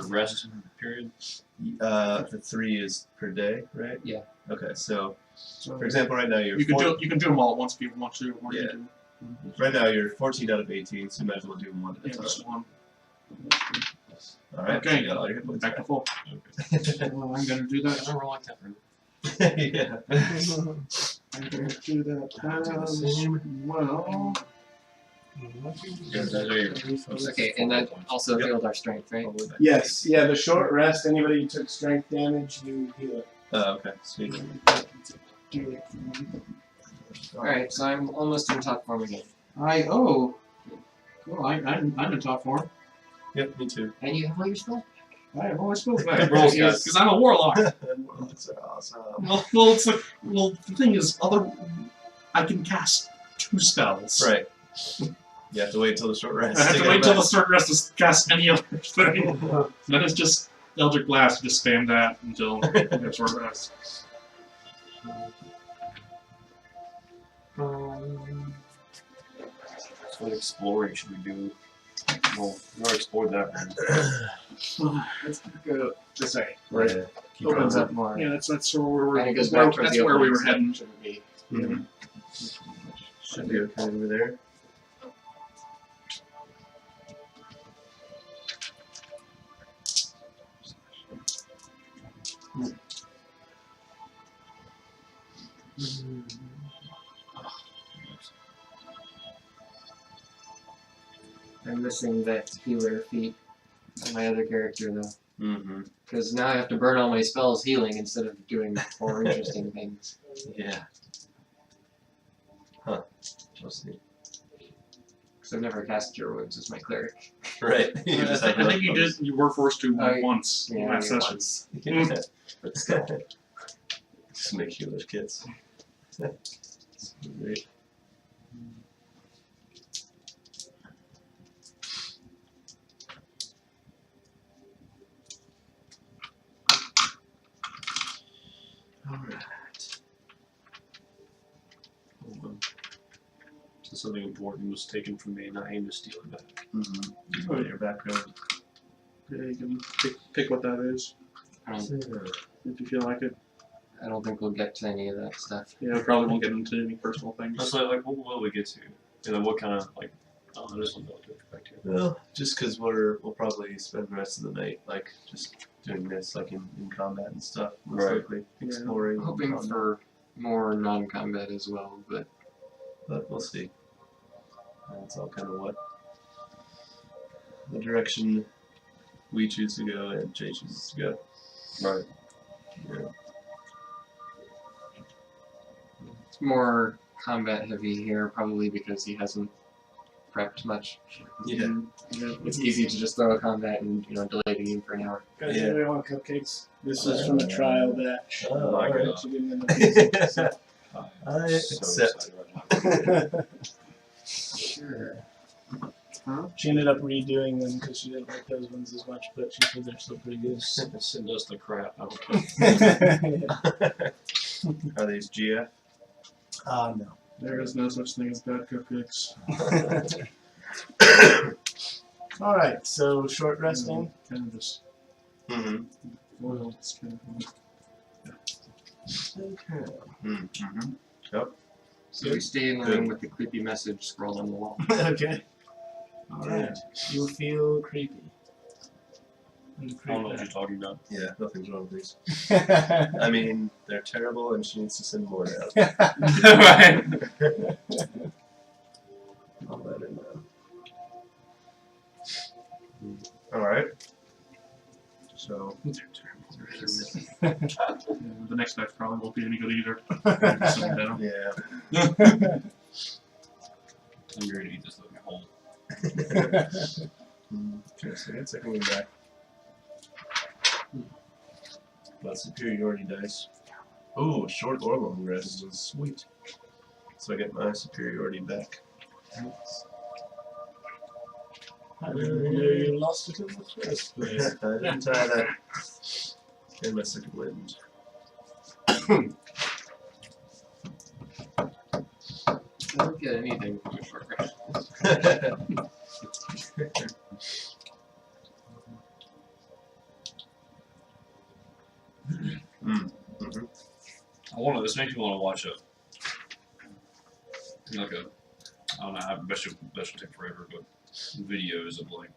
rest period. The 3 is per day, right? Yeah. Okay, so So for example, right now you're you can do them all at once if you want to, or you Yeah. can right now you're 14 out of 18, so you might as well do them one do at a just time. one. All right. Okay. You got all your hit points Back to back. full. Okay. Well, I'm gonna do that. I don't roll like that for Yeah. I'm gonna do that Do the as same. well. Those are your- Okay, and that also Yep. healed our strength, right? Yes, yeah, the short rest, anybody who took strength damage, you heal it. Okay, sweet. Alright, so I'm almost in top form again. Cool. I'm in top form. Yep, me too. And you have all your spells? I have always spoken The rules, guys. because I'm a warlock. Warlocks are awesome. Well, it's like, well, the thing is, I can cast 2 spells. Right. You have to wait till the short rest. I have to get wait till the back. short rest to cast any other thing. Then it's just Eldritch Blast. Just spam that until you get short rest. So what exploring should we do? Well, we already explored that one. Let's go this way. Right. It Keep opens going. up more. Yeah, that's where we're. And it goes back towards That's the where we openings. were heading. Shouldn't be. Mhm. Should be okay over there. I'm missing that healer feat on my other character though, Mm-hmm. because now I have to burn all my spells healing instead of doing more interesting things. Yeah. Huh. We'll see. Because I've never cast Cure Wounds as my cleric. Right. You just have I think you those. did. You were forced to Oh, once Yeah, last only session. once. Yeah. But still. Just make healers kits. Great. Alright. So something important was taken from me, and I aim to steal it back. Mm-hmm. Oh, your background. Yeah, you can pick what that is if you feel like it. I don't think we'll get to any of that stuff. Yeah, we probably won't get into any personal things. That's like what will we get to? And then what kind of like? Oh, I just want to know what to expect here. Well, just because we'll probably spend the rest of the night like just doing this like in combat and stuff. Most Right. likely exploring. I'm hoping combat. for more non-combat as well, but But we'll see. That's all kind of what the direction we choose to go and Jay chooses to go. Right. Yeah. it's more combat heavy here, probably because he hasn't prepped much. Yeah. It's easy to just throw a combat and delay the game for an hour. Guys, Yeah. anybody want cupcakes? This is from a trial batch. Oh, my alright. God. She didn't end up using, so. I So accept. excited right now. Sure. She ended up redoing them because she didn't like those ones as much, but she said they're still pretty good. Send us the crap. Okay. Are these GF? No. There is no such thing as bad cupcakes. All right, so short resting. Kind of just Mm-hmm. oil. It's kind of, Okay. Mm-hmm. So we stay in the Good. room with the creepy message scroll on the wall. Okay. All right. You feel creepy. I don't know what you're talking about. Yeah, nothing's wrong with these. Right. I mean, they're terrible and she needs to send more out. I'll let her know. Alright. So, yeah, the next batch probably won't be any good either. Send it down. yeah. I'm going to eat this little hole. Just a second, we're back. Got superiority dice. Oh, short or long rest. Sweet. So I get my superiority back. I didn't know you lost it in the first place. I didn't try that. And my second wind. I don't get anything from a short rest. Mm-hmm. This makes me want to watch I don't know, I bet you'll take forever, but videos of like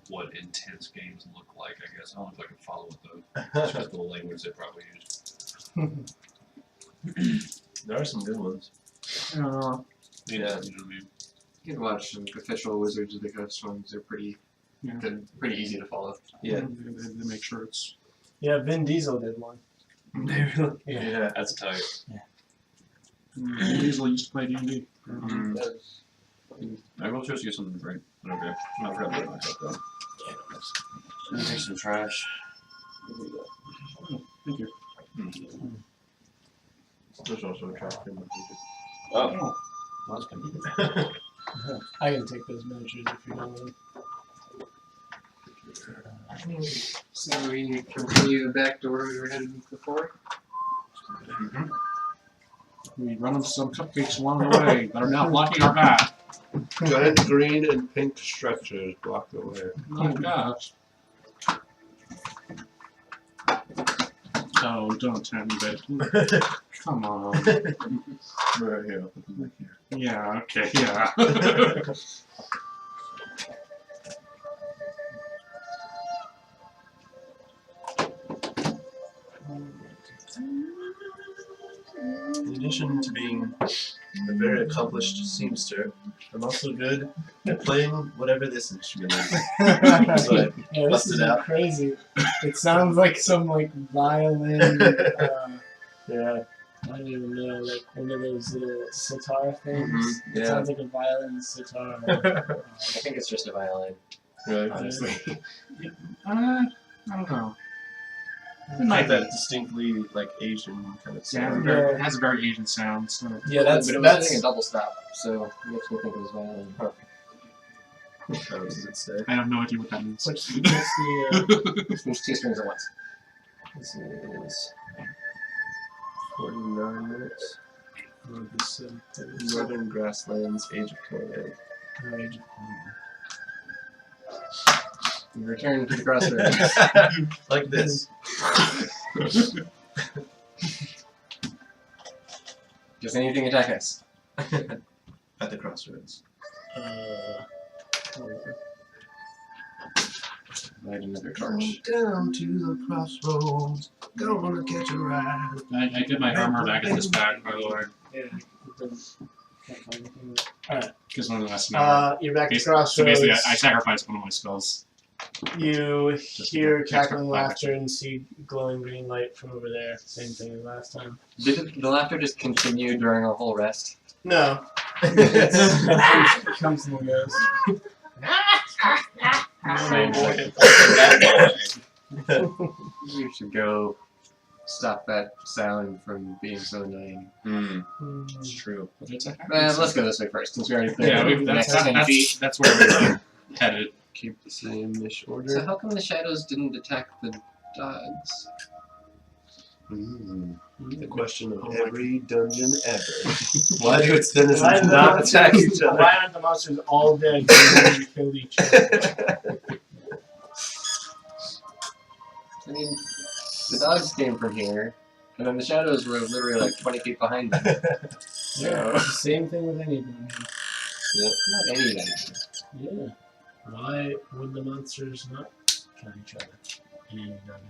what intense games look like, I guess. I don't know if I can follow it though. It's just the language they probably use. There are some good ones. Yeah. Yeah. You know what I mean? You can watch some official Wizards of the Coast ones. They're pretty good, pretty easy to follow. Yeah. They make sure it's. Yeah, Vin Diesel did one. Yeah. That's tight. Usually used to play D&D. Mm. I will just get something to drink. Okay. I forgot to put myself down. Let me take some trash. Thank you. There's also a trash bin. Oh. Well, that's good. I can take those miniatures if you don't want them. So we continue back to where we were headed before. We run into some cupcakes along the way that are now blocking our path. Giant green and pink structures block the way. Oh gosh. Oh, don't tempt me, babe. Come on. Right here, I'll put them right here. Yeah, okay, yeah. In addition to being a very accomplished seamster, I'm also good at playing whatever this instrument is. So I Yeah, this busted is out. crazy. It sounds like some like violin. Yeah. I don't even know, like one of those little sitar things. Mhm, It yeah. sounds like a violin sitar. I think it's just a violin, Right. honestly. I don't know. It Like might that be. distinctly like Asian kind of Yeah, sound. it has a very Asian sound. So. Yeah, but it was that's hitting a double stop, so it makes me think it was violin. How does it say? I have no idea what that means. what's the There's two strings at once. This is 49 minutes. this Northern Grasslands, Age of Conan. age We return to the crossroads. Like this. Does anything attack us? At the crossroads. Light another torch. Down to the crossroads. Gonna catch a ride. I did my armor back at this pack, by the way, Yeah. Can't find anything. Alright. because one of the last hour. You're back to So crossroads. basically, I sacrificed one of my spells. You hear extra cackling flash. laughter and see glowing green light from over there. Same thing as last time. Did the laughter just continue during our whole rest? No. It comes and goes. You should go stop that sound from being so annoying. It's true. But it's okay. Let's go this way first, since we already cleared Yeah, the next 10 feet. that's where we're headed. Keep the same-ish So order. how come the shadows didn't attack the dogs? The question of every dungeon ever. Why do its denizens Why not attack each other? Why aren't the monsters all dead because we killed each other? I mean, the dogs came from here, and then the shadows were literally like 20 feet behind them. Yeah, it's the same thing with any dungeon. Not any dungeon. Yeah. Why would the monsters not kill each other in any dungeon?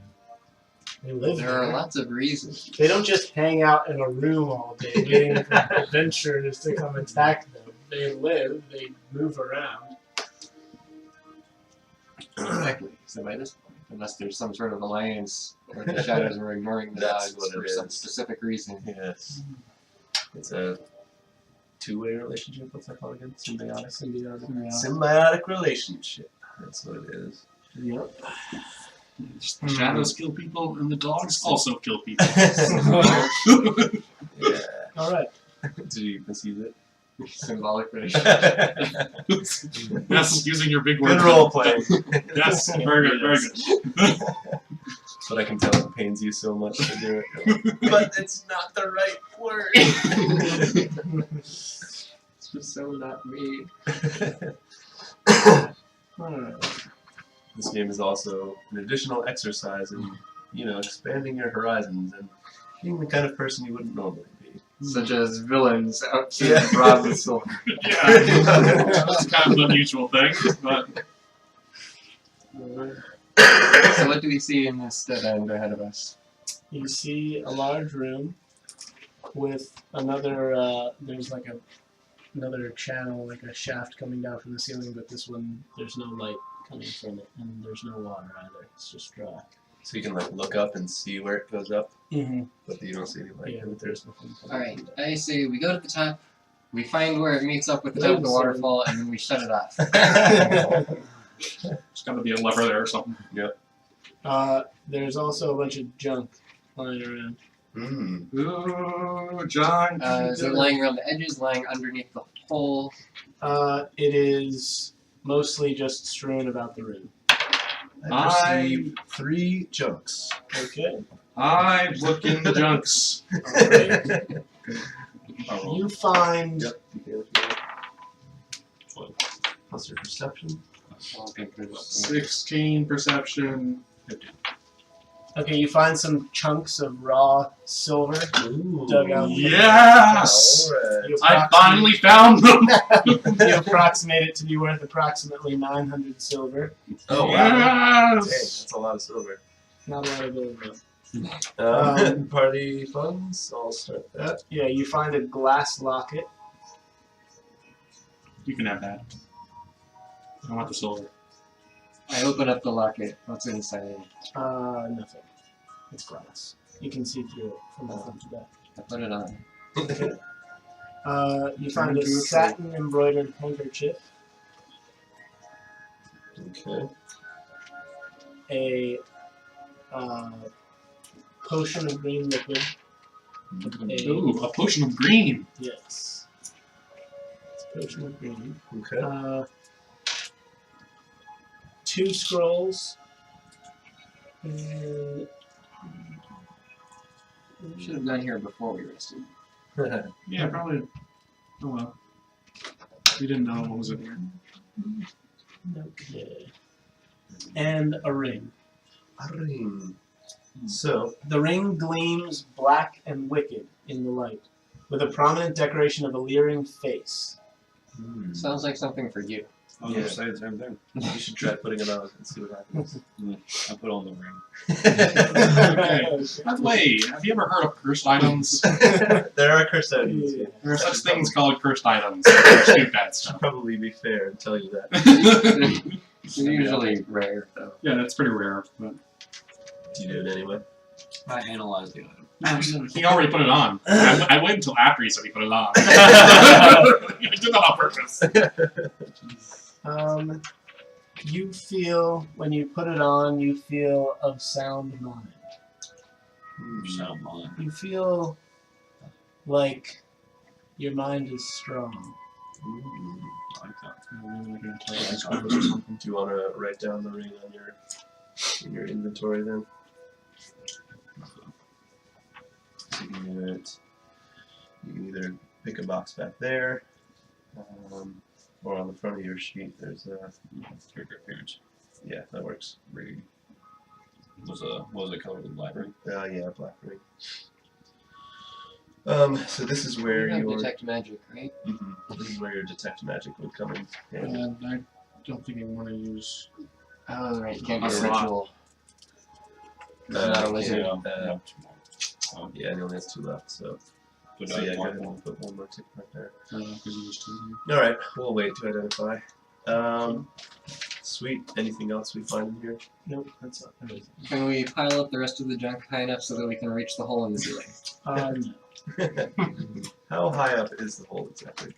They live There are there. lots of reasons. They don't just hang out in a room all day waiting for adventurers to come attack them. They live, they move around. Exactly. So by this point, unless there's some sort of alliance where the shadows were ignoring the That's dogs what for it some is. specific reason. Yes. It's a two-way relationship. What's that called again? Symbiotic. Symbiotic relationship. That's what it is. Yep. The shadows kill people, and the dogs also kill people. Yeah. Alright. Did you conceive it? Symbolic relationship. Yes, using your big word. Good role playing. Yes, very good, very good. But I can tell it pains you so much to do it. But it's not the right word. It's just so not me. This game is also an additional exercise in, expanding your horizons and being the kind of person you wouldn't normally be. Such as villains out to Yeah. rob the silver. Yeah, that's kind of an unusual thing, but So what do we see in this dead end ahead of us? You see a large room with another, there's like another channel, like a shaft coming down from the ceiling, but this one, there's no light coming from it, and there's no water either. It's just dry. So you can look up and see where it goes up, Mm-hmm. but you don't see any light. Yeah, but there's nothing. Alright, I say we go to the top, we find where it meets up with the top of the waterfall, and then we shut it off. There's got to be a lever there or something. There's also a bunch of junk lying around. Ooh, John. Is it lying around the edges, lying underneath the hole? It is mostly just strewn about the room. I perceive 3 junks. Okay. I look in the junks. Alright. You find Yep. Plus your perception. 16 perception. okay, you find some chunks of raw silver Ooh. dug out. Yes! Alright. You I finally found them! you approximate it to be worth approximately 900 silver. Oh, wow. Dang, Yes! that's a lot of silver. Not a lot of gold though. Party funds, I'll start that. Yeah, you find a glass locket. You can have that. I want the silver. I open up the locket. What's inside? Nothing. It's glass. You can see through it from the front to back. I put it on. You find a Into a satin embroidered handkerchief, Okay. a potion of green liquid. Ooh, a potion of green. Yes. It's a potion of green. Okay. 2 scrolls. And Should have done here before we rested. Yeah, probably. Oh well. We didn't know what was in here. okay. And a ring. A ring. So, The ring gleams black and wicked in the light, with a prominent decoration of a leering face. Sounds like something for you. I was gonna say the same thing. you should try putting it on and see what happens. I put on the ring. Okay. By the way, have you ever heard of cursed items? There are cursed items. Yeah. There are such things called cursed items. Shoot that Should stuff. probably be fair and tell you that. They're usually rare, though. Yeah, that's pretty rare. But You do it anyway. I analyzed the item. he already put it on. I waited until after he said he put it on. I did that on purpose. You feel, when you put it on, you feel of sound mind. Sound mind. You feel like your mind is strong. I like that. Do you want to write down the ring on in your inventory then? So you can either pick a box back there, or on the front of your sheet. There's a Character appearance. yeah, that works. Ring. What was the color of the black ring? Yeah, black ring. So this is where You have your detect magic, right? this is where your detect magic would come in. handy. And I don't think I want to use. Oh, right. You can't do a That's a lot. ritual. It's not a wizard. Yeah, he only has 2 left, so. But So yeah, go one ahead more. and put 1 more tick mark there. Because it was too. Alright, we'll wait to identify. Sweet. Anything else we find in here? Nope, that's not everything. Can we pile up the rest of the junk high enough so that we can reach the hole in the ceiling? No. How high up is the hole exactly?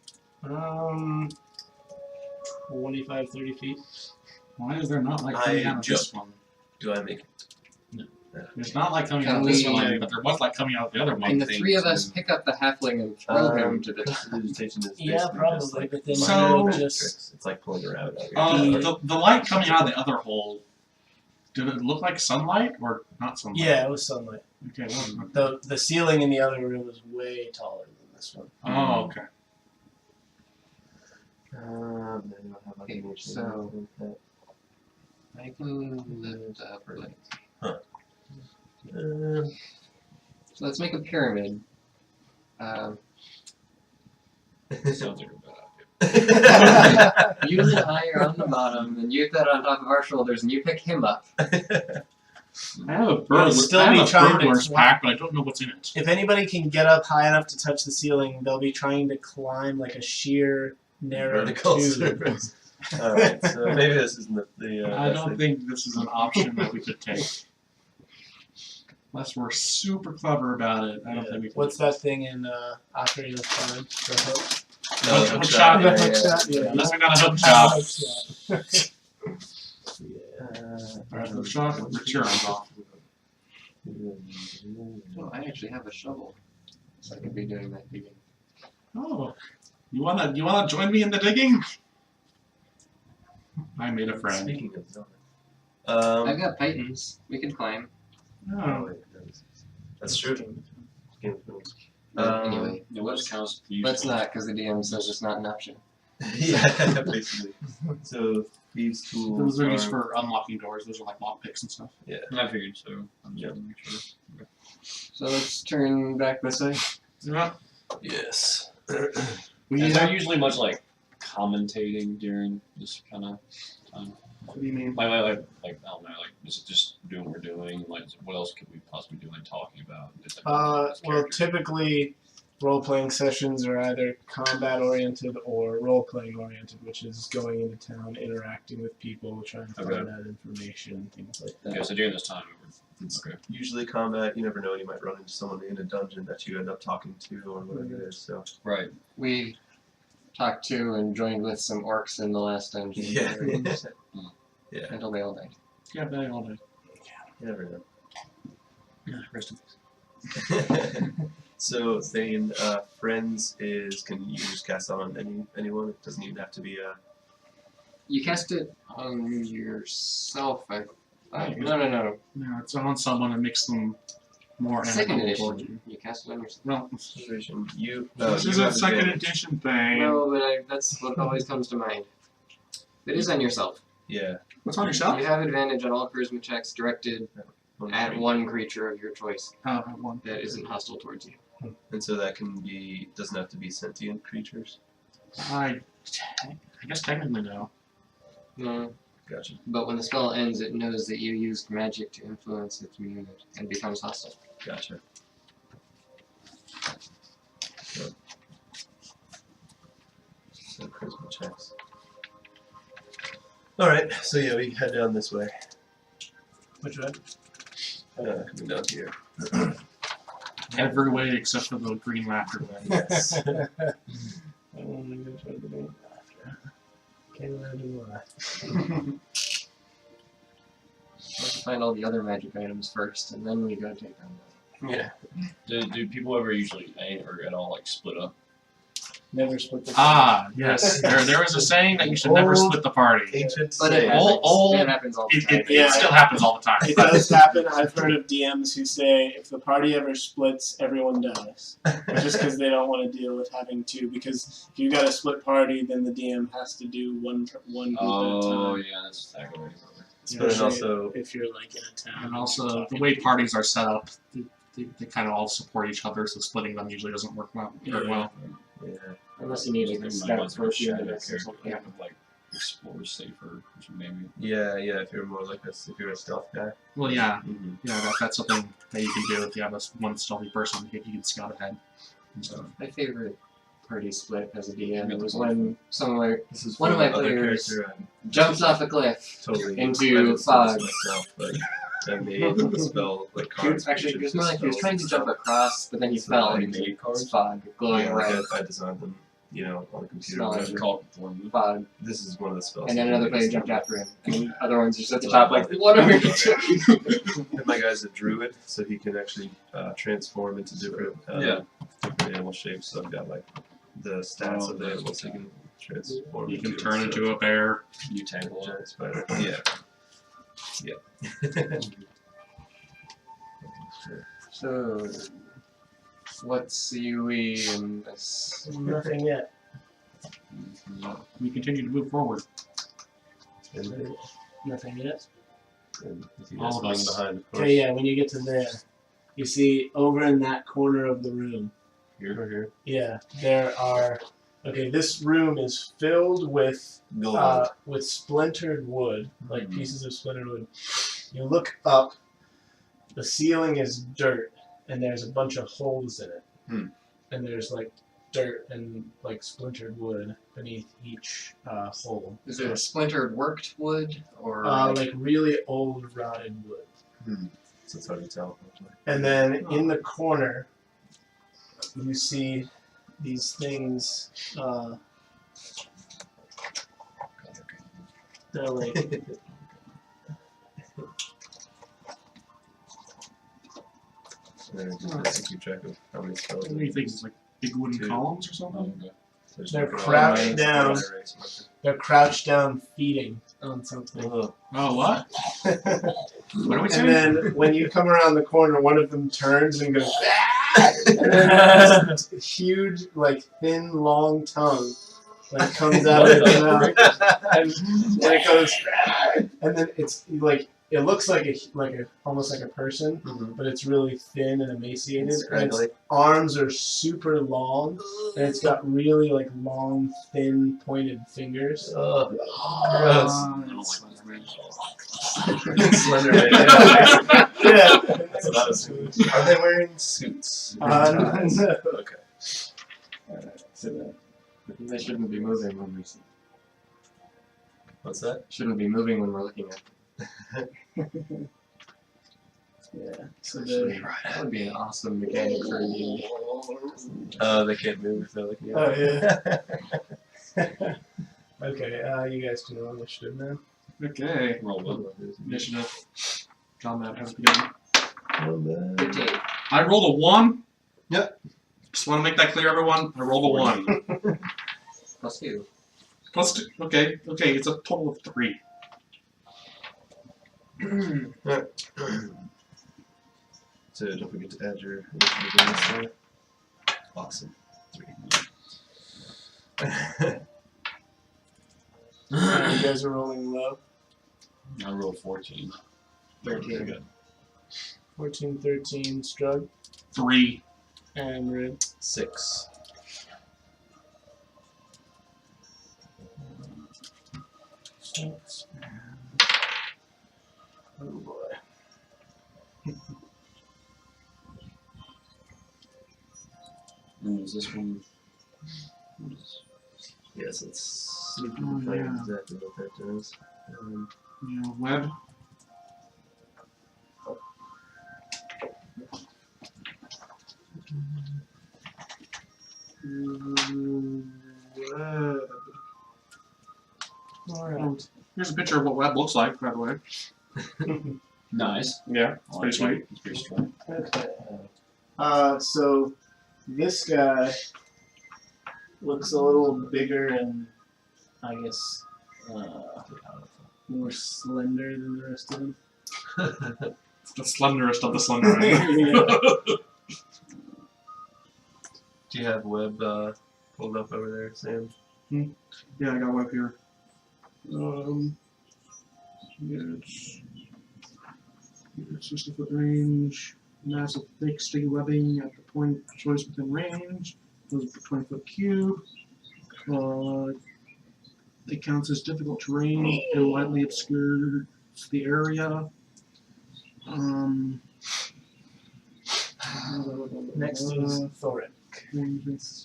25, 30 feet. Why is there not like I coming out of this jump. one? Do I make it? There's not like coming Can out of this we- one, but there was like coming out of the other one. Can the think 3 of us so. pick up the halfling and throw him to the... Prestidigitation is Yeah, basically probably, just like but then So- you magic just tricks. It's like pulling a rabbit out of your The light coming out of the other hole, did it look like sunlight or not sunlight? yeah, it was sunlight. Okay, well, The ceiling in the other room was way taller than this one. oh, okay. then you don't have like Okay, any issue so- with that. I can lift the upper leg. So let's make a pyramid. Sounds like a bad idea. You and I are on the bottom, and you get on top of our shoulders, and you pick him up. I have a You'll still I be have a trying to burglar's climb. pack, but I don't know what's in it. If anybody can get up high enough to touch the ceiling, they'll be trying to climb like a sheer, narrow Vertical tube. surface. Alright, so maybe this isn't the I best don't thing. think this is an option that we could take. Unless we're super clever about it, I don't think we can. What's that thing in Ocarina of Time? The hook? No, Hook hook shot, shot, The hook shot, yeah. Unless we got a hook Hook shot. shot. Grab the shovel, rip your arms off. Oh, I actually have a shovel, so I could be doing that digging. Oh, you wanna join me in the digging? I made a friend. Speaking of Zelda. I've got pythons. We can climb. Oh, wait, that's true. But anyway, Yeah, what counts for you? let's not, because the DM says it's not an option. Yeah, basically. So thieves' tools. those are used are- for unlocking doors. Those are like lock picks and stuff. I figured so. I'm just gonna make sure. So let's turn back this way. Yeah. Yes. Is there usually much like commentating during this kind of time? What do you mean? Like I don't know, like is it just doing what we're doing? Like what else could we possibly do and talking about? Well, typically, role-playing sessions are either combat-oriented or role-playing oriented, which is going into town, interacting with people, trying to find out information, things like that. Okay, so during this time, okay. Usually combat, you never know, you might run into someone in a dungeon that you end up talking to or whatever it is, so. Right. We talked to and joined with some orcs in the last dungeon. Yeah. Yeah, Until they all died. Yeah, they all do. you never know. Yeah, rest in peace. So, Thane, friends can you just cast on anyone? It doesn't even have to be a... You cast it on yourself, I Right. No. Yeah, it's on someone and makes them more Second amicable towards edition. you. You cast it on yourself. Well, situation. You, this you is a have second advantage. edition thing. No, but that's what always comes to mind. It is on yourself. Yeah. What's on yourself? You have advantage on all charisma checks directed at one creature of your choice Oh, one. that isn't hostile towards you. And so that can be, doesn't have to be sentient creatures. I guess technically no. No. Gotcha. But when the spell ends, it knows that you used magic to influence its unit and becomes hostile. Gotcha. So charisma checks. Alright, so yeah, we head down this way. Which way? Coming down here. Every way except for the green laughter way. Yes. I only go toward the main after. Can't imagine why. Let's find all the other magic items first, and then we go take on them. Yeah. Do people ever usually or at all like split up? Never split the Yes. There is a saying that you should never split the party. Ancient But it saying. happens. It happens all the It, time. it, it still happens all the time. It does happen. I've heard of DMs who say if the party ever splits, everyone dies. Just because they don't want to deal with having to. Because if you got a split party, then the DM has to do one group at a Oh time. yeah, that's exactly right. But it also, if you're like in a town. And also, the way parties are set up, they kind of all support each other, so splitting them usually doesn't work very well. yeah. Unless you need like a scout for a few minutes or something. Like explore safer, maybe. Yeah, if you're more like if you're a stealth guy. Well, yeah, Mm-hmm. that's something that you can do if you have one stealthy person. You can scout ahead and stuff. My favorite party split as a DM was when someone This is One of my other players character I'm jumps off a cliff totally into I didn't see fog. this myself, but I made the spell like cards. Actually, it was more like he was spells trying to and jump stuff. across, but then he So fell I into made cards. fog, glowing Yeah, red I designed them, on the computer. Smell whatever. Called form. fog. This is one of the spells. And then that another makes player them. jumped after him. And the other one's just at the top like, what are we doing? And my guy's a druid, so he can actually transform into different different animal shapes. So I've got like the stats of the animals he can transform. You can turn into a bear. You tangle it. giant spider. Yeah. So, what see we in this? Nothing yet. We continue to move forward. Nothing yet. And if you All guys of swing us. behind, of course. Okay, yeah, when you get to there, you see over in that corner of the room, Here. yeah, there are. Okay, this room is filled with Gold. splintered wood, like Mhm. pieces of splintered wood. You look up, the ceiling is dirt, and there's a bunch of holes in it. And there's like dirt and like splintered wood beneath each hole. Is it a splintered worked wood or Like really old rotted wood. So it's hard to tell. And then in the corner, you see these things. They're like Just to keep track of how many spells. What do you think? It's like big wooden Two. columns or something? Okay. So just They're mark it all crouched down. down. Erase marker. They're crouched down, feeding on something. Ugh. Oh, what? What are we And saying? then when you come around the corner, one of them turns and goes, "Ah!" And then this huge, like thin, long tongue, like comes out of its mouth, and it goes, "Ah!" And then it's like it looks like a almost like a person, Mhm. but it's really thin and emaciated. It's And its scraggly. arms are super long, and it's got really like long, thin, pointed fingers. Ugh. Gross. I don't like Slenderman. Slenderman. Yeah. Yeah. That's what I was thinking. Are they wearing suits? No. Okay. So they shouldn't be moving when we see. What's that? Shouldn't be moving when we're looking at. Yeah. So Actually, the, that would be an awesome mechanic for a game. Oh, they can't move if they're looking at oh it. yeah. Okay. You guys can roll initiative now. Okay. Roll one. Initiative. Combat has begun. 15. I rolled a 1. Yep. Just want to make that clear, everyone. I rolled a 1. Plus 2. Plus 2. Okay. Okay. It's a total of 3. So don't forget to add your initiative bonus there. Awesome. 3. You guys are rolling low. I rolled 14. 13. Good. 14, 13, Strug, 3. and Red. 6. Six, and... Oh boy. And is this one? What is- Yes, let's see if we Oh, can find yeah. exactly what that does. Yeah, web. Web. Alright. Here's a picture of what web looks like, by the way. Nice. Yeah, it's I pretty like sweet. it. It's pretty strong. Okay. So this guy looks a little bigger and I guess more slender than the rest of them. It's the slenderest of the slender. Do you have web pulled up over there, Sam? Yeah, I got web here. Yeah, it's 60-foot range. Massive, thick, sticky webbing at the point of choice within range. Goes per 20-foot cube. It counts as difficult terrain and lightly obscures the area. Next is Thorin.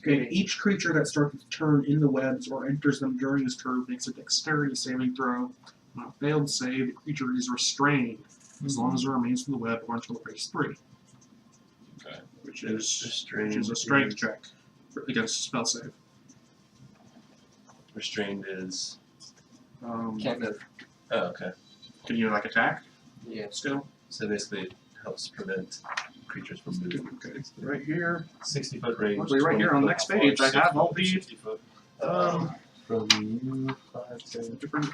Okay, each creature that starts its turn in the webs or enters them during this turn makes a dexterity saving throw. On a failed save, the creature is restrained as long as it remains in the web or until it breaks 3. Okay. Which is Restrained a strength is- check against a spell save. Restrained is. Can't move. Oh, okay. Can you like attack Yeah. still? So basically, it helps prevent creatures from moving. Okay, right here. 60-foot range. Actually, right here on the next page, I have all these 60 foot. From you, 5, 10, different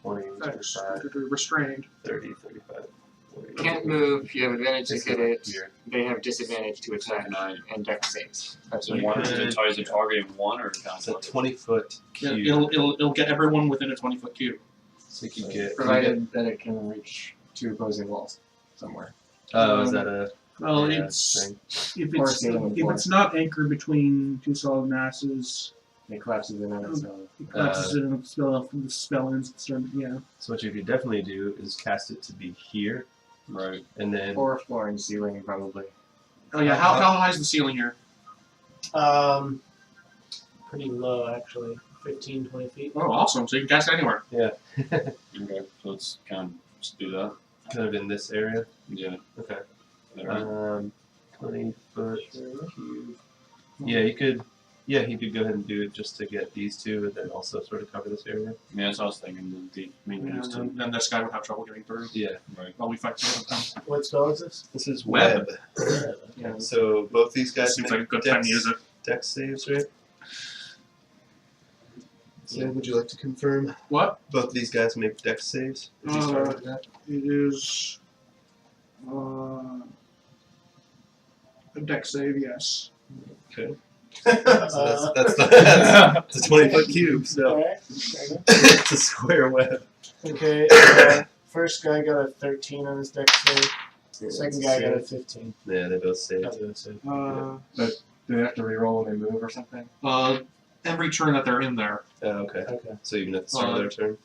20, effects. 25, Restrained. 30, 35, 40. Can't move. You have advantage to Just hit like it. here. They have disadvantage to attack 9. and dex saves. That's So what one could- is a targeting one or It's a counts 20-foot Yeah, cube. it'll get everyone within a 20-foot cube. So you can get. provided that it can reach 2 opposing walls somewhere. Oh, is that a. Well, yeah, it's thing? if Or it's ceiling if floor. it's not anchored between 2 solid masses, It collapses in on itself. it collapses in and the spell ends. Yeah. So what you could definitely do is cast it to be here, Right. and then. Or floor and ceiling, probably. Oh yeah. How high is the ceiling here? Pretty low actually. 15, 20 feet. Oh, awesome! So you can cast it anywhere. Okay. So let's kind of just do that. Kind of in this area. Yeah. Okay. Alright. 20-foot cube. Yeah, you could Yeah, he could go ahead and do it just to get these two, and then also sort of cover this area. Yeah, that's what I was thinking. The main And use to. then this guy would have trouble getting through Yeah. Right. while we fight the other time. What spell is this? This is Web. web. Yeah. So both these guys Seems make like a good time to use it. dex saves, right? So would you like to confirm? What? Both these guys make dex saves. If you start with that. It is a dex save, yes. Okay. So that's a 20-foot cube. So Alright. it's a square web. Okay. First guy got a 13 on his dex save. Second guy got a 15. Yeah, they both saved. Uh, Do they have to reroll when they move or something? every turn that they're in there. Oh, okay. Okay. So even at the start of their turn.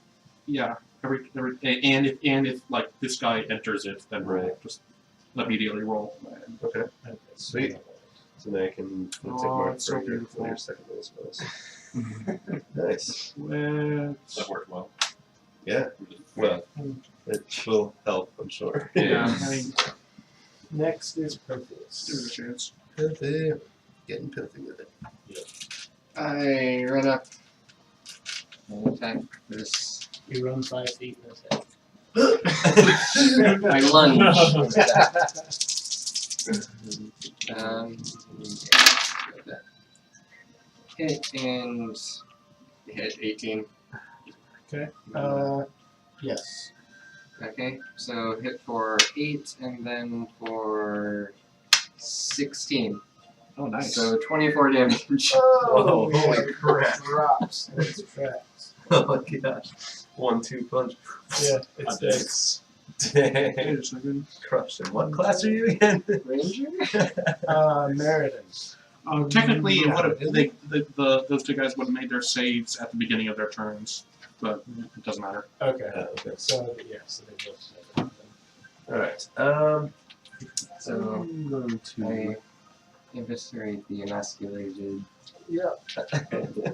Yeah. And if like this guy enters it, then Right. just immediately roll. Okay. Sweet. So now I can tick Oh, mark it's so for your beautiful. second level spells. Nice. Let's- That worked well. Yeah. Well, it will help, I'm sure. Yeah, I mean, Next is give it a Perfius. chance. Filthy. Getting filthy with it. I run up and attack this. You run 5 feet in his head. I lunge. Hit and hit 18. Yes. Okay, so hit for 8 and then for 16. Oh, nice. So 24 damage. Oh, yeah, holy crap. Drops in its tracks. Oh my gosh. 1-2 punch. Yeah, it's dead. Dang. Wait a second. Crushed him. What class are you again? Ranger? Meriden. Technically, those two guys would have made their saves at the beginning of their turns, but it doesn't matter. Okay. Okay. So, yeah, so they both said that. Alright. So I'm going I to. eviscerate the emasculated Yeah.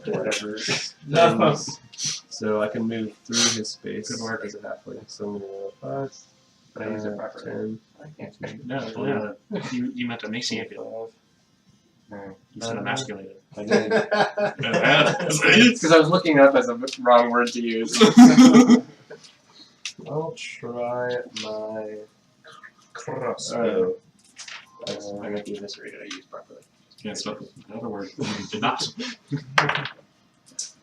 whatever. No. So I can move through his space Good work. as a halfling. So I'm going to roll 5. But I use it properly. 10, I can't speak. No, you meant emaciated. 12. You said emasculated. I did. It's Because I was looking up as a wrong word to use. I'll try my crossbow. I meant the eviscerated I used properly. Can't stop it. In other words, you did not.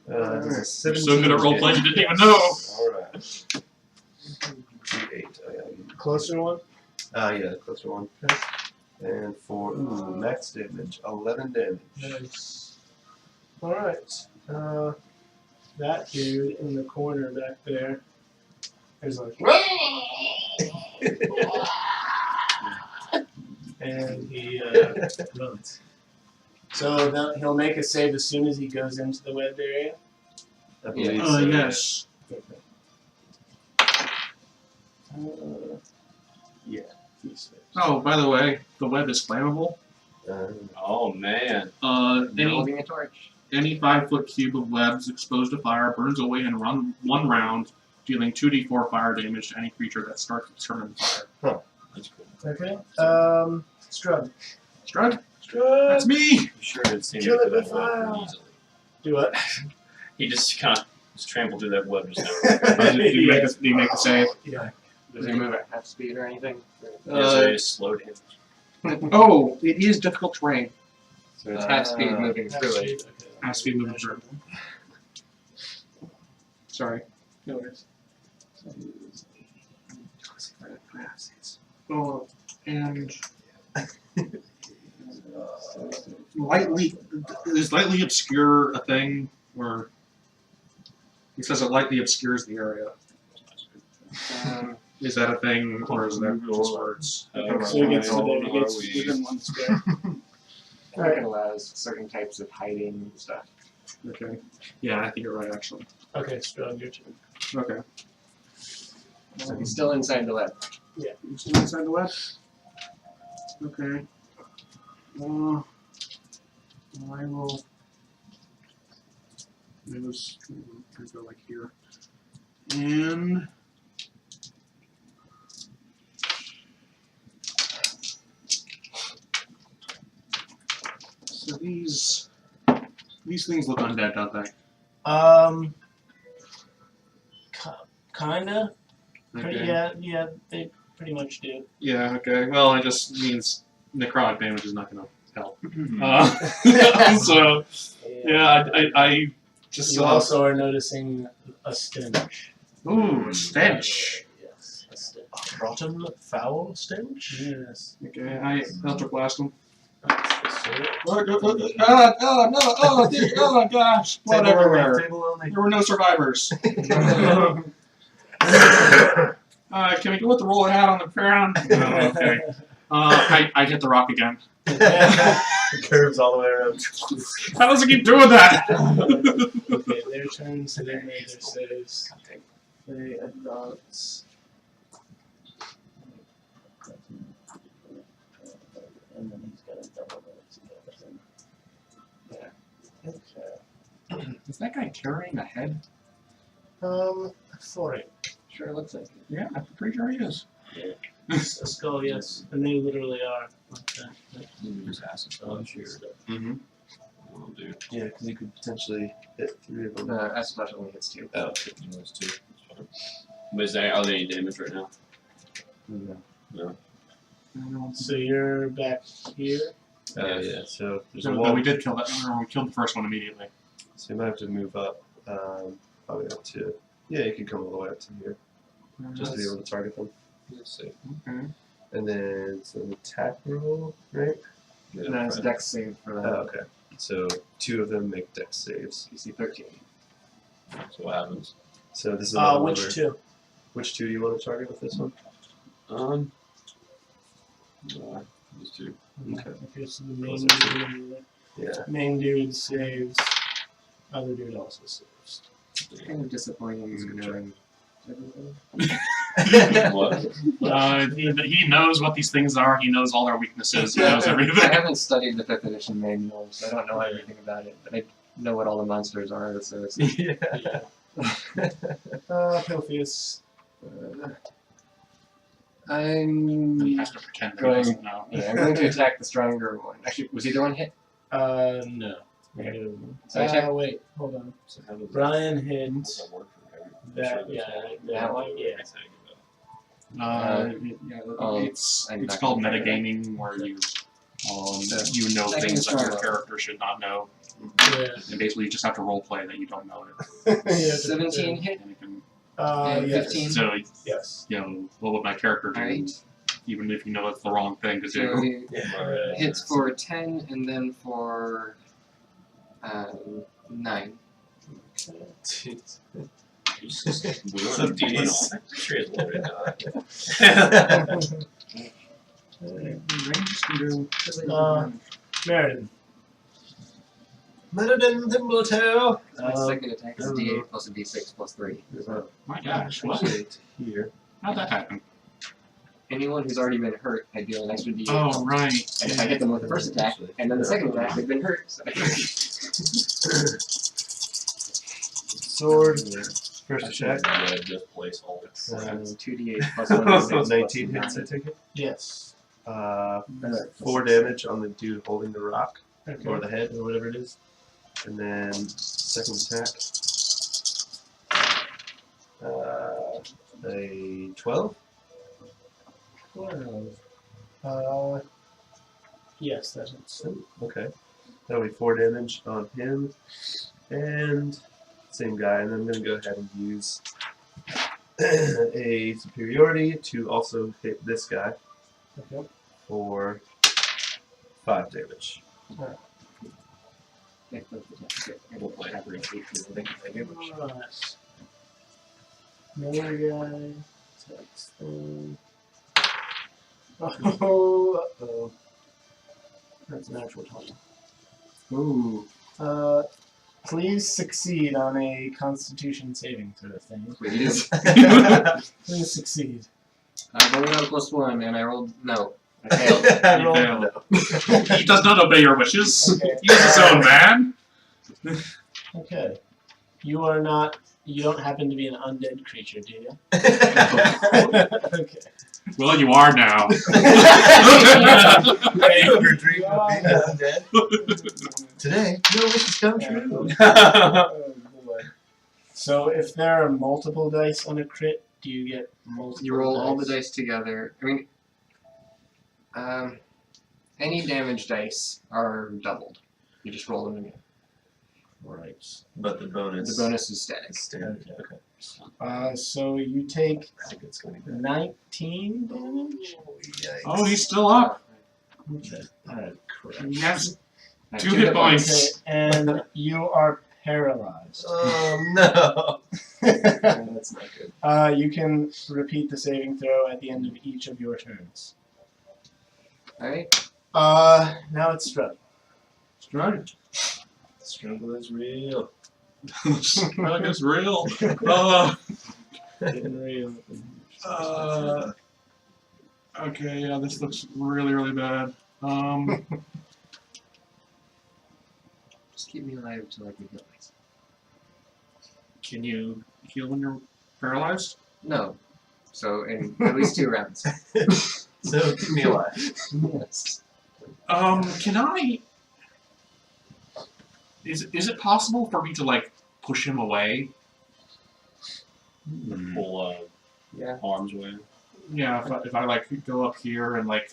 This is You're so good at 17 roleplay, you didn't even know. Alright. 8. Oh, yeah. Closer one? Yeah, closer one. And for max damage, 11 damage. Nice. Alright. That dude in the corner back there is like, and he runs. So he'll make a save as soon as he goes into the webbed area. I believe Oh, so. yes. Yeah. He's Oh, by the way, the web is flammable. Oh man. You're Any holding a torch. 5-foot cube of webs exposed to fire burns away in one round, dealing 2d4 fire damage to any creature that starts its turn in fire. That's cool. Okay. Strug. Strug? Strug. That's me! You sure did seem Kill to it do that with web fire. pretty easily. Do what? He just kind of just trampled through that web just Do you make a save? Yeah. Does he move at half speed or anything? now. Yeah, so he just slowed him. Oh, it is difficult terrain. So it's half speed moving through it. Has to be moving through. Sorry. No worries. Oh, and lightly obscure a thing where he says it lightly obscures the area. Is that a thing, or is that just words? So he gets to there, he gets we? within 1 square. I think it allows certain types of hiding and stuff. Okay. Yeah, I think you're right, actually. Okay, Strug, your turn. Okay. So he's still inside the web. You still inside the web? Okay. I will. It was gonna go like here, and so these These things look undead, don't they? Kinda. Okay. Yeah, they pretty much do. Yeah, okay. Well, it just means necrotic damage is not going to help. So, yeah, I just You saw... also are noticing a stench. Ooh, a stench. Yes, a stench. A rotten, foul stench? Yes. Okay, I Eldritch Blast him. Table Oh gosh, only, whatever. table only. There were no survivors. Can we go with the roll I had on the ground? No, okay. I hit the rock again. Curves all the way around. How does it keep doing that? Okay, their turns, so they made their saves. They advance. And then he's got a double that. Yeah. Okay. Is that guy carrying a head? Sorry. Sure looks like it. Yeah, I'm pretty sure he is. A skull, yes. And they literally are. Like that. You just ask him. Oh, Sure. Mm-hmm. Will do. Yeah, because you could potentially hit 3 of them. Especially when it hits 2. Oh, okay. Those two. That's fine. But is there, are there any damage right now? No. So you're back here. Yeah, so there's a So, wall. we did kill that. We killed the first one immediately. So you might have to move up, probably up to. Yeah, you could come all the way up to here, just to be able to target them. Let's see. Okay. And then it's an attack roll, right? Yeah, No, it's right. dex save for Oh, that. okay. So 2 of them make dex saves. DC 13. So what happens? So this is another one Which where- two? Which 2 do you want to target with this one? These two. Okay. Okay, so the main Those are dude, Yeah. main dude saves. Other dude also saves. It's kind of disappointing That's a good knowing. What? He knows what these things are. He knows all their weaknesses. He knows I everything. haven't studied the 5th edition manual, so I don't know everything about it, but I know what all the monsters are, so it's Yeah. Pilpheus. He I'm has to pretend that he Going- doesn't know. I'm going to attack the stronger one. Actually, was either one hit? No. Okay. No. So I check- Wait, hold on. So how does Brian that, hit how does that work for him? I'm that, sure there's yeah, a- right, that one, yeah. It's called metagaming, where you know Second things that your stronger. character should not know, Yeah. and basically you just have to role play that you don't know it. Yeah, 17 hit? And you can, and yes. 15. so Yes. you know what would my character do, Alright. even if you know it's the wrong thing to So do. he Right. hits for 10 and then for 9. Jeez. Jesus. We So were dealing these- all. I'm sure he's loaded now. Rangers can do. Meriden. Meriden Thimbletoe. My second attack is D8 plus a D6 plus 3. My gosh, what? Here. How'd that happen? Anyone who's already been hurt, I deal an extra D8. Oh, right. And if I hit them with the first attack, and then the second attack, they've been hurt. So Sword. First attack. Just place all. it's 2D8 plus 1 D6 plus 19 hits, I 9. take it. Yes. 4 damage on the dude holding the rock, Okay. or the head, or whatever it is. And then second attack. A 12. 12. Yes, that hits. Okay. That'll be 4 damage on him. And same guy. And I'm going to go ahead and use a superiority to also hit this guy Okay. for 5 damage. Yeah, both attacks. We'll play it. Alright. Another guy. Attacks them. Oh, uh-oh. That's a natural 20. Ooh. Please succeed on a Constitution saving throw thing. Please. Please succeed. I rolled out +1 and I rolled. No. I failed. I rolled- failed. He does not obey your wishes. Okay. He's his own man. Okay. You are not. You don't happen to be an undead creature, do you? Okay. Well, you are now. Ever dream of being undead? Today, no wishes come true. Oh, boy. So if there are multiple dice on a crit, do you get multiple You roll all the dice? dice together. I mean, any damage dice are doubled. You just roll them again. Right. But the bonus. The bonus is static. Standard. Okay. So you take I think it's going to be 19 damage? Yikes. Oh, he's still up. Okay. Alright, correct. He has I have 2 hit points. Okay, and you are paralyzed. Oh no. That's not good. You can repeat the saving throw at the end of each of your turns. Alright. Now it's struggle. Right. Struggle is real. Like it's real. Getting real. Okay, yeah, this looks really, really bad. Just keep me alive until I can heal myself. Can you heal when you're paralyzed? No. So in at least 2 rounds. So keep me alive. Yes. Can I? Is it possible for me to like push him away? Pull Yeah. arms away. Yeah, if I like go up here and like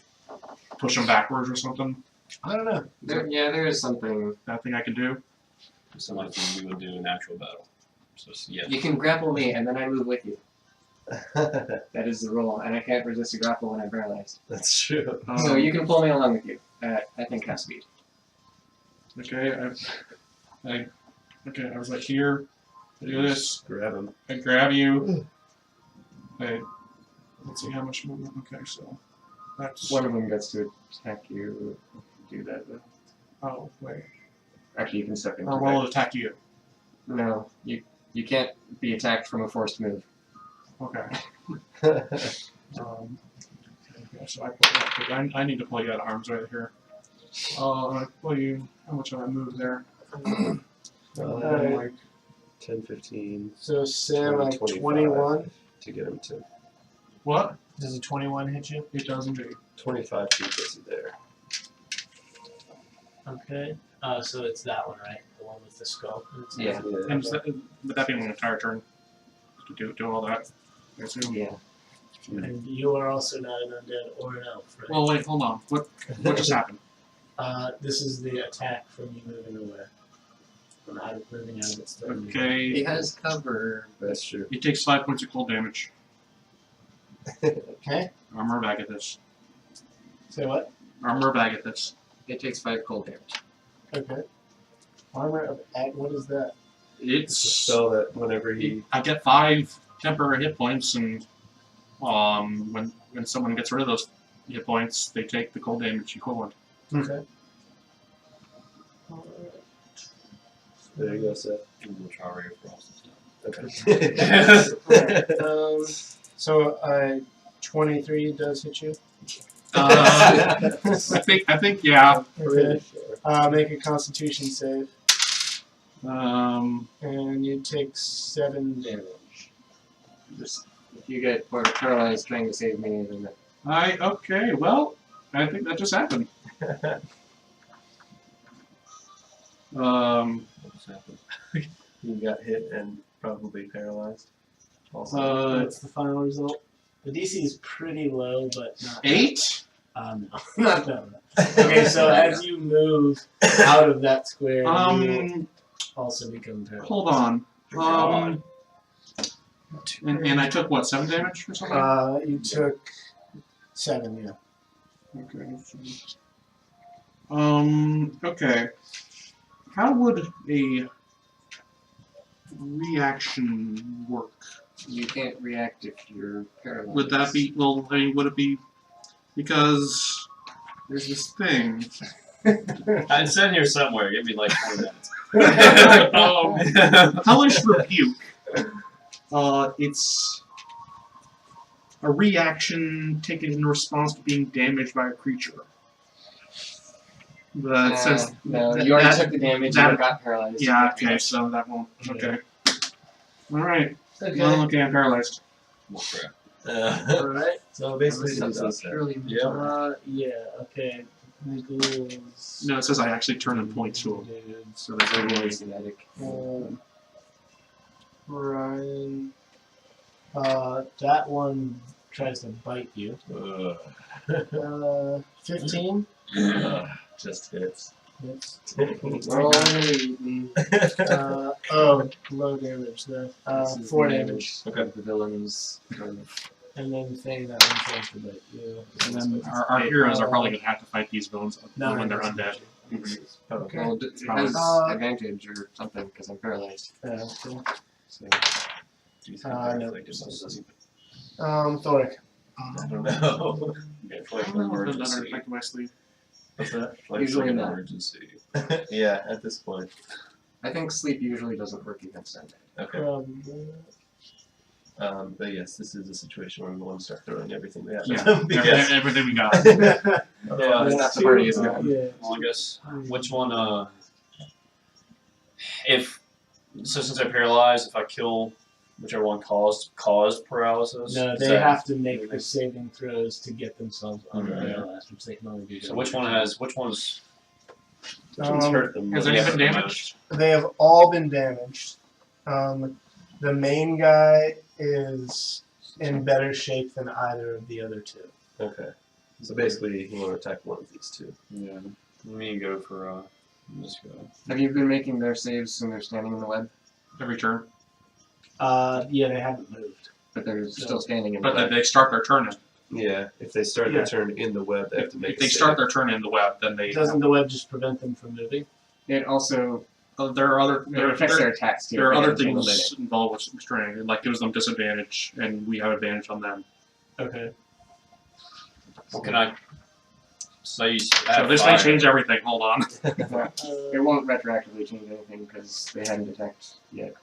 push him backwards or something, I don't know. There is something. that thing I can do. Something like we would do in actual battle. So yeah. You can grapple me and then I move with you. That is the rule, and I can't resist a grapple when I'm paralyzed. That's true. So you can pull me along with you. I think half speed. Okay, I was like here. I do this. Grab him. I grab you. Let's see how much movement. Okay, so that's. One of them gets to attack you. Do that though. Oh wait. Actually, you can step into Or will it attack you? No, you can't be attacked from a forced move. Okay. Okay, so I pull you out. I need to pull you out of harm's way here. I pull you. How much have I moved there? Alright. 10, 15 So Sam, like 25. 21. to get him to What? Does a 21 hit you? It does indeed. 25 feet gets you there. Okay. So it's that one, right? The one with the skull. Yeah. And would that be an entire turn to do all that? I assume. Yeah. And you are also not an undead or an elf, right? Well, wait, hold on. What just happened? This is the attack from you moving away. From moving out of its threat. He Okay. has cover, but That's true. It takes 5 points of cold damage. Okay. Armor bag at this. Say what? Armor bag at this. it takes 5 cold damage. Okay. Armor of what is that? It's a It's spell that whenever he I get 5 temporary hit points, and when someone gets rid of those hit points, they take the cold damage equivalent. Okay. there you go, Seth. And we'll try to frost and stuff. Okay. So 23 does hit you. I think yeah. Okay. Pretty sure. Make a Constitution save, Um, and you take 7 damage. Just, if you get paralyzed trying to save me, then okay. Well, I think that just happened. What's happened? You got hit and probably paralyzed. Also. That's the final result. The DC is pretty low, but not. 8. No, not that one. Okay, so as you move out of that square, you also become paralyzed. Hold on. And I took what, 7 damage or something? You took 7, yeah. Okay. Okay. How would a reaction work? you can't react if you're paralyzed. Would that be, well, I mean, would it be, because there's this thing. It's in here somewhere. Give me like 20 minutes. Hellish Rebuke. It's a reaction taken in response to being damaged by a creature. It says no, that- you already that- took the damage, that- you got paralyzed. Yeah, okay, so that won't. Okay. Alright. Okay. Well, okay, I'm paralyzed. Well, crap. Alright. So basically, This it is does that. purely Yeah. Yeah, okay. The ghouls. No, it says I actually turn and point to them. So that's Very really cinematic. Ryan. That one tries to bite you. 15. Just hits. Yes. Roll an 8. Low damage though. This is 4 the damage. Okay. of the villains. And then Faye, that one tries to bite you. And then our heroes are probably going to have to fight these villains when they're undead. Okay. Well, it has advantage or something because I'm paralyzed. Okay. So, Do you think No. like this? Thoric. I don't know. Yeah, I flight don't for know if I've done emergency. anything to my sleeve. What's that? Flight Usually for not. emergency. Yeah, at this point. I think sleep usually doesn't work against undead. Okay. But yes, this is a situation where we want to start throwing everything we have. Yeah, Because everything we got. Yeah, Otherwise, not the party is gone. Yeah. Well, I guess which one? If so, since they're paralyzed, if I kill whichever one caused paralysis. No, is they that- have to make the saving throws to get themselves unparalyzed, which they can only do. So which one's? which ones hurt them Has most? any been damaged? They have all been damaged. The main guy is in better shape than either of the other two. Okay. So basically, you want to attack one of these two. Yeah. Let me go for this guy. Have you been making their saves when they're standing in the web? Every turn. Yeah, they haven't moved. But they're still standing in the But web. then they start their turn in. Yeah, if they start Yeah. their turn in the web, they have to make If a they save. start their turn in the web, then they. Doesn't the web just prevent them from moving? It also There are other. it affects their attacks too. There are if they other get entangled in things involved with restraining. It like gives them disadvantage, and we have advantage on them. Okay. What can I say? So this may change everything. Hold on. it. It won't retroactively change anything because they haven't attacked yet.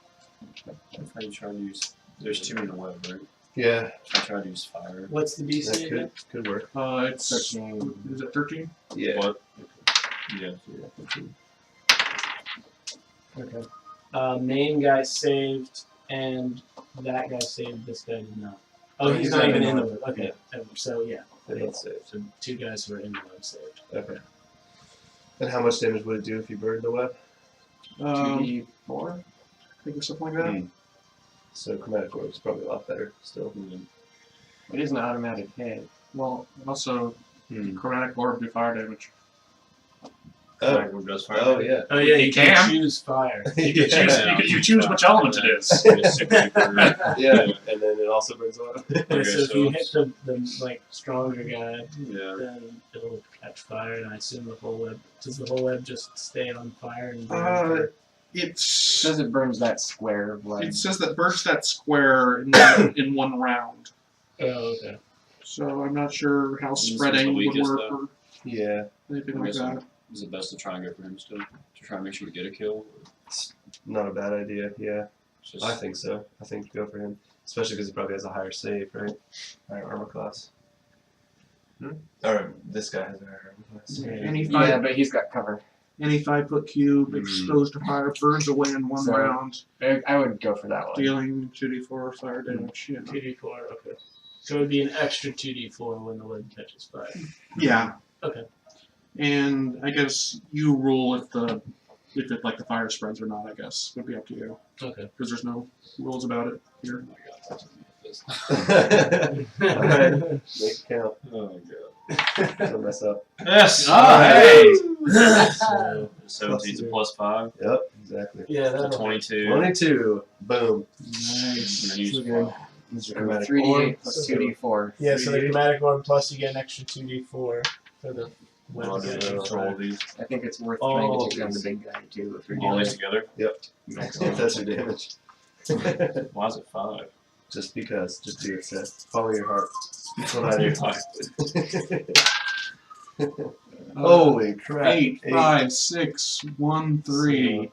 If I try to use, there's 2 in the web, right? Yeah, If I try to use fire. What's the DC that again? could work. It's 13. is it 13? Yeah. What? Yeah. Okay. Main guy saved, and that guy saved. This guy did not. Oh, he's not even in the web. Okay. So yeah. They don't save. So 2 guys who are in the web saved. Okay. And how much damage would it do if you burned the web? 2d4? I think it's something like that. So chromatic orb is probably a lot better still. It is an automatic hit. Well, also Hmm. chromatic orb do fire damage. Oh, Does fire. oh yeah. Oh yeah, You you can. can choose fire. You can choose. You choose which element it is. Yeah, and then it also burns oil. Yeah, so if so you it's- hit the like stronger guy, Yeah. then it'll catch fire, and I assume the whole web. Does the whole web just stay on fire and burn? Uh, It It's. says it burns that square of light. It says that burns that square in one round. Oh, okay. So I'm not sure how This is spreading the would weakest, work though. or Yeah, anything I like guess that. Is it best to try and go for him still? To try and make sure we get a kill? not a bad idea. Yeah, It's just, I think so. I think go for him, especially because he probably has a higher save, right? Higher armor class. Or this guy has a higher armor class. Any Yeah, five, but he's got cover. any 5-foot cube exposed to fire burns away in one So- round, I would go for that one. dealing 2d4 fire damage. Yeah. 2d4. Okay. So it would be an extra 2d4 when the web catches fire. Yeah. Okay. And I guess you rule if it like the fire spreads or not. I guess would be up to you Okay. because there's no rules about it oh here. my god, that's this. Alright, make it count. Oh my god. Don't mess up. Yes! Alright. So, 17 to plus 5. Yep, exactly. yeah, So that'll 22. 22. Boom. Nice. And then use Good. These are So chromatic 3d8 orb. plus 2d4. Yeah, so the 3d8. chromatic orb plus you get an extra 2d4 for the I'll web. just Yeah. control these. I think it's worth trying Oh, to take down the big guy too if you're All doing these together. If that's your damage. Why is it 5? Just because. Just do it, Seth. Follow your heart. That's what I do. Holy crap. 8, 5, 6, 1, 3.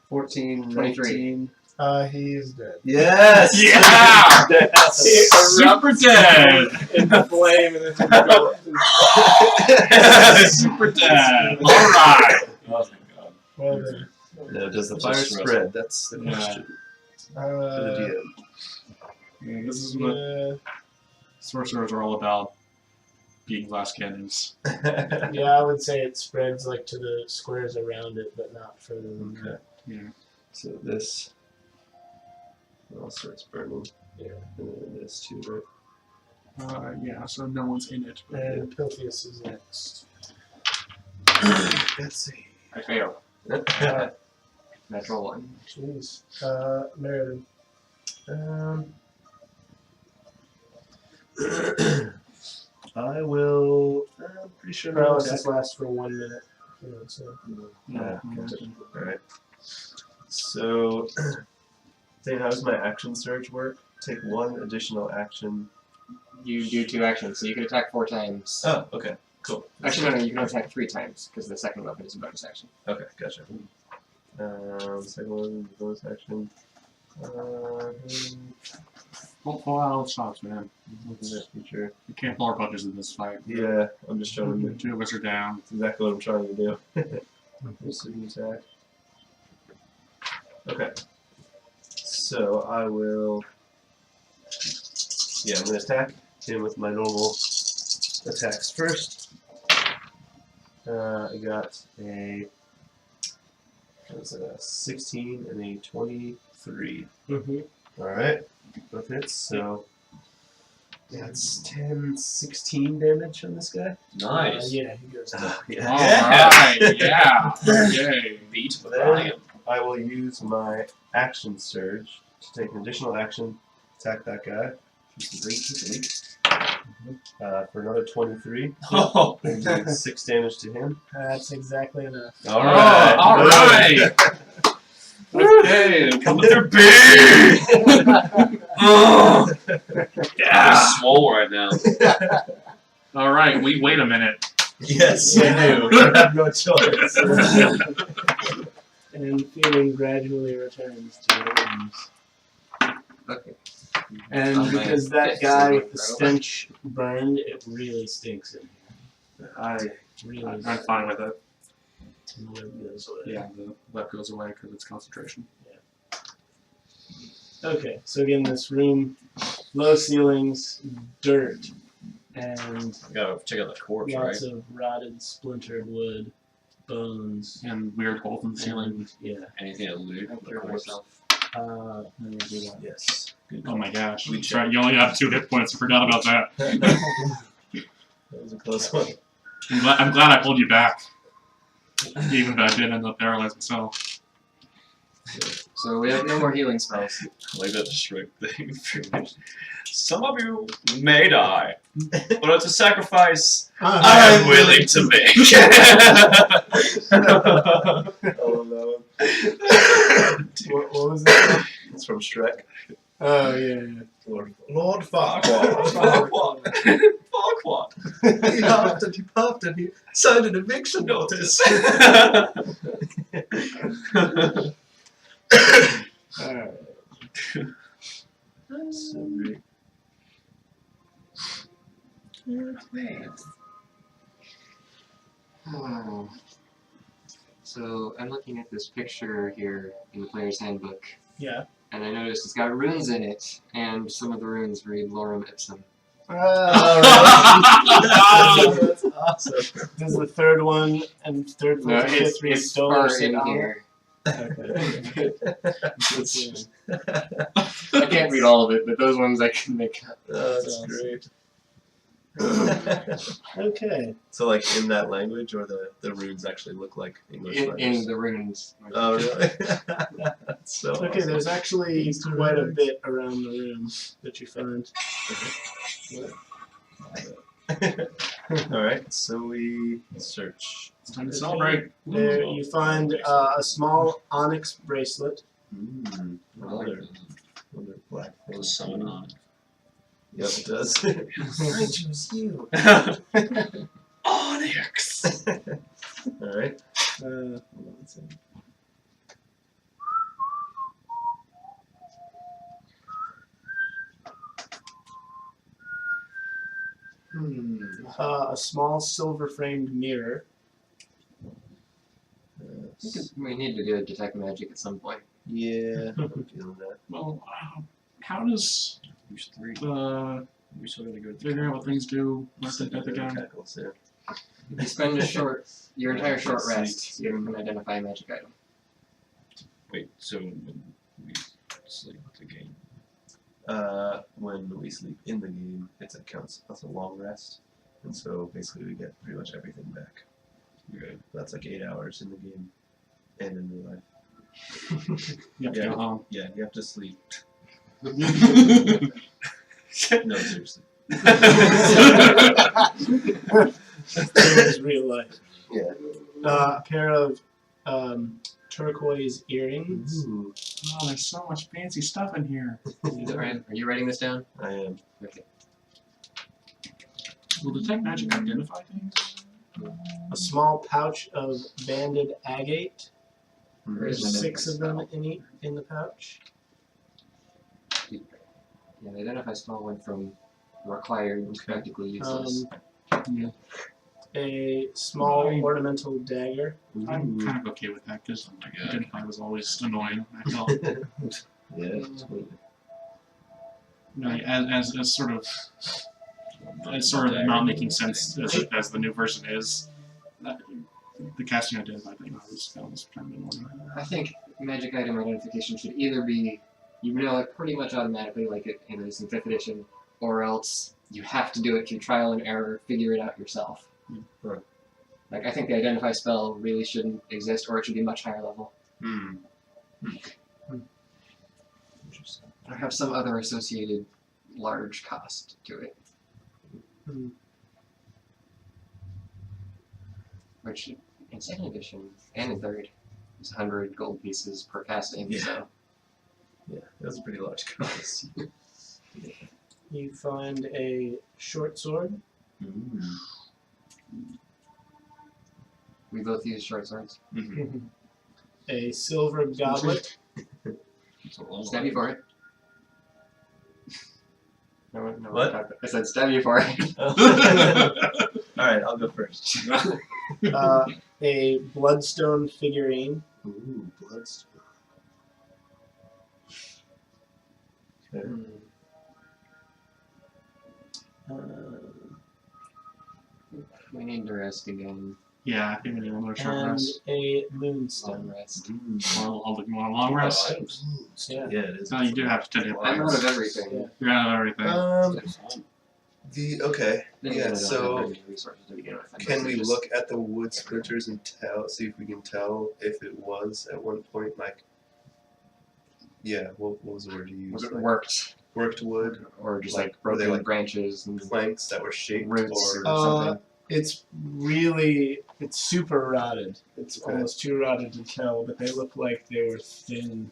14, 23. 19. He is dead. Yes! Yeah! Yes! Super dead! In the flame and then Super dead! Alright! Oh thank god. well done. No, does the It's fire just spread? That's the Yeah. question. To the DM. This is what sorcerers are all about. being glass cannons. Yeah, I would say it spreads like to the squares around it, but not further than Okay. that. Yeah. So this all starts burning. Yeah. And then this too, Yeah, so no one's in it. But And Pilthius is next. right? Let's see. I fail. Alright, Natural 1. jeez. Meriden. I will. I'm pretty sure. Paralysis lasts for 1 minute. You know, so. Gotcha. Alright. So, say, how does my action surge work? Take one additional action. You do 2 actions, so you can attack 4 times. Oh, okay. Cool. Actually, no, you can attack 3 times, because the second weapon is a bonus action. Okay, gotcha. Second one, bonus action. Pull out all the stops, man. What's that feature? You can't pull our punches in this fight. Yeah, I'm just trying to. The 2 of us are down. That's exactly what I'm trying to do. Precision attack. Okay. So I will. Yeah, I'm gonna attack him with my normal attacks first. I got a. What's it, a 16 and a 23. Mm-hmm. Alright, both hits, so. Yeah, it's 10, 16 damage on this guy. Nice. Yeah, he goes down. Alright, yeah. Yay. Beat with Then Ryan. I will use my action surge to take an additional action, attack that guy. For another 23. Oh, And do 6 damage to him. That's exactly enough. Alright. Alright! Okay, come with their beard! Oh, yeah, I'm swole right now. alright, wait a minute. Yes, I do. I have no choice. And feeling gradually returns to the rooms. Okay. And Oh, because man. that guy Yeah, with the stench burned, it really stinks in here. Really. I'm fine with it. goes away. Yeah, the web goes away because it's concentration. Okay, so again, this room, low ceilings, dirt, and I gotta check out the corpse, right? lots of rotted, splintered wood, bones, And weird holes in the ceiling. and yeah. Anything to loot? I'm The cure corpse. myself. Let me do that. Yes. Good Oh my gosh. We That's right, you only have 2 hit points. I forgot about that. That was a close one. I'm glad I pulled you back. Even if I did end up paralyzed myself. So we have no more healing spells. Like that Shrek thing. Some of you may die, but it's a sacrifice I'm willing to make. Oh no. What was that? It's from Shrek. Oh, yeah. Lord Farquaad. Farquaad. Farquaad. He huffed and he puffed and he signed an eviction notice. Alright. So great. Oh. So I'm looking at this picture here in the player's handbook, Yeah. and I noticed it's got runes in it, and some of the runes read Lorem Ipsum. That's awesome. Does the third one and third, No, fourth, and fifth read it's Stoner far sit in on? here. Okay. I can't read all of it, but those ones I can make up. That's great. Okay. So, like in that language, or the runes actually look like English In letters? the runes. Oh, really? That's so Okay, awesome. there's actually quite a bit around the room that you find. Alright, so we search. It's time to celebrate. There you find a small onyx bracelet. Another black There's a thing. summon on it. Yep, it does. I choose you. Onyx! Alright. A small silver-framed mirror. We need to do detect magic at some point. Yeah, I'm feeling that. Well, how does There's 3. the We still gotta go Figure out what things do. Let Sleep the game. tackles, yeah. You spend your entire short Sleep. rest. You can identify a magic item. Wait, so when we sleep the game. When we sleep in the game, it counts as a long rest, and so basically we get pretty much everything back. Okay. That's like 8 hours in the game, and in real life. You have to Yeah. go home. Yeah, you have to sleep. No, seriously. It's real life. Yeah. A pair of turquoise earrings. Ooh, Oh, there's so much fancy stuff in here. Alright, are you writing this down? I am. Okay. Will detect magic identify things? A small pouch of banded agate. Where's There's the 6 of them spell? in the pouch. Yeah, the identify spell went from required to practically useless. A small Fine. ornamental dagger. I'm kind of okay with that because identify was always annoying. I felt Yeah, totally. as sort of not making sense as the new version is. The casting identify thing was kind of annoying. I think magic item identification should either be you know it pretty much automatically like it is in 5th edition, or else you have to do it through trial and error, figure it out yourself. Right. Like I think the identify spell really shouldn't exist, or it should be much higher level. Interesting. Or have some other associated large cost to it. Hmm. Which in 2nd edition and in 3rd is 100 gold pieces per casting, Yeah. so Yeah, that's a pretty large cost. You find a short sword. we both use short swords. A silver goblet. Stab you for it. No, What? I said stab you for it. Alright, I'll go first. A bloodstone figurine. Ooh, bloodstone. Okay. Uh, We need to rest again. Yeah, I think we need another short and rest. a Long moonstone. rest. I'll do you want a long rest? Yeah. Yeah, it is. No, you do have to take I'm out of everything. Yeah. You're out of everything. Okay. Then Yeah, again, I don't so have very resources to begin with. can we Just- look at the wood splinters and see if we can tell if it was at one point like, yeah, what was the word you used? Was it Like, worked, worked wood, or just Like, like were they broken like branches and planks that were shaped, roots or or something? It's super rotted. It's Okay. almost too rotted to tell, but they look like they were thin,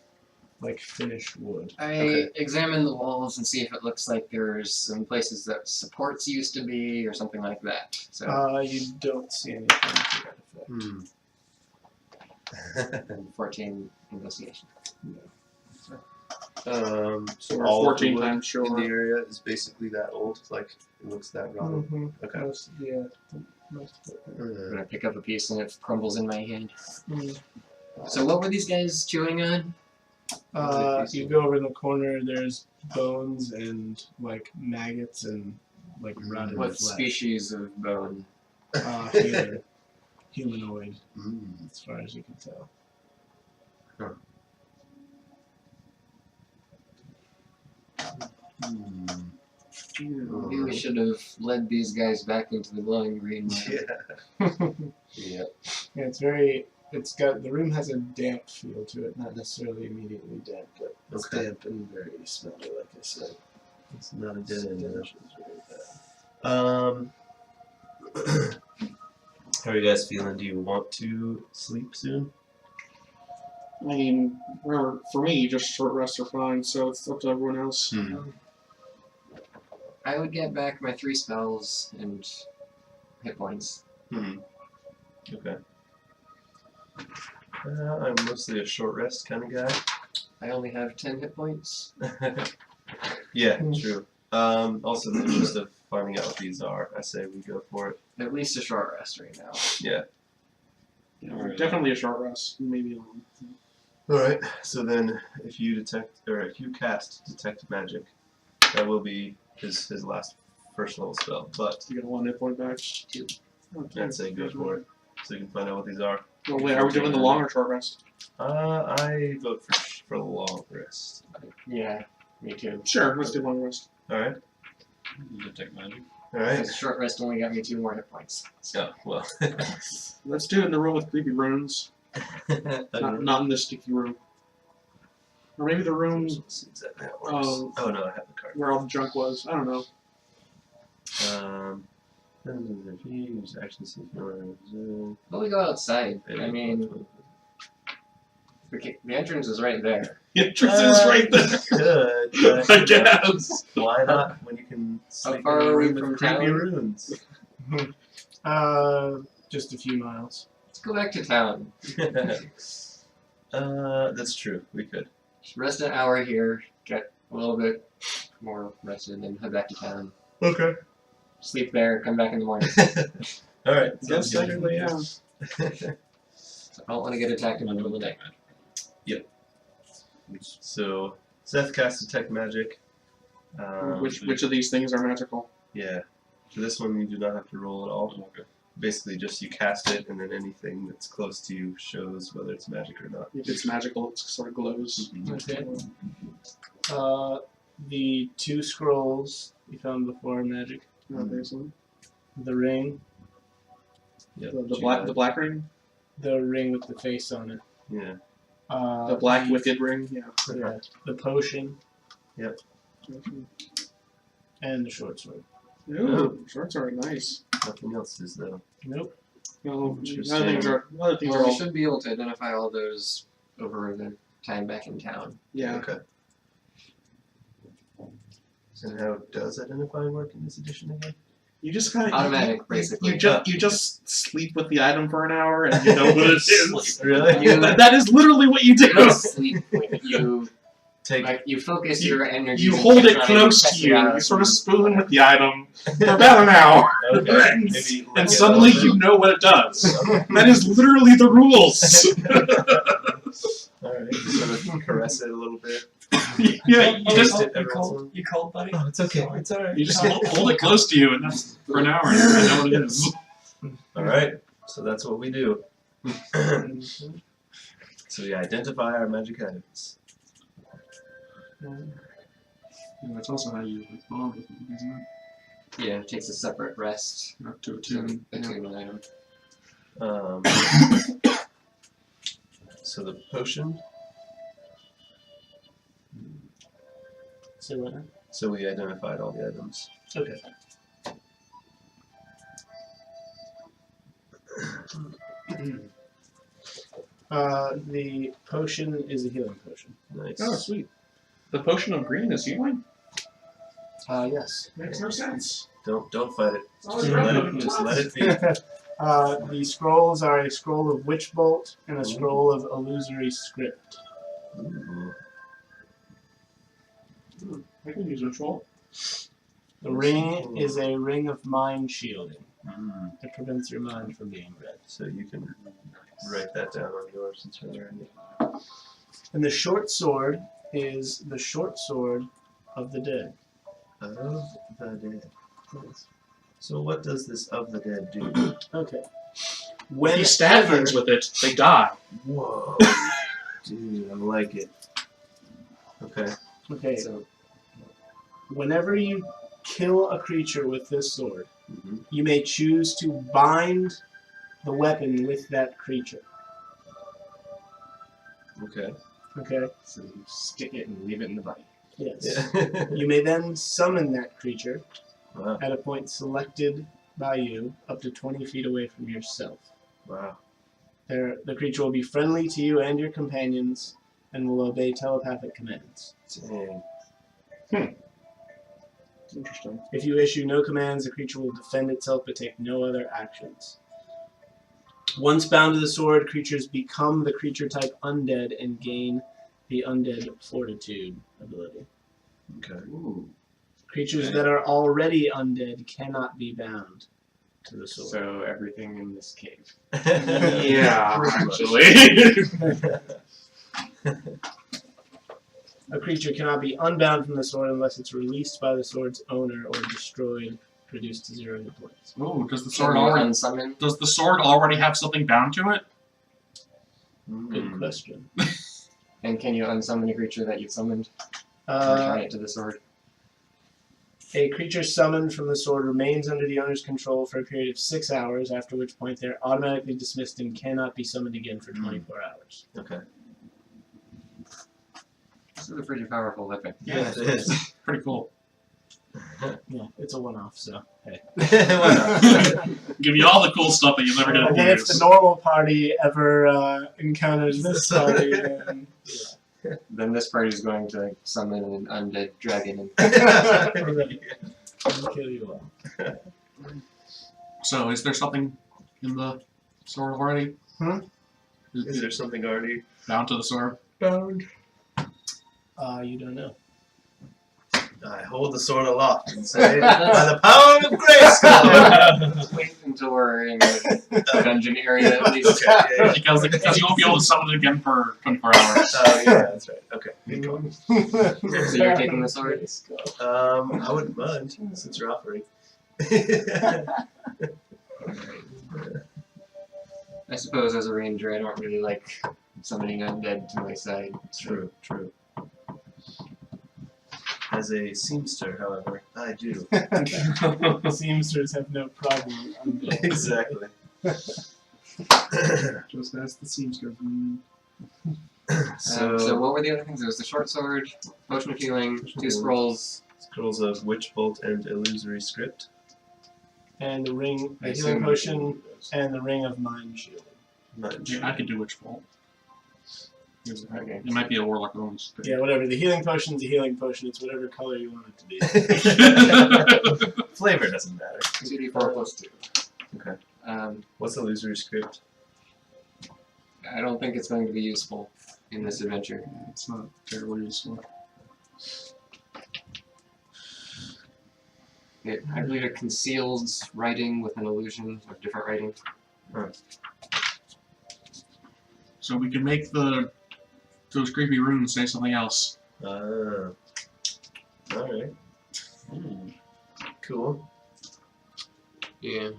like finished wood. I examine the walls and see if it looks like there's some places that supports used to be or something like that. So You don't see anything to that effect. Hmm. 14 investigation. So Or all of the 14 wood times in sure. the area is basically that old, like it looks that rotten. Mm-hmm. Okay. Most of it. I'm gonna pick up a piece and it crumbles in my hand. Mm. So what were these guys chewing on? You go over in the corner. There's bones and like maggots and like rotted What flesh. species of bone? Humanoid, Mm. as far as you can tell. Maybe we should have led these guys back into the glowing green. Yeah. Yeah. Yeah, it's very. It's got the room has a damp feel to it, not necessarily immediately damp, but it's Okay. damp and very smelly, like I said. It's not a dead end. Stench is very bad. How are you guys feeling? Do you want to sleep soon? I mean, for me, just short rests are fine, so it's up to everyone else. I would get back my 3 spells and hit points. Okay. I'm mostly a short rest kind of guy. I only have 10 hit points. Yeah, true. Also, in the interest of finding out what these are, I say we go for it. At least a short rest right now. Yeah. Yeah, definitely a short rest, maybe long. Alright, so then if you cast detect magic, that will be his last first level spell, but You get 1 hit point back. Two. Okay. I'd say go for it. So you can find out what these are. Well, wait, are we doing the long or short rest? I vote for the long rest. Yeah, me too. Sure, let's do long rest. Alright. Detect magic. Alright. Because short rest only got me 2 more hit points. Oh, well. Let's do it in the room with creepy runes. Not in this sticky room. Or maybe the room Exactly how it works. Oh no, I have the card. where all the junk was. I don't know. Actions. But we go outside. I mean, the entrance is right there. The entrance is right there. Good. But, I guess. Why not when you can sleep far in a are we room from with creepy town? runes? Just a few miles. Let's go back to town. That's true. We could. Just rest an hour here, get a little bit more rested, and then head back to town. Okay. Sleep there, come back in the morning. Alright. Yes, technically, yeah. So I don't want to get attacked in the middle of the day. So, Seth casts Detect Magic. Which of these things are magical? Yeah. For this one, you do not have to roll at all. Okay. Basically, just you cast it, and then anything that's close to you shows whether it's magic or not. If it's magical, it sort of glows. Okay. The 2 scrolls you found before magic. Obviously. The ring. Yeah. The black ring? The ring with the face on it. Yeah. The black wicked ring? Yeah. Yeah. The potion Yep. and the short sword. Ooh, shorts are nice. Nothing else is though. Nope. No, Interesting. other things are Well, we all. should be able to identify all those over the time back in town. Yeah. Okay. And how does identifying work in this edition again? You just kind of Automatic, basically. You just sleep with the item for an hour and you know what it is. Really? You- That is literally what you do. You don't sleep with it. You Take. like you focus your energy. You hold it close to you. You sort of spoon with the item for about an hour, Okay. and, Maybe lick and it suddenly a little you know what it does. That is literally the rules. Alright. Sort of caress it a little bit. Yeah, you just it every once in a while. You called, buddy? Oh, it's okay. It's alright. you just hold it close to you, and that's for an hour, and you know what it is. Alright. So that's what we do. So we identify our magic items. That's also how you bond with them, isn't it? Yeah, it takes a separate rest Up to a to tune. attune an item. So the potion. Say what? So we identified all the items. Okay. The potion is a healing potion. Nice. Oh, sweet. The potion of green is healing? Yes. Makes no sense. Don't fight it. Oh, Just let it be. The scrolls are a scroll of Witch Bolt and a scroll of Illusory Script. Ooh. I can use ritual. The ring is a ring of mind shielding. Mm. It prevents your mind from being read. So you can write that down on yours since you're learning. And the short sword is the short sword of the dead. Of the dead. Yes. So what does this of the dead do? Okay. When you stab things with it, they die. Whoa. Dude, I like it. Okay. Okay. So Whenever you kill a creature with this sword, Mm-hmm. you may choose to bind the weapon with that creature. Okay. Okay? So you stick it and leave it in the body. Yes. Yeah. You may then summon that creature Wow. at a point selected by you up to 20 feet away from yourself. Wow. The creature will be friendly to you and your companions and will obey telepathic commands. Dang. Interesting. If you issue no commands, the creature will defend itself but take no other actions. Once bound to the sword, creatures become the creature type undead and gain the undead fortitude ability. Okay. Ooh. Creatures that are already undead cannot be bound to the sword. So everything in this cave. Yeah, actually. A creature cannot be unbound from the sword unless it's released by the sword's owner or destroyed reduced to 0 hit points. Oh, does the Can sword you already? unsummon? Does the sword already have something bound to it? Good question. And can you unsummon a creature that you've summoned? Uh, Return it to the sword. A creature summoned from the sword remains under the owner's control for a period of 6 hours, after which point they're automatically dismissed and cannot be summoned again for 24 hours. Okay. This is a pretty powerful weapon. Yeah, it is. Pretty cool. Yeah, it's a one-off, so hey. Why not? Give you all the cool stuff that you're never gonna And then if use. the normal party ever encounters this party, then Then this party is going to summon an undead dragon. I'll kill you all. So, is there something in the sword already? Is there something already Bound to the sword? bound? You don't know. I hold the sword aloft and say, by the power of Grayskull! Wait until we're in the dungeon area at least. Okay, yeah. Because you won't be able to summon it again for 24 hours. Oh, yeah, that's right. Okay, keep going. So you're taking the sword? I wouldn't mind, since you're offering. I suppose as a ranger, I don't really like summoning undead to my side. True, true. As a seamster, however, I do. Seamsters have no problem. Exactly. Just as the seamster. So what were the other things? There was the short sword, potion of healing, 2 scrolls. Scrolls of Witch Bolt and Illusory Script. And the ring, I the healing assume- potion, and the ring of mind shield. Yeah, I could do Witch Bolt. Okay. It might be a Warlock bonus. Yeah, whatever. The healing potion's a healing potion. It's whatever color you want it to be. Flavor doesn't matter. 2d4 plus 2. Okay. What's Illusory Script? I don't think it's going to be useful in this adventure. It's not terribly useful. I believe it conceals writing with an illusion of different writing. So we can make those creepy runes say something else. Alright. Cool. Yeah.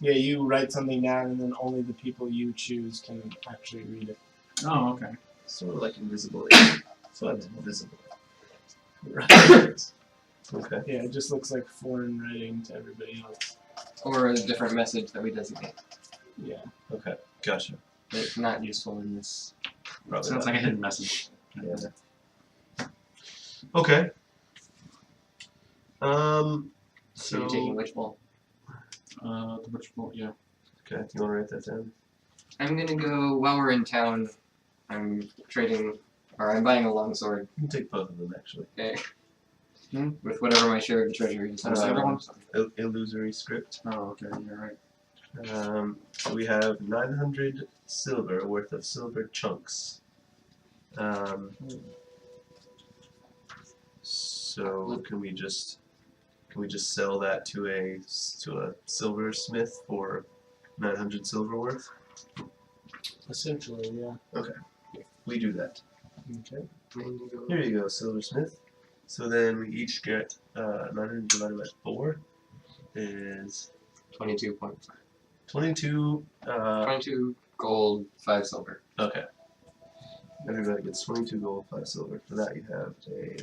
Yeah, you write something down, and then only the people you choose can actually read it. Oh, okay. Sort of like invisible ink, but visible. Right. Okay. Yeah, it just looks like foreign writing to everybody else. Or a different message that we designate. Yeah. Okay. Gotcha. But it's not useful in this. Probably Sounds not. like a hidden message. Yeah. Okay. So So. you're taking Witch Bolt. The Witch Bolt, yeah. Okay. Do you want to write that down? I'm gonna go, while we're in town, I'm trading, or I'm buying a longsword. You can take both of them actually. Okay. With whatever my share of the treasure is. What's the other one? Illusory Script. Oh, okay, you're right. So we have 900 silver worth of silver chunks. So can we just sell that to a silversmith for 900 silver worth? Essentially, yeah. We do that. Okay. Here you go, silversmith. So then we each get 900 divided by 4 is 22.5. 22. 22 gold, 5 silver. Okay. Everybody gets 22 gold, 5 silver. For that you have a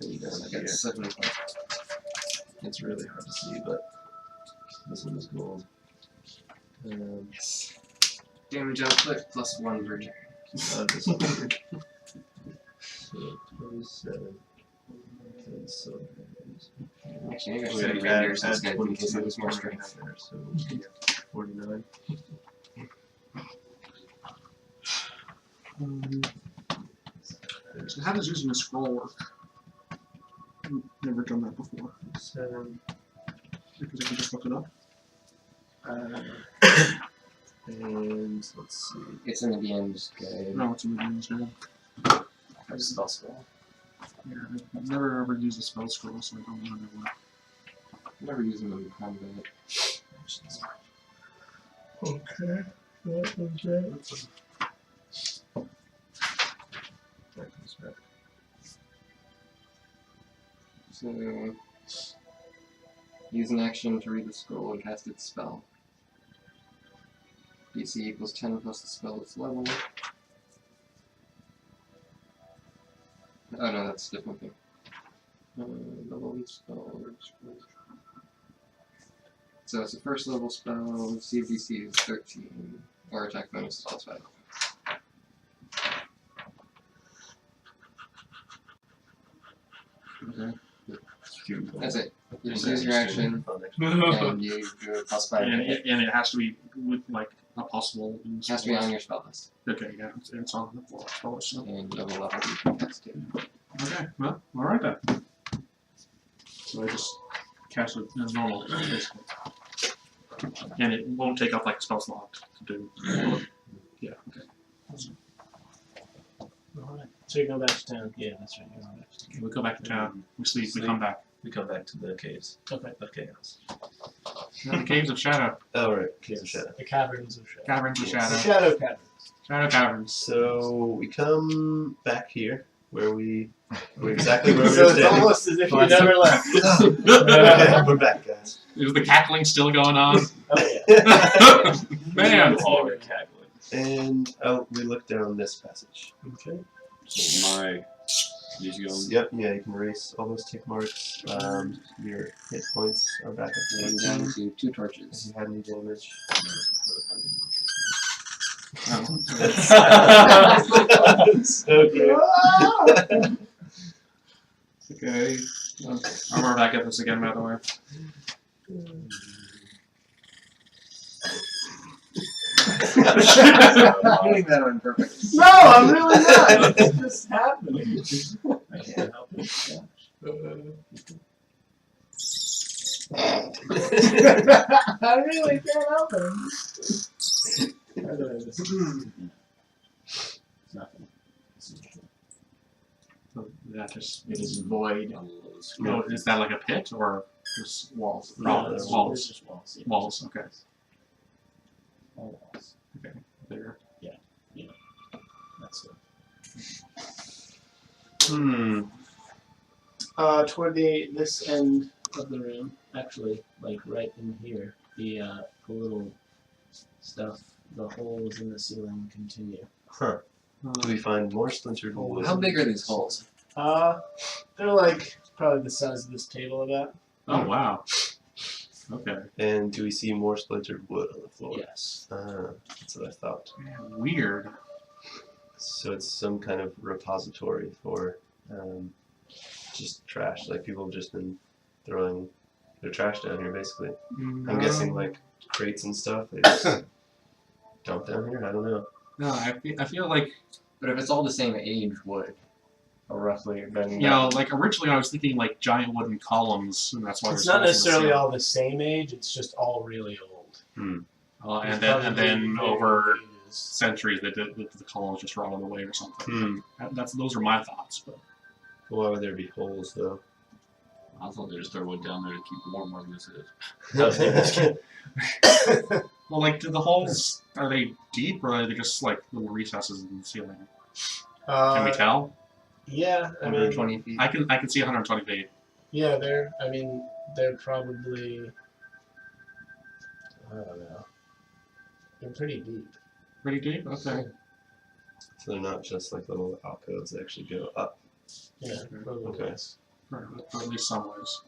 thing down I here. got 75. It's really hard to see, but this one is gold. Yes. Damage output plus 1 per turn. This one here. So 27. And silver. Actually, maybe I Okay, should be rangers instead in case I lose more 22 strength. there, so 49. So how does using a scroll work? I've never done that before. 7. Because I can just look it up. And let's see. It's in the DM's guide. No, it's in the games now. There's spell scroll. Yeah, I've never ever used a spell scroll, so I don't know how they work. Never using them in combat. Okay. That was that. That comes back. So Use an action to read the scroll and cast its spell. DC equals 10 plus the spell's level. Oh no, that's a different thing. Level spell. So it's a first level spell, CDC is 13, or attack bonus is plus 5. Okay. That's it. You just use your action, and you do a plus 5. And it has to be with like a possible. It has to be on your spell list. Okay, yeah, it's on the spell list. So. And level up you can cast it. Okay, well, alright then. So I just cast it as normal, basically. And it won't take up like a spell slot to do. Yeah, okay. Alright. So you go back to town. Yeah, that's right. You're going back to town. We go back to town, we sleep, we come back. We come back to the caves Okay. of chaos. The Caves of Shadow. Oh, right. Caves of shadow. The caverns of shadow. Caverns of Yes. Shadow. Shadow caverns. Shadow Caverns. So we come back here where we're exactly where we So were it's standing. almost as if you never left. Okay, we're back, guys. Is the cackling still going on? Oh yeah. Man! All are cackling. And we look down this passage. Okay. So my these go. Yep, yeah, you can erase all those tick marks. Your hit points are back up to And down to 2 if torches. you had any damage. So great. Okay. I'm right back at this again, by the way. I'm doing that on purpose. No, I'm really not. It's just happening. I can't help it. I really can't help it. By the way, this is nothing. That just It is void. no, is that like a pit or just walls? No, it's Walls. just walls. Yeah. Walls, okay. All walls. Okay. There. That's it. Toward this end of the room, actually, like right in here, the little stuff, the holes in the ceiling continue. Huh. Do we find more splintered wood? How big are these holes? They're like probably the size of this table about. Oh wow. Okay. And do we see more splintered wood on the floor? Yes. That's what I thought. Man, weird. So it's some kind of repository for just trash. Like people have just been throwing their trash down here, basically. I'm guessing like crates and stuff. They just dump down here. I don't know. No, I feel like, But if it's all the same age wood, or roughly, then you know, like originally I was thinking like giant wooden columns, and that's why It's there's not holes in the necessarily ceiling. all the same age. It's just all really old. And It's then probably over very ages. centuries the columns just rotted away or something. Hmm. Those are my thoughts, but Why would there be holes though? I thought they just throw wood down there to keep warm where this is. well, like do the holes are they deep or are they just like little recesses in the ceiling? Can we tell? Yeah, I mean, 120 feet. I can see 120 feet. yeah, they're probably, I don't know, they're pretty deep. Pretty deep. Okay. So they're not just like little alcoves; they actually go up. Yeah, probably Okay. yes. Or at least some ways.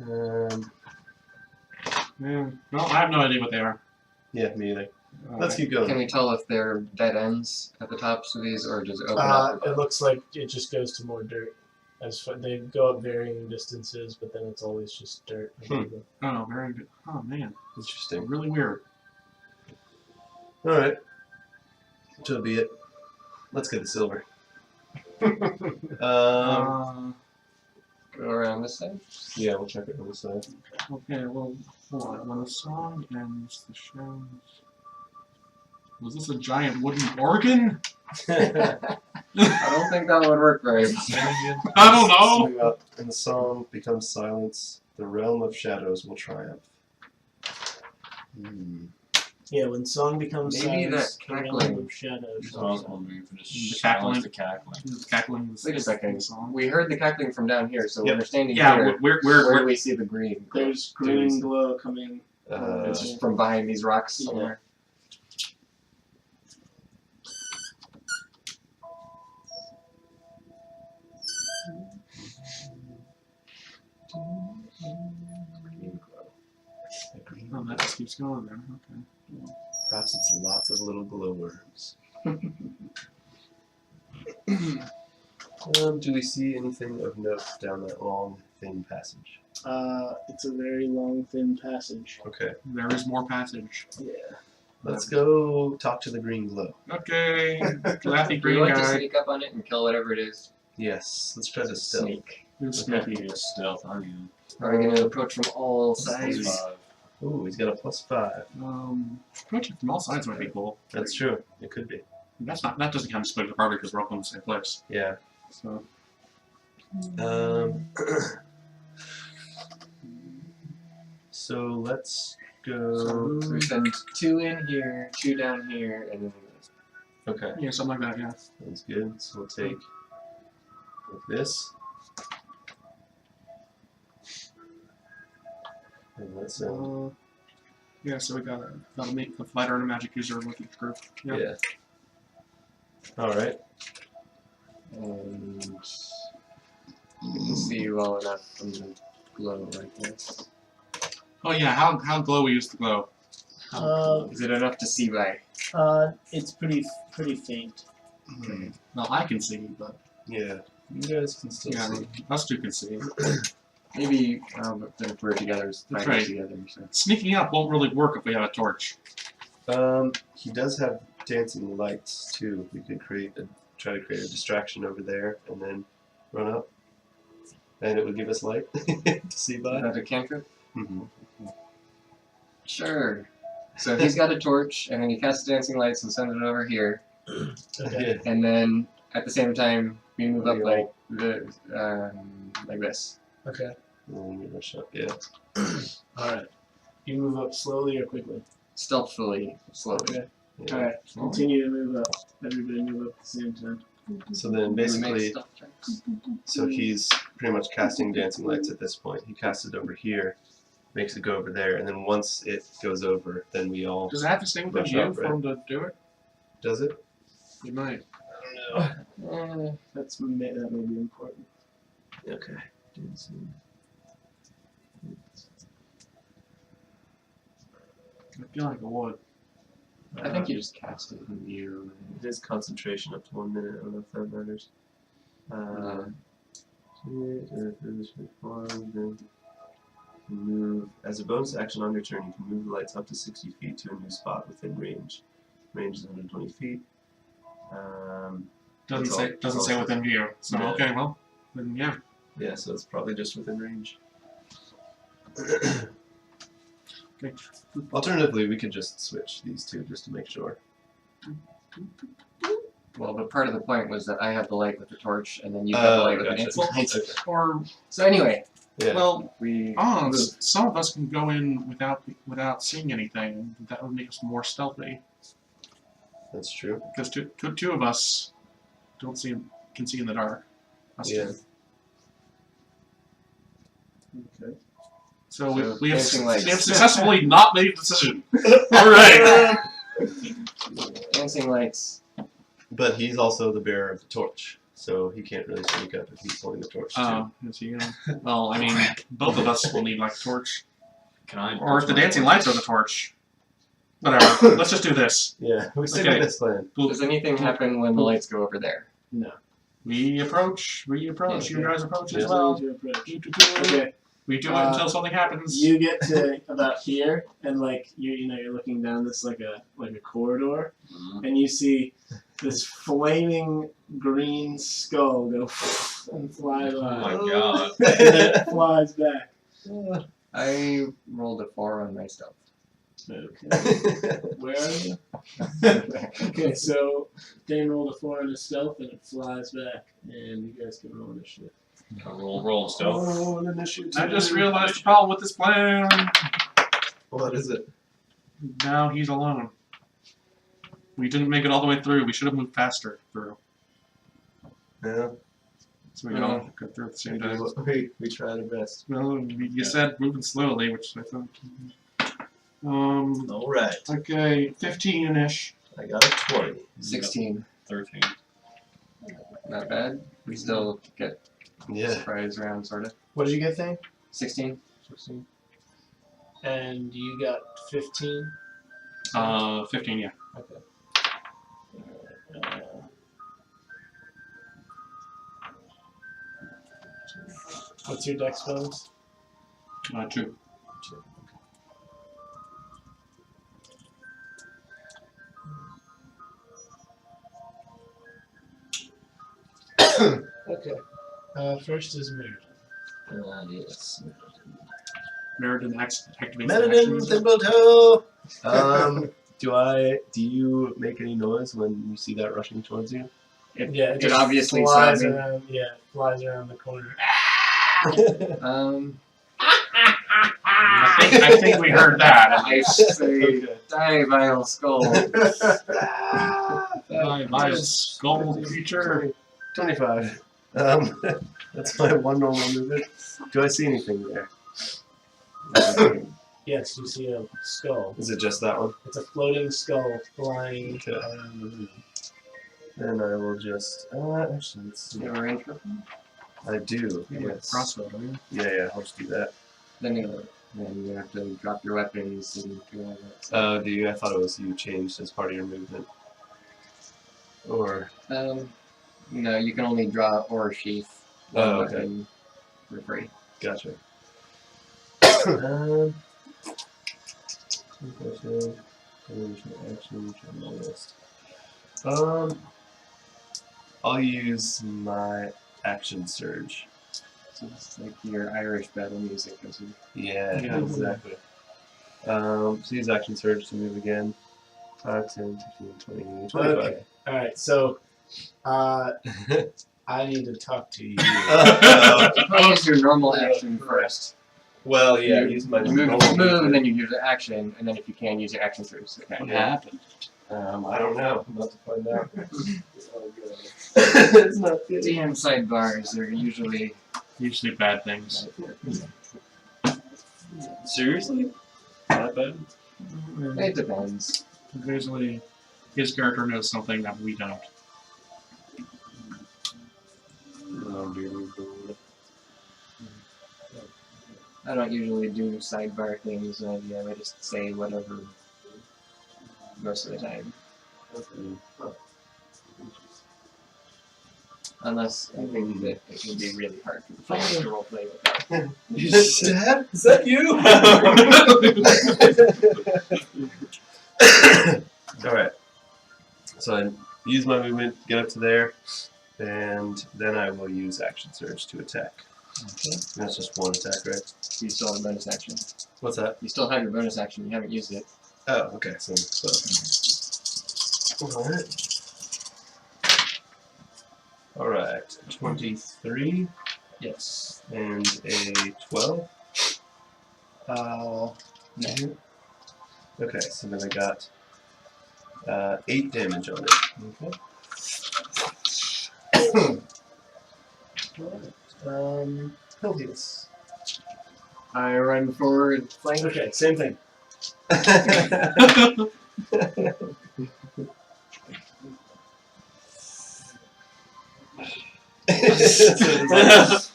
Um, Yeah. No, I have no idea what they are. yeah, me either. Let's keep going. Can we tell if they're dead ends at the tops of these, or does it open up? It looks like it just goes to more dirt. They go up varying distances, but then it's always just dirt. Oh, very good. Oh man, Interesting. really weird. All right. So be it. Let's get the silver. Go around this side? Yeah, we'll check it on the side. Okay, well, hold on. When the song ends, the show. Was this a giant wooden organ? I don't think that would work right. I don't know. Swing up, and the song becomes silence. The realm of shadows will triumph. Yeah, when song becomes Maybe silence, that the realm cackling. of shadows. That's what I was wondering if it just The silenced cackling. the cackling. The cackling was Wait a second. song. We heard the cackling from down here, so Yep. when we're standing Yeah, here, we're where do we see the green? There's green glow coming. It's just from behind these rocks Yeah. somewhere. Green glow. Oh, that just keeps going there. Okay. Perhaps it's lots of little glowworms. Do we see anything of note down that long, thin passage? It's a very long, thin passage. Okay. There is more passage. Yeah. Let's go talk to the green glow. Okay. Laughy Do you green want to guy. sneak up on it and kill whatever it is? Yes, let's try to stealth. Sneak. Who's Okay. sneaky? Stealth, aren't you? Are we going to approach from all Plus sides? 5. Ooh, he's got a +5. Approaching from all sides might be cool. That's true. It could be. That doesn't kind of split it apart because we're all in the same place. Yeah. So So let's go. So we send 2 in here, 2 down here, and then Okay, yeah, something like that. Yeah. that's good. So we'll take like this. And let's Yeah. So we gotta make the fighter and a magic user with each group. Yeah. yeah. All right. and you can see well enough from the glow like this. Oh yeah. How glow we use the glow? Is it enough to see by? It's pretty faint. Okay. Well, I can see, but Yeah. You guys can still yeah, see. us two can see. Maybe if we're together, That's fighting right. together. So. Sneaking up won't really work if we have a torch. He does have dancing lights too. We could try to create a distraction over there, and then run up, and it would give us light to see Is by. that a cantrip? Mm-hmm. Sure. So he's got a torch, and then he casts dancing lights and sends it over here, Yeah. and then at the same time we move up We like like this. Okay. And then we rush up. Yeah. Alright. You move up slowly or quickly? Stealthily, slowly. Okay. Yeah. Alright. Continue to move up. Everybody move up at the same time. So then We make basically, stealth checks. so he's pretty much casting dancing lights at this point. He casts it over here, makes it go over there, and then once it goes over, then we all. Does it have to stay within Rush you up, for right? him to do it? Does it? It might. That may be important. Okay. Dancing. I feel like it would. I think you just cast it in view. It is concentration up to 1 minute. I don't know if that matters. Move as a bonus action on your turn. You can move the lights up to 60 feet to a new spot within range. Range is 120 feet. Doesn't That's all. say within view. So Yeah. okay, well, then yeah. Yeah, so it's probably just within range. Okay. Alternatively, we could just switch these two just to make sure. Well, but part of the point was that I have the light with the torch, and then you have the light with the gotcha. dancing lights. Okay. Or So anyway, Yeah. well, we some of us can go in without seeing anything. That would make us more stealthy. That's true. Because two of us can see in the dark. Us Yeah. two. Okay. So So we have dancing lights. successfully not made a decision. All right. dancing lights. But he's also the bearer of the torch, so he can't really sneak up if he's holding the torch too. Is he gonna? Well, I mean, both of us will need like a torch, Can I? or if the dancing lights are the torch. Whatever. Let's just do this. Yeah, we stick Okay. with this plan. Does anything happen when the lights go over there? No. We approach. You guys approach as Yeah. well. You approach. Okay. Okay. We do it until something happens. You get to about here, and like you're looking down this like a corridor, Mhm. and you see this flaming green skull go and fly Oh by. my god. And then it flies back. I rolled a 4 on my stealth. Okay. Where are you? Okay, so Dane rolled a 4 on his stealth, and it flies back, and you guys can roll initiative. Roll stealth. Oh, an initiative. I just realized the problem with this plan. What is it? now he's alone. We didn't make it all the way through. We should have moved faster through. Yeah, So we all go through at the same time. we tried our best. Well, you said moving slowly, which I thought. All right, Okay, 15-ish. I got a 20. 16. 13. Not bad. We still get Yeah. surprise round, sort of. What did you get, Thing? 16. 16. And you got 15? 15, yeah. Okay. What's your dex bonus? 2. Okay. First is Meriden. Yes. Meriden activates Meriden Thimbletoe! Do you make any noise when you see that rushing towards you? Yeah, It obviously flies saw me. around. Yeah, flies around the corner. I think we heard that. I say, die, vile skull. My skull creature. 25. That's my one normal movement. Do I see anything there? Yes, you see a skull. Is it just that one? It's a floating skull flying Okay. around the room. Then I will just. Actually, let's see. You have a range weapon? I do. Yeah, Yes. crossbow, don't you? Yeah, I'll just do that. Then you have to drop your weapons and do all that stuff. Oh, do you? I thought it was you changed as part of your movement. Or. No, you can only draw or sheath one Oh, okay. weapon for free. Gotcha. I'll use my action surge. So it's like your Irish battle music, isn't it? Yeah, Yeah. exactly. So use action surge to move again. 5, 10, 15, 20, 25. Okay. Alright, so I need to talk to you. I'll use your normal action first. Well, yeah, You- use my You move, normal and movement. then you use your action, and then if you can, use your action surge. Okay. What happened? I don't know. I'm about to find out. It's not good. DM sidebars are usually Usually bad things. Seriously? That bad? it depends. Usually, his character knows something that we don't. Oh, dear Lord. I don't usually do sidebar things in IDM. I just say whatever most of the time. Unless I think that it can be really hard for the players to roleplay without. You stab? Is that you? Alright. So I use my movement, get up to there, and then I will use action surge to attack. Okay. That's just one attack, right? You still have a bonus action. What's that? You still have your bonus action. You haven't used it. Oh, okay. So alright. Alright. 23 Yes. and a 12. No. Okay, so then I got 8 damage on it. Okay. Hildius. I run forward, flank. Okay, same thing.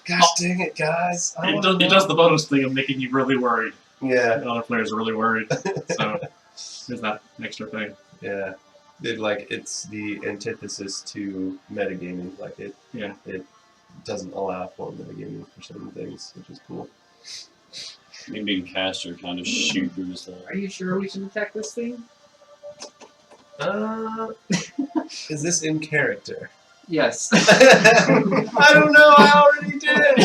Gosh dang it, guys. I He wanna does know. the bonus thing of making you really worried. Yeah, The other players are really worried. So there's that extra thing. yeah. It's the antithesis to metagaming. Like it doesn't allow for metagaming for certain things, which is cool. Maybe being caster kind of shoot through the stuff. Are you sure we should attack this thing? Is this in character? Yes. I don't know, I already did!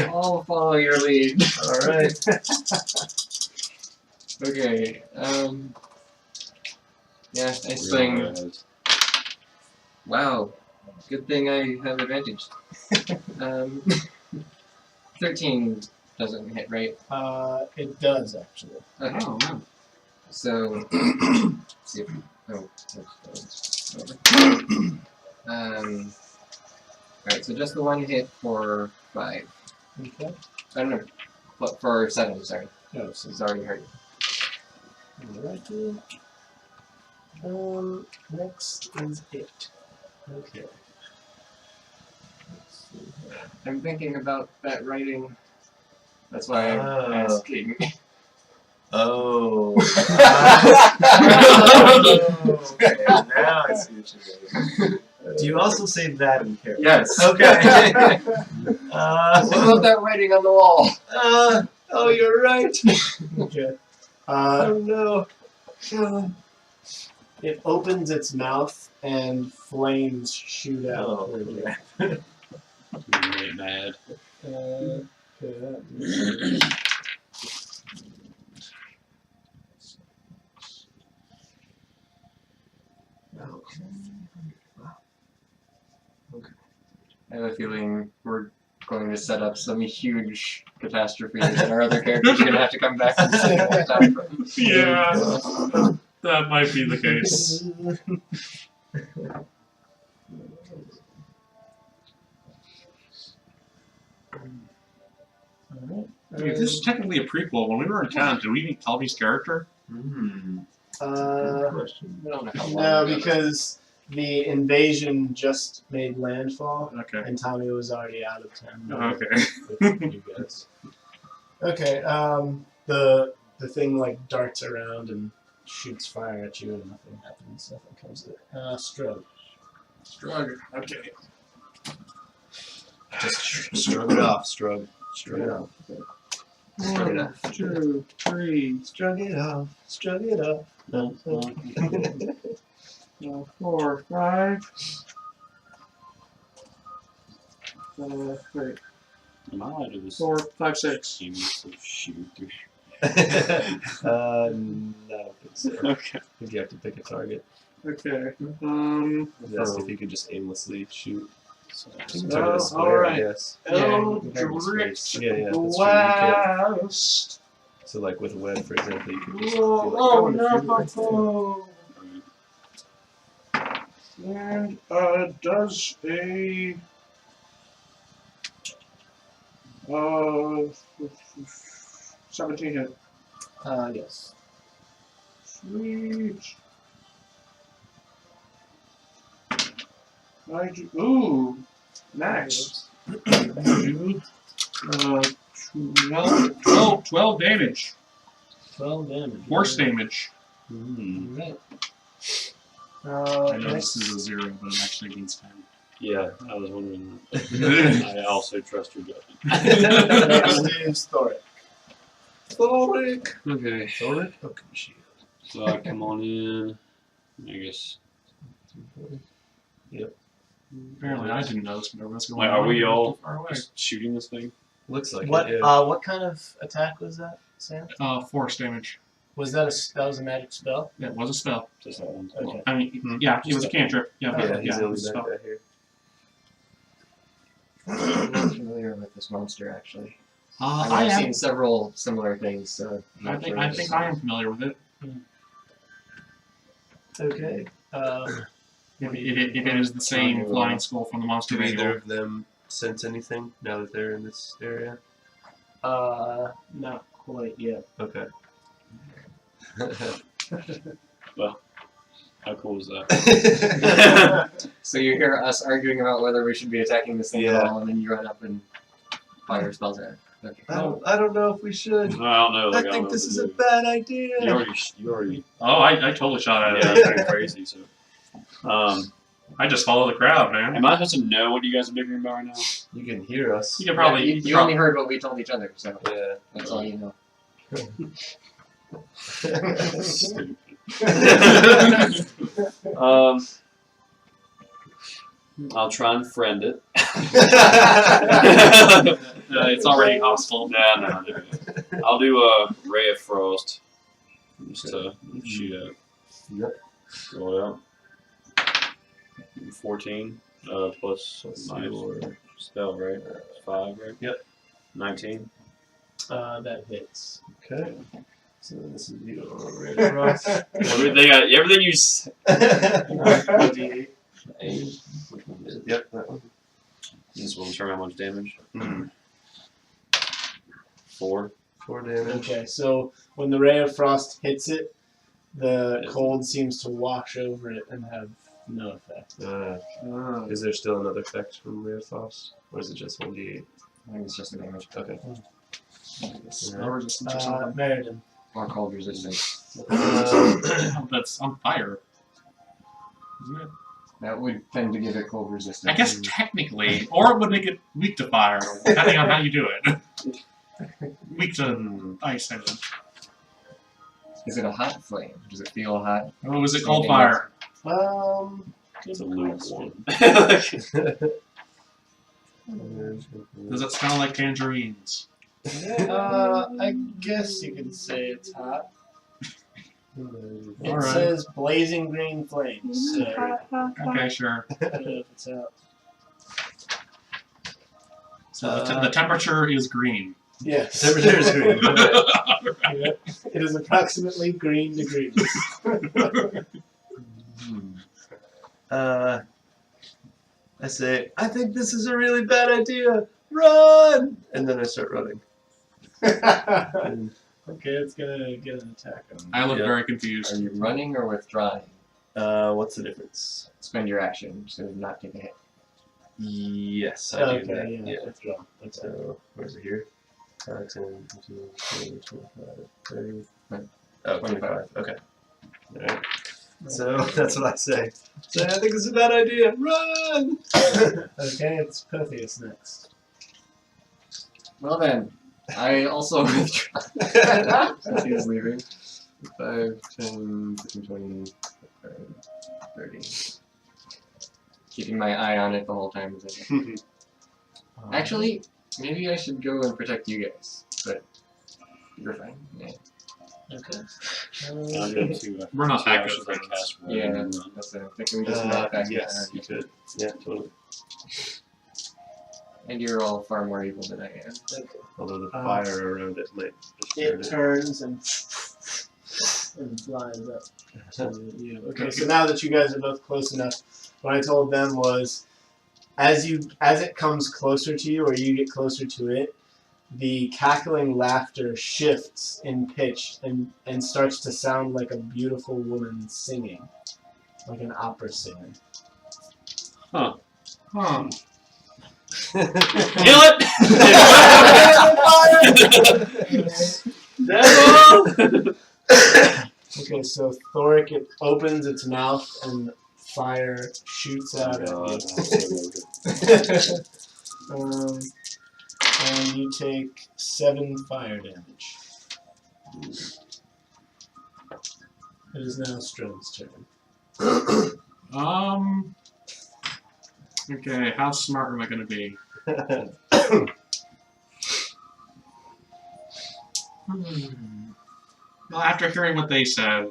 I'll follow your lead. Alright. Okay. Yeah, nice thing. Wow. Good thing I have advantage. 13 doesn't hit, right? It does actually. Okay. Oh, man. So, see if alright, so just the one hit for 5. Okay. I don't know, but for 7, sorry. No, so It's already hurt. alrighty. Next is it. Okay. Let's see here. I'm thinking about that writing. That's why I'm Oh. asking. Oh. Okay, now I see what you mean. Do you also say that in character? Yes. Okay. What about that writing on the wall? Oh, you're right. Okay. Oh no. It opens its mouth and flames shoot out Oh, toward you. I'm really mad. Okay. I have a feeling we're going to set up some huge catastrophe and our other characters are going to have to come back and save all the time from. Yeah, that might be the case. Alright. If this is technically a prequel, when we were in town, did we meet Tommy's character? Good question. I don't know how long No, ago. because the invasion just made landfall, Okay. and Tommy was already out of town. Okay. With you guys. Okay. The thing like darts around and shoots fire at you, and nothing happens. Nothing comes of it. Stroke. Strug. Okay. Just shrug it off, shrug. Shrug it off. Strong enough. 2, 3, Shrug it off. Shrug it off. No, no. 4, 5. Wait. Am I allowed to do this? 4, 5, 6. Seamlessly shoot through. No, I don't think so. Okay. I think you have to pick a target. Okay. That's if you could just aimlessly shoot. So, You can target a square, alright. yes. Eldritch Yeah, yeah, that's true. You can't. Blast. So, like with web, for example, you could just be Oh, like, oh I'm gonna shoot right there. And does a 17 hit. Yes. Sweet. I do, ooh, nice. I do 12 damage. 12 damage. Force damage. Alright. I know Next. this is a 0, but it actually means 10. yeah, I was wondering. I also trust your judgment. Next is Thoric. Thoric! Okay. Thoric? Okay, shield. So I come on in. I guess. Apparently, I didn't notice whatever was going Wait, on. are we all Far away. just shooting this thing? Looks like What it, yeah. what kind of attack was that, Sam? Force damage. Was that that was a magic spell? It was a spell. Just that one. Okay. I mean, yeah, it was a cantrip. Yeah, Yeah, but, he's yeah, the it only was a bad spell. guy here. I'm not familiar with this monster actually. I mean, I I've am. seen several similar things, so I'm I not think sure I this- think I am familiar with it. Okay. If it is the same flying skull from the monster Do either manual. of them sense anything now that they're in this area? Not quite yet. Okay. How cool is that? So you hear us arguing about whether we should be attacking this thing at Yeah. all, and then you run up and fire spells at it. Okay. I don't know if we should. I don't know. I Like, I don't think know this what is to a do. bad idea. You already. Oh, I totally shot at Yeah, it. that's pretty crazy. So, I just follow the crowd, man. am I supposed to know what you guys are bickering about right now? You can hear us. You can probably. You only heard what we told each other, so Yeah. that's all you know. Stupid. I'll try and friend it. It's already hostile. No. I'll do a ray of frost. Just to shoot at. Yep. Roll it out. 14 plus Plus my your spell, right? 5, right? Yep. 19. That hits. Okay. So this is the Red Frost. Everything you said. D8. Which one is it? Yep, that one. This will determine how much damage. Mhm. 4. 4 damage. Okay, so when the ray of frost hits it, the cold seems to wash over it and have no effect. Is there still another effect from Red Frost? Or is it just 1d8? I think it's just the damage. Okay. No resistance or something. Meriden. Or cold resistance. Oh, that's on fire. Isn't it? That would tend to give it cold resistance. I guess technically, or it would make it weak to fire, depending on how you do it. Weak to ice, I mean. Is it a hot flame? Does it feel hot? Or was it cold fire? It's a lukewarm. Does it smell like tangerines? I guess you could say it's hot. It Alright. says blazing green flames. So Okay, sure. I don't know if it's out. So the temperature is green. Yes. Temperature is green. Yep. It is approximately green degrees. I say, I think this is a really bad idea. Run! And then I start running. And, Okay, it's gonna get an attack on me. I look Yeah. very Are confused. you running or withdrawing? what's the difference? Spend your action to not take a hit. Yes, I do Okay, that. yeah, withdraw. Okay. So, where's it here? 10, 15, 20, 25, 30. Right. Oh, 25. Okay. Alright. So, that's what I say. So, I think it's a bad idea. Run! Okay, it's Pertheus next. Well then, I also withdraw. Since he is leaving. 5, 10, 15, 20, 30. Keeping my eye on it the whole time. Actually, maybe I should go and protect you guys. But you're fine. Yeah. Okay. I'll go to, We're not that good actions I friends. cast Yeah, and run. that's it. I'm thinking we just knock back yes, you could. Yeah, totally. And you're all far more evil than I am. Although the fire around it might It disturb turns and flies up to you. Okay, so now that you guys are both close enough, what I told them was, as it comes closer to you or you get closer to it, the cackling laughter shifts in pitch and starts to sound like a beautiful woman singing, like an opera singer. Huh. Kill it! Okay, so Thoric, it opens its mouth and fire shoots out at you. And you take 7 fire damage. It is now Strone's turn. Okay, how smart am I gonna be? Well, after hearing what they said,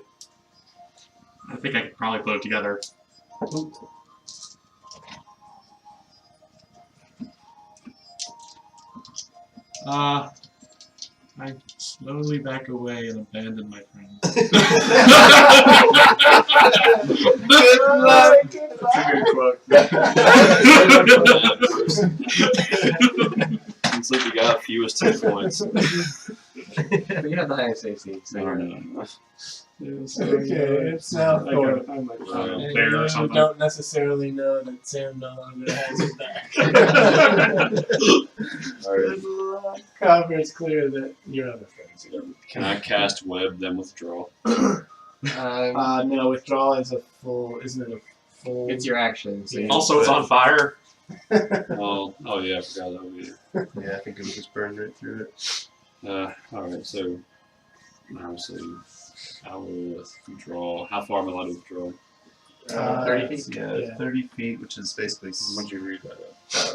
I think I could probably put it together. I slowly back away and abandon my friend. Good luck! That's a good quote. Looks like you got fewest hit points. But you have the highest AC, so you're Okay, it's now Thoric. I'm like And bear or you something. don't necessarily know that Sam no longer has his back. However, it's clear that your other friends don't. Can I cast web then withdraw? No, withdrawal is isn't it a full? it's your action. So you Also, it's on fire. Oh yeah, I forgot that would be. Yeah, I think it would just burn right through it. Alright, so obviously I will withdraw. How far am I allowed to withdraw? 30 feet? Yeah, 30 feet, which is basically When'd you read that?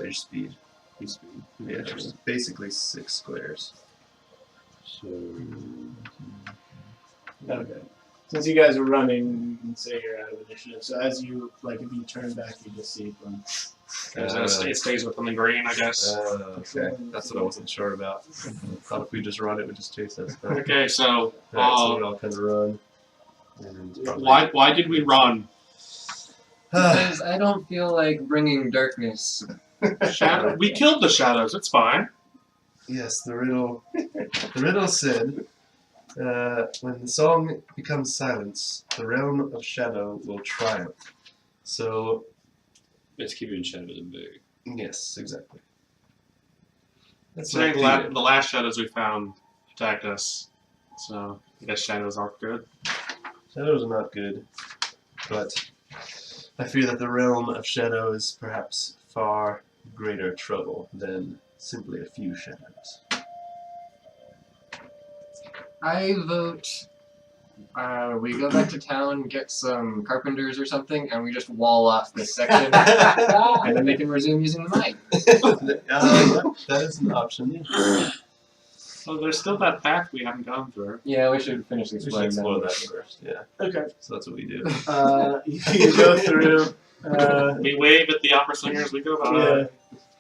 your speed. Your speed. Yeah, which is basically 6 squares. So Okay. Since you guys are running, you can say you're out of initiative. So as you, like, if you turn back, you just see them. It stays within the green, I guess. Okay, that's what I wasn't sure about. I thought if we just run, it would just chase us. But... Okay, so Alright, so we all kind of run. And probably- why did we run? Because I don't feel like bringing darkness. Shadow. We killed the shadows. It's fine. Yes, the riddle said, when the song becomes silence, the realm of shadow will triumph. So, It's keeping shadows big. yes, exactly. That's Saying my the last shadows we found attacked us, so I guess shadows aren't good. Shadows are not good, but I fear that the realm of shadow is perhaps far greater trouble than simply a few shadows. I vote we go back to town, get some carpenters or something, and we just wall off this section, and then they can resume using the mine. Yeah, that is an option. So there's still that path we haven't gone through. Yeah, we should finish We should exploring explore that. that first, yeah. Okay. So that's what we do. You go through. We wave at the opera singers. We go by. Yeah.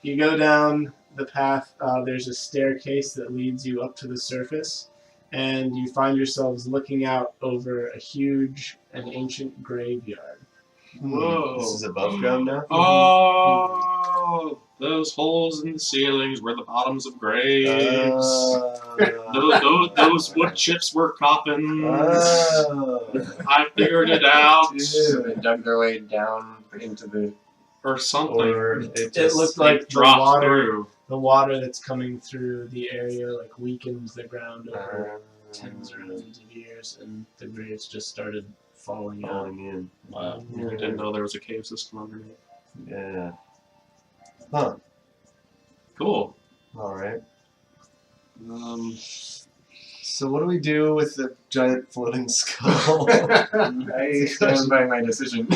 You go down the path. There's a staircase that leads you up to the surface, and you find yourselves looking out over a huge and ancient graveyard. Whoa. This is above ground now? Oh, those holes in the ceilings were the bottoms of graves. Those wood chips were coffins. I figured it out. So they dug their way down into the. Or something. Or it It just looked like the dropped water. through. The water that's coming through the area like weakens the ground over tens or millions of years, and the graves just started falling out. falling in. Wow. I didn't know there was a cave system underneath. Yeah. Huh. Cool. Alright. So what do we do with the giant floating skull? I stand by my decision.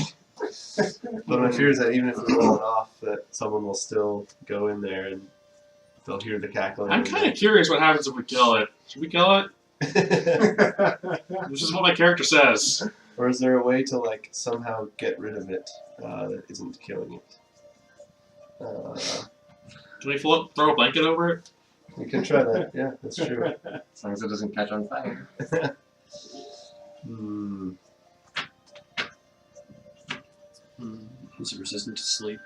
But my fear is that even if we roll it off, that someone will still go in there and they'll hear the cackling. I'm kind of curious what happens if we kill it. Should we kill it? This is what my character says. Or is there a way to like somehow get rid of it that isn't killing it? Can we throw a blanket over it? We can try that. Yeah, that's true. As long as it doesn't catch on fire. Hmm. Is it resistant to sleep?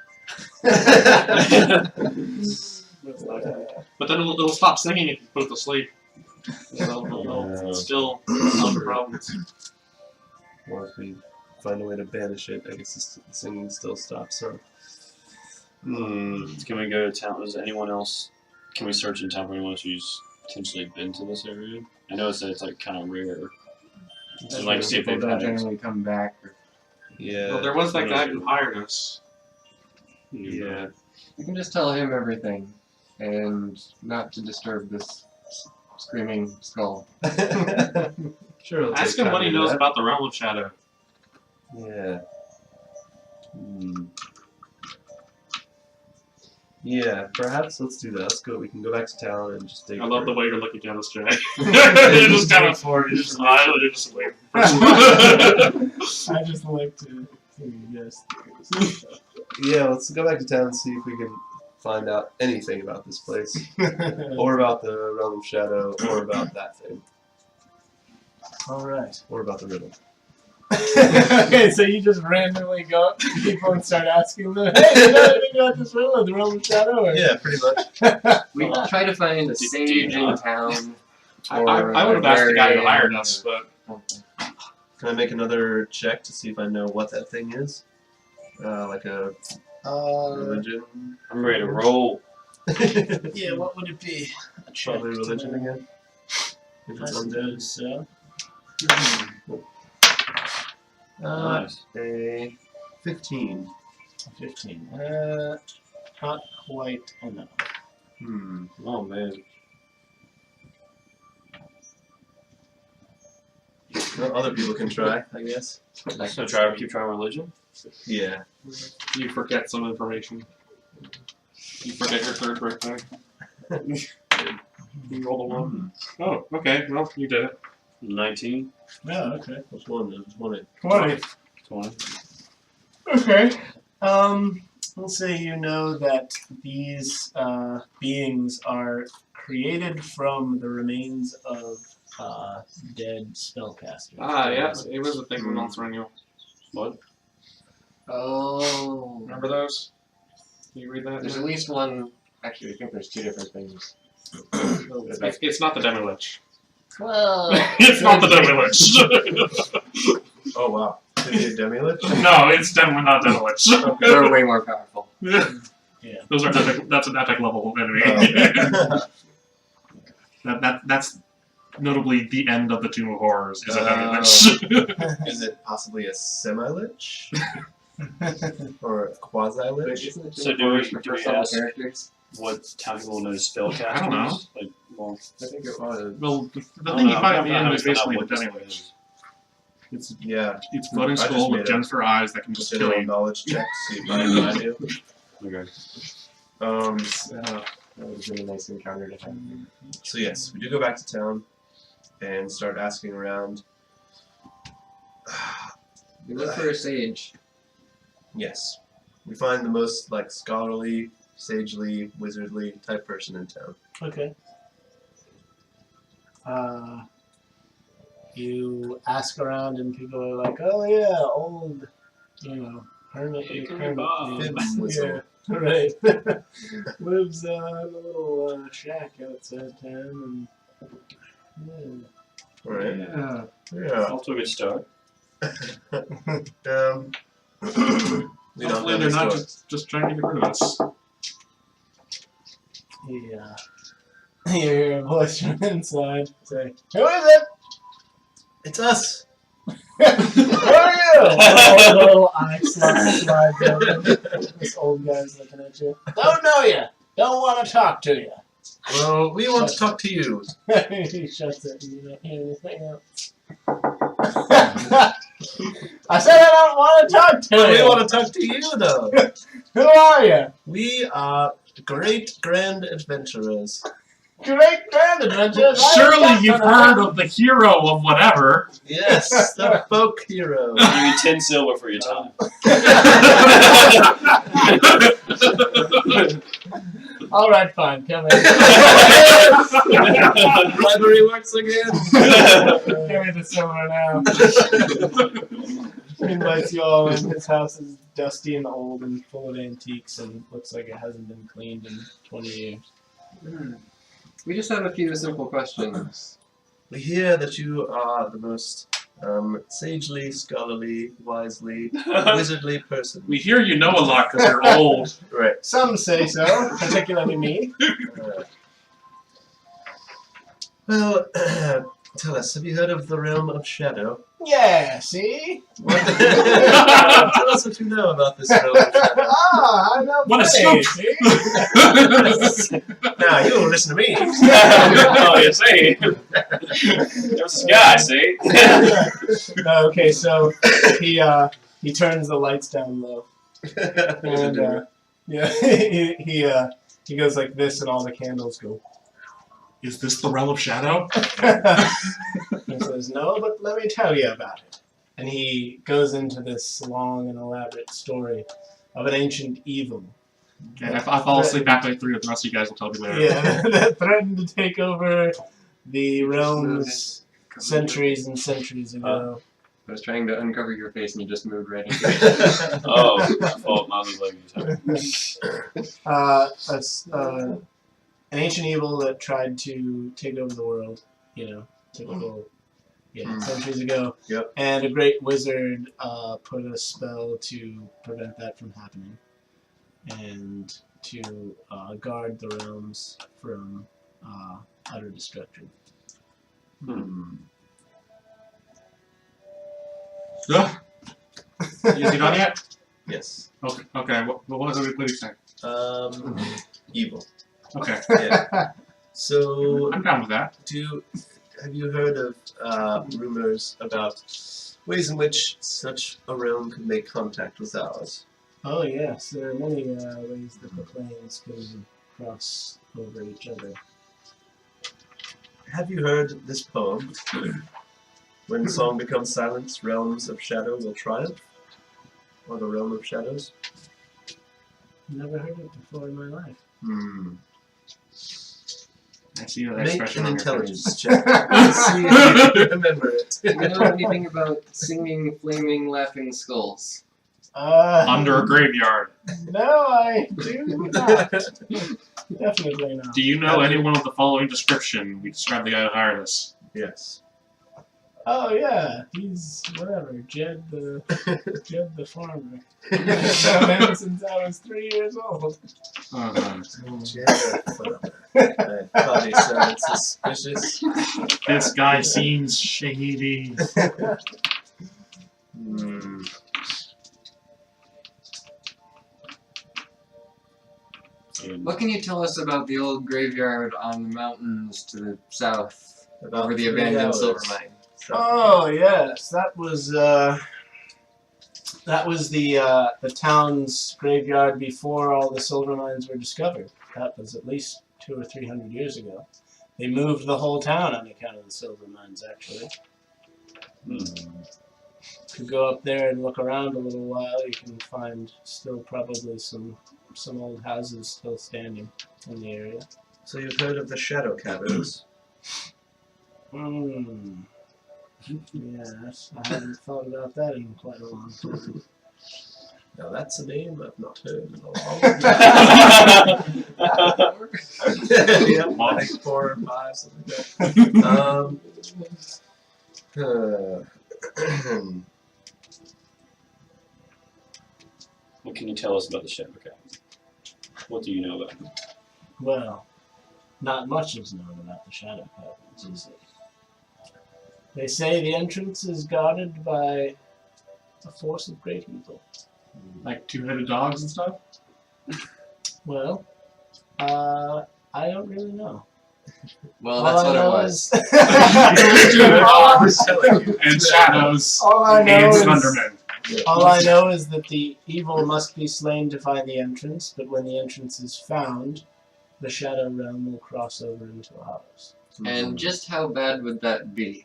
But then it'll stop singing if you put it to sleep. So it's still some problems. Or if we find a way to banish it, I guess the singing still stops. So. Hmm. Can we go to town? Is anyone else? Can we search in town for anyone else who's potentially been to this area? I noticed that it's like kind of rare. So like see if People they've don't had generally come back. Yeah. Well, there was that guy who hired us. Yeah. You can just tell him everything, and not to disturb this screaming skull. Sure. it'll Ask take him what time he to do knows that. about the realm of shadow. Yeah. Hmm. Yeah, perhaps let's do that. Let's go. We can go back to town and just dig. I love for the it. way you're looking at us, Jay. You're just kind of forward. you're just smiling. You're just waiting. I just like to guess. Yeah, let's go back to town and see if we can find out anything about this place, or about the realm of shadow, or about that thing, All right. or about the riddle. Okay, so you just randomly go up to people and start asking them, "Hey, do you know anything about this realm, the realm of shadow?" Or? Yeah, pretty much. We try to find a sage in town. I would have asked the guy who hired us, but Can I make another check to see if I know what that thing is? Like a religion? I'm ready to roll. Yeah, what would it be? A check Probably to religion know. again. If I it's undead. suppose so. Nice. A 15. 15. Not quite enough. Hmm. Oh man. Well, other people can try, I guess. So keep trying religion. Yeah. you forget some information. You forget your third birthday. You roll a 1. Oh, okay. Well, you did it. 19. Oh, okay. What's one? There's one. 20. 20. Okay. Let's say you know that these beings are created from the remains of dead spellcasters. Ah, yes, it was a thing when on Thrennial. What? Oh. Remember those? Can you read that? There's at least one. Actually, I think there's 2 different things. It's not the Demi-Lich. Well. It's not the Demi-Lich. Oh wow. Could be a demi-lich? No, it's definitely not Demi-Lich. They're way more powerful. Yeah. Those are that's an epic level enemy. That's notably the end of the Tomb of Horrors is a Demi-Lich. Is it possibly a semi-lich? Or a quasi-lich? So do we ask characters? what town people know spellcasters? I don't know. Like, well, I think it was. Well, the I thing don't you know. find I'm at the not end is having fun basically with the this Demi-Lich. It's Yeah. floating I just skull made with a gems for eyes that can just kill General you. knowledge check to see if I do. okay. That was a really nice encounter to have. So yes, we do go back to town and start asking around. We look for a sage. Yes. We find the most like scholarly, sagely, wizardly type person in town. Okay. You ask around and people are like, oh yeah, old, hermit. Whistle. Yeah, right. Lives in a little shack outside town and Alright. Yeah. Yeah. Off to a good start. We don't know Hopefully they're this not door. just trying to get rid of us. yeah. You hear a voice from inside say, who is it? It's us. Who are you? A little eye slides open. This old guy's looking at you. Don't know you. Don't want to talk to you. Well, we want to talk to you. He shuts it and you don't hear anything else. I said I don't want to talk to We you. want to talk to you though. Who are you? We are great grand adventurers. Great grand adventures. Surely you've heard of the hero of whatever. Yes, the folk hero. I'll give you 10 silver for your time. All right, fine. Come in. Bribery works again. Give me the silver now. He invites you all in. His house is dusty and old and full of antiques and looks like it hasn't been cleaned in 20 years. We just have a few simple questions. We hear that you are the most sagely, scholarly, wisely, wizardly person. We hear you know a lot because you're old. Right. Some say so, particularly me. Well, tell us, have you heard of the realm of shadow? Yeah, see? Tell us what you know about this realm of shadow. Ah, I know What a plenty, scoop. see? Now, you will listen to me. Oh, you see? There's this guy, see? Okay, so he turns the lights down low. And yeah, he goes like this and all the candles go. Is this the realm of shadow? He says, no, but let me tell you about it. And he goes into this long and elaborate story of an ancient evil. Okay, if I fall asleep halfway through, the rest of you guys will tell me later. Yeah, that threatened to take over the realms centuries and centuries ago. I was trying to uncover your face and you just moved right into it. Oh, my fault. Mine was like An ancient evil that tried to take over the world, typical, centuries ago. Yep. And a great wizard put a spell to prevent that from happening, and to guard the realms from utter destruction. Is he done yet? Yes. Okay. What was it? What do you think? Evil. Okay. Yeah. So, I'm down with that. have you heard of rumors about ways in which such a realm could make contact with ours? Oh yes, there are many ways that the planes can cross over each other. Have you heard this poem? When the song becomes silent, realms of shadow will triumph? Or the realm of shadows? Never heard it before in my life. Hmm. I see that Make expression an on your face. intelligence check. See if you remember it. Do you know anything about singing, flaming, laughing skulls? Under a graveyard. No, I do not. Definitely not. Do you know anyone with the following description? We described the guy who hired us. Yes. Oh yeah, he's whatever. Jed the farmer. I've known him since I was 3 years old. Uh-huh. I thought he sounded suspicious. This guy seems shady. Hmm. What can you tell us about the old graveyard on the mountains to the south, About over the 3 abandoned hours. silver mine? Oh yes, that was the town's graveyard before all the silver mines were discovered. That was at least 200 or 300 years ago. They moved the whole town on account of the silver mines, actually. If you go up there and look around a little while, you can find still probably some old houses still standing in the area. So you've heard of the Shadow Caverns? Yes, I haven't thought about that in quite a long time. Now that's a name I've not heard in a long time. Yeah, like 4 or 5, something like that. What can you tell us about the Shadow Caverns? What do you know about them? Well, not much is known about the Shadow Caverns, you see. They say the entrance is guarded by a force of great evil. Like two-headed dogs and stuff? Well, I don't really know. Well, that's what it was. And shadows. All I know And is Slenderman. all I know is that the evil must be slain to find the entrance, but when the entrance is found, the Shadow Realm will cross over into ours. And just how bad would that be?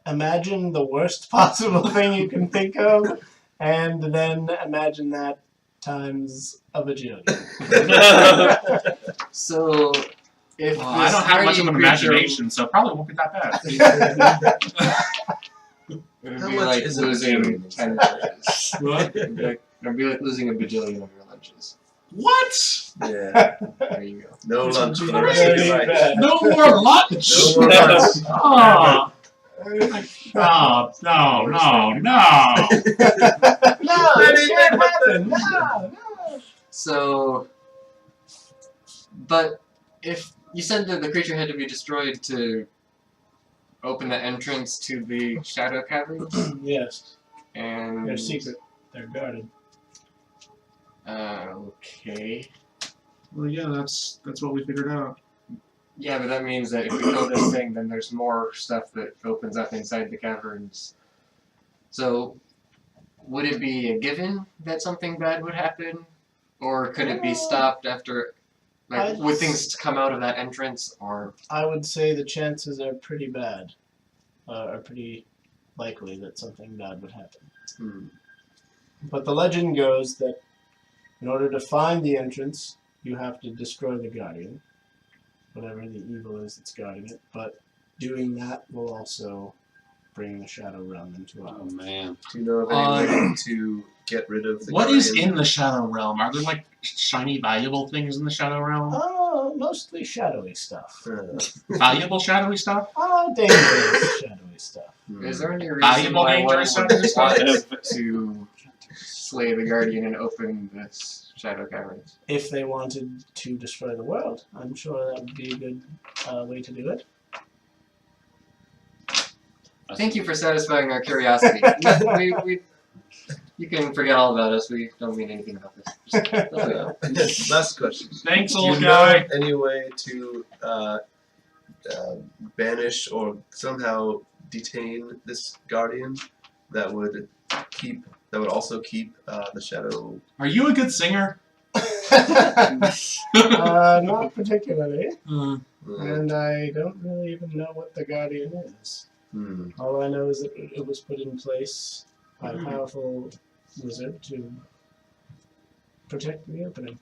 Imagine the worst possible thing you can think of, and then imagine that times a bajillion. So, if Well, I don't have much of an imagination, so it probably won't be that bad. it would How be much like is a losing bajillion? 10 lunches. What? It'd be like losing a bajillion of your lunches. What? Yeah. There you go. No Which lunch would for be the rest of very your life. bad. No more lunch? No more lunch. Oh. No. No, it can't happen. No. So, but if you said that the creature had to be destroyed to open the entrance to the Shadow Caverns, Yes, and they're secret. They're guarded. Okay. Well, yeah, that's what we figured out. Yeah, but that means that if we go this thing, then there's more stuff that opens up inside the caverns. So, would it be a given that something bad would happen? Or could it be stopped after, like, would things come out of that entrance, or... I would say the chances are pretty bad. Are pretty likely that something bad would happen. But the legend goes that in order to find the entrance, you have to destroy the Guardian, whatever the evil is that's guarding it. But doing that will also bring the Shadow Realm into Oh our man. Do you know of any way to get rid of the What is Guardian? in the Shadow Realm? Are there like shiny, valuable things in the Shadow Realm? Oh, mostly shadowy stuff. Valuable, shadowy stuff? Oh, dangerous shadowy stuff. Is there any reason Valuable, why one dangerous would stuff? want to slay the Guardian and open this Shadow Caverns? If they wanted to destroy the world, I'm sure that would be a good way to do it. Thank you for satisfying our curiosity. You can forget all about us. We don't mean anything about this. Last question. Thanks, Do you old know guy. of any way to banish or somehow detain this Guardian that would also keep the Shadow? Are you a good singer? Not particularly. and I don't really even know what the Guardian is. All I know is that it was put in place by a powerful wizard to protect the opening.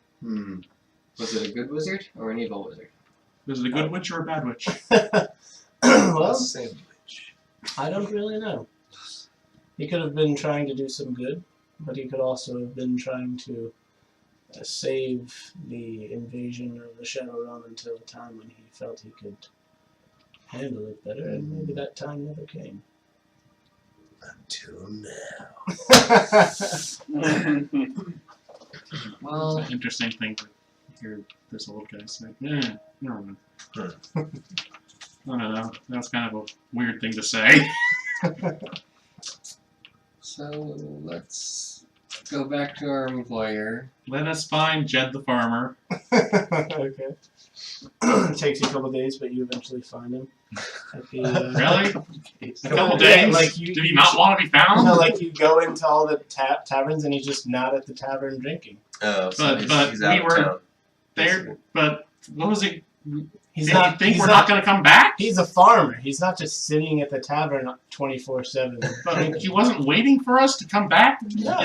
Was it a good wizard or an evil wizard? Is it a good witch or a bad witch? Well, Sandwich. I don't really know. He could have been trying to do some good, but he could also have been trying to save the invasion of the Shadow Realm until a time when he felt he could handle it better, and maybe that time never came. Until now. Well, It's an interesting thing to hear this old guy say. Yeah, never mind. I don't know. That's kind of a weird thing to say. so let's go back to our employer. Let us find Jed the farmer. Okay. It takes you a couple of days, but you eventually find him. At the, Really? A couple Yeah, days? like Did he not want to be found? No, like you go into all the taverns and he's just not at the tavern drinking. Oh, so But he's we out were of town. there, but what was it? He's Did not. you think he's we're not not going to come back? He's a farmer. He's not just sitting at the tavern 24/7. But he wasn't waiting for us to come back? Yeah.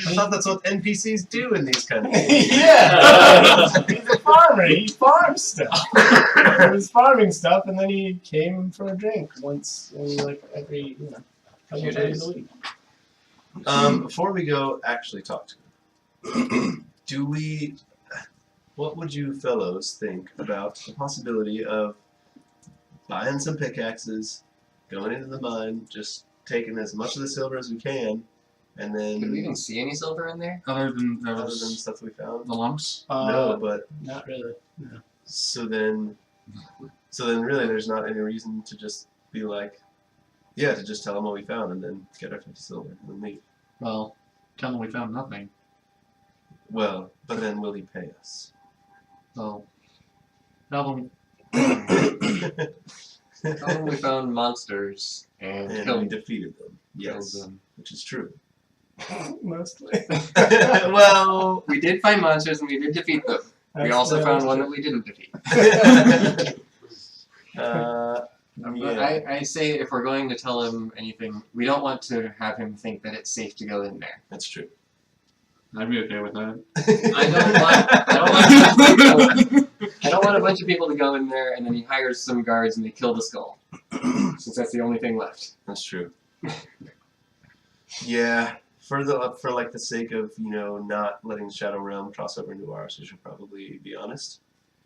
I thought that's what NPCs do in these kind of games. Yeah. He's a farmer. He farms stuff. He was farming stuff, and then he came for a drink once in like every couple Few days days. a week. Before we go actually talk to him, what would you fellows think about the possibility of buying some pickaxes, going into the mine, just taking as much of the silver as we can, and then Did we even see any silver in there? Other than other than those, stuff we found? the lumps? No, but Not really. No. so then really there's not any reason to just be like, yeah, to just tell them what we found and then get our 50 silver and then leave. Well, tell them we found nothing. Well, but then will he pay us? So, tell them Tell them we found monsters and And we killed defeated them. Yes, them. which is true. Mostly. Well, We did find monsters and we did defeat them. We also found one that we didn't defeat. yeah. I say if we're going to tell him anything, we don't want to have him think that it's safe to go in there. That's true. I'd be okay with that. I don't want a bunch of people to go in there and then he hires some guards and they kill the skull. Since that's the only thing left. That's true. Yeah, for like the sake of not letting Shadow Realm cross over into ours, we should probably be honest.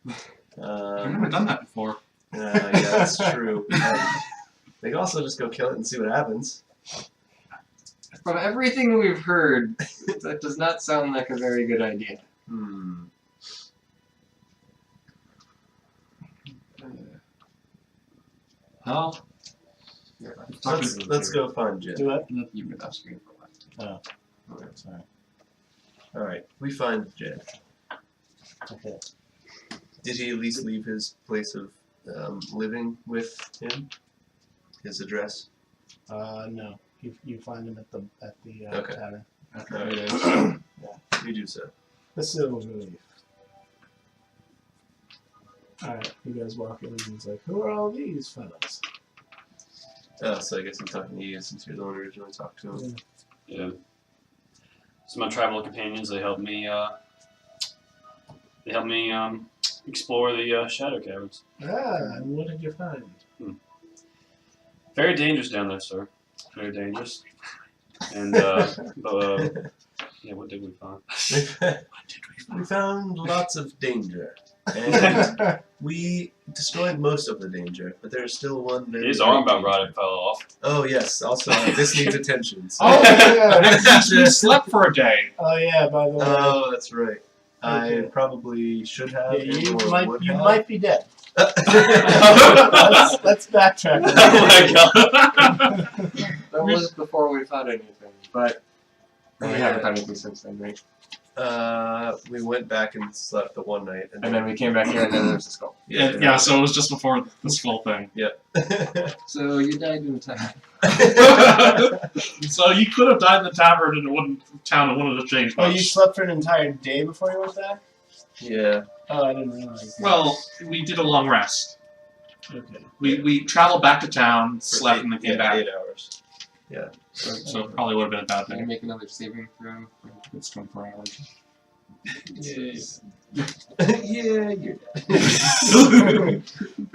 I've never done that before. Yeah, that's true. They can also just go kill it and see what happens. From everything we've heard, that does not sound like a very good idea. Well, Let's go find Jed. Do it. You've been off screen for a while. Oh. Sorry. All right, we find Jed. Okay. Did he at least leave his place of living with him? His address? No. You find him at the Okay. tavern. Alright. You do so. The silver leaf. Alright, you guys walk in and he's like, who are all these fellas? Oh, so I guess I'm talking to you since you're the one who originally talked to him. Yeah. So my travel companions, they helped me explore the shadow caverns. Ah, and what did you find? Very dangerous down there, sir. Very dangerous. And yeah, what did we find? We found lots of danger. And we destroyed most of the danger, but there's still one very His big arm about danger. rotted fell off. Oh yes, also this needs attention. So. oh, yeah. you slept for a day. Oh yeah, by the way. Oh, that's right. I Okay. probably should have. Yeah, and or would you have. might be dead. Oh let's backtrack. my god. That was before we found anything, but we haven't found anything since then, right? We went back and slept the one night, And then we came back here and then there's the skull. Yeah, so it was just before the skull thing. So you died in time. So you could have died in the tavern and it wouldn't have changed Oh, much. you slept for an entire day before you went back? Yeah. Oh, I didn't realize that. Well, we did a long rest. Okay. We traveled back to town, For slept, and then came 8 back. hours. So it probably would have been a bad Can you thing. make another saving throw? It's 24 hours. Yeah, you're Bit